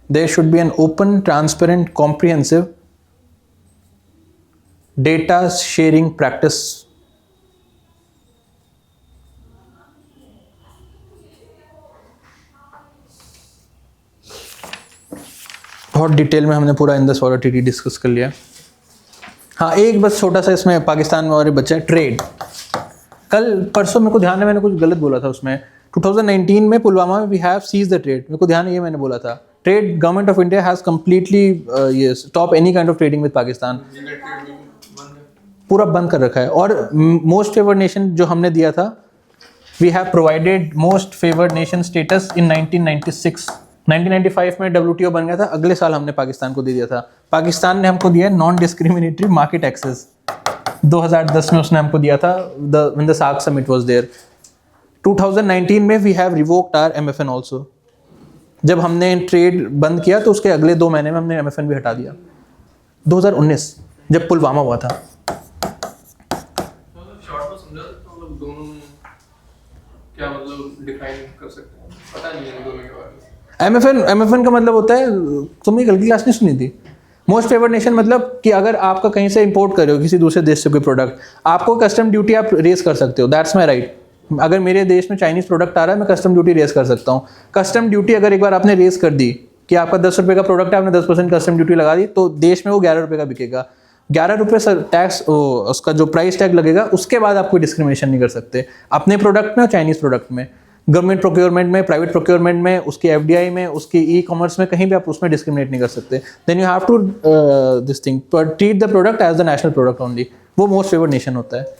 there should be an open, transparent, comprehensive data sharing practice बहुत detail में हमने पूरा Indus water treaty discuss कर लिया। हाँ, एक बस छोटा सा इसमें पाकिस्तान में और बच्चा है ट्रेड। कल परसों मेरे को ध्यान है मैंने कुछ गलत बोला था उसमें, 2019 में पुलवामा में we have cease the trade, मेरे को ध्यान है ये मैंने बोला था। Trade, government of India has completely ये stop any kind of trading with Pakistan, पूरा बंद कर रखा है। और मोस्ट फेवर्ड नेशन जो हमने दिया था, we have provided most favoured nation status in 1996। 1995 में WTO बन गया था, अगले साल हमने पाकिस्तान को दे दिया था। पाकिस्तान ने हमको दिया नॉन डिस्क्रिमिनेटरी मार्केट एक्सेस, 2010 में उसने हमको दिया था, when the SAARC summit was there। 2019 में we have revoked our MFN also. जब हमने ट्रेड बंद किया तो उसके अगले 2 महीने में हमने MFN भी हटा दिया। 2019 जब पुलवामा हुआ था। शॉर्ट में समझा तो मतलब दोनों में क्या मतलब डिफाइन कर सकते हैं, पता नहीं है दोनों के बारे में। MFN का मतलब होता है, तुमने कल की क्लास नहीं सुनी थी? मोस्ट फेवर्ड नेशन मतलब कि अगर आपका कहीं से इंपोर्ट कर रहे हो किसी दूसरे देश से कोई प्रोडक्ट, आपको कस्टम ड्यूटी आप रेज कर सकते हो, दैट्स माई राइट। अगर मेरे देश में चाइनीज प्रोडक्ट आ रहा है, मैं कस्टम ड्यूटी रेज कर सकता हूँ। कस्टम ड्यूटी अगर एक बार आपने रेज कर दी कि आपका 10 रुपये का प्रोडक्ट है, आपने 10% कस्टम ड्यूटी लगा दी, तो देश में वो 11 रुपये का बिकेगा। 11 रुपये टैक्स, उसका जो प्राइस टैग लगेगा, उसके बाद आप कोई डिस्क्रिमिनेशन नहीं कर सकते अपने प्रोडक्ट में और चाइनीज प्रोडक्ट में। गवर्नमेंट प्रोक्योरमेंट में, प्राइवेट प्रोक्योरमेंट में, उसकी FDI में, उसकी ई-कॉमर्स में, कहीं भी आप उसमें डिस्क्रिमिनेट नहीं कर सकते। Then you have to this thing treat the product as the national product only. वो मोस्ट फेवर्ड नेशन होता है।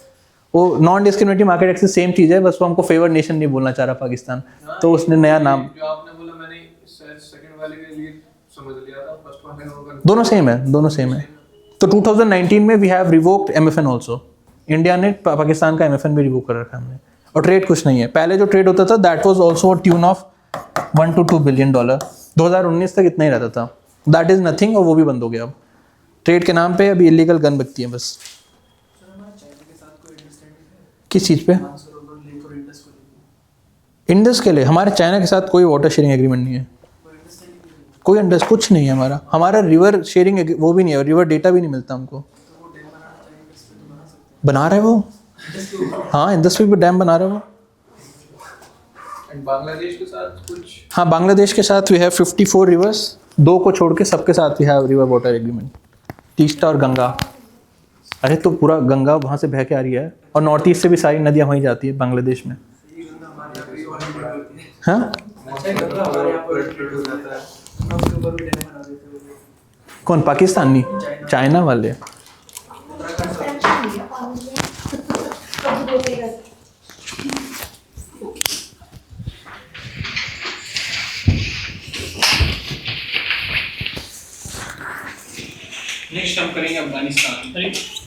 वो non discriminatory market access same चीज़ है, बस वो हमको फेवर्ड नेशन नहीं बोलना चाह रहा पाकिस्तान, तो उसने नया नाम। जो आपने बोला मैंने सेकंड वाले के लिए समझ लिया था, फर्स्ट वाले का होगा। दोनों सेम है, दोनों सेम है। तो 2019 में we have revoked MFN also. India ने पाकिस्तान का MFN भी रिवोक कर रखा है हमने। और ट्रेड कुछ नहीं है, पहले जो ट्रेड होता था that was also tune of $1 to $2 billion. 2019 तक इतना ही रहता था, दैट इज नथिंग, और वो भी बंद हो गया। अब ट्रेड के नाम पे अभी इलीगल गन बिकती है बस। सर हमारा चाइना के साथ कोई अंडरस्टैंडिंग है किस चीज़ पे? मानसरोवर लेक और इंडस को लेकर? इंडस के लिए हमारे चाइना के साथ कोई वाटर शेयरिंग एग्रीमेंट नहीं है, कोई अंडरस्टैंडिंग नहीं है? कोई इंडस कुछ नहीं है हमारा रिवर शेयरिंग वो भी नहीं है, रिवर डेटा भी नहीं मिलता हमको। तो वो डैम बनाना चाहिए, इस पे तो बना सकते बना रहे वो, हैं। हाँ इंडस पे भी डैम बना रहे वो। एंड बांग्लादेश के साथ कुछ, हाँ बांग्लादेश के साथ वी हैव 54 रिवर्स, 2 को छोड़ के सबके साथ we have river water agreement, Teesta और गंगा। अरे तो पूरा गंगा वहाँ से बह के आ रही है, और नॉर्थ ईस्ट से भी सारी नदियाँ वहीं जाती है बांग्लादेश में। ये गंगा हमारे यहाँ पे ऑलरेडी होती है। हाँ अच्छा गंगा हमारे यहाँ पर ट्रेड हो जाता है, हम उसके ऊपर भी डैम बना देते हैं। कौन? पाकिस्तानी? चाइना वाले। नेक्स्ट हम करेंगे अफगानिस्तान।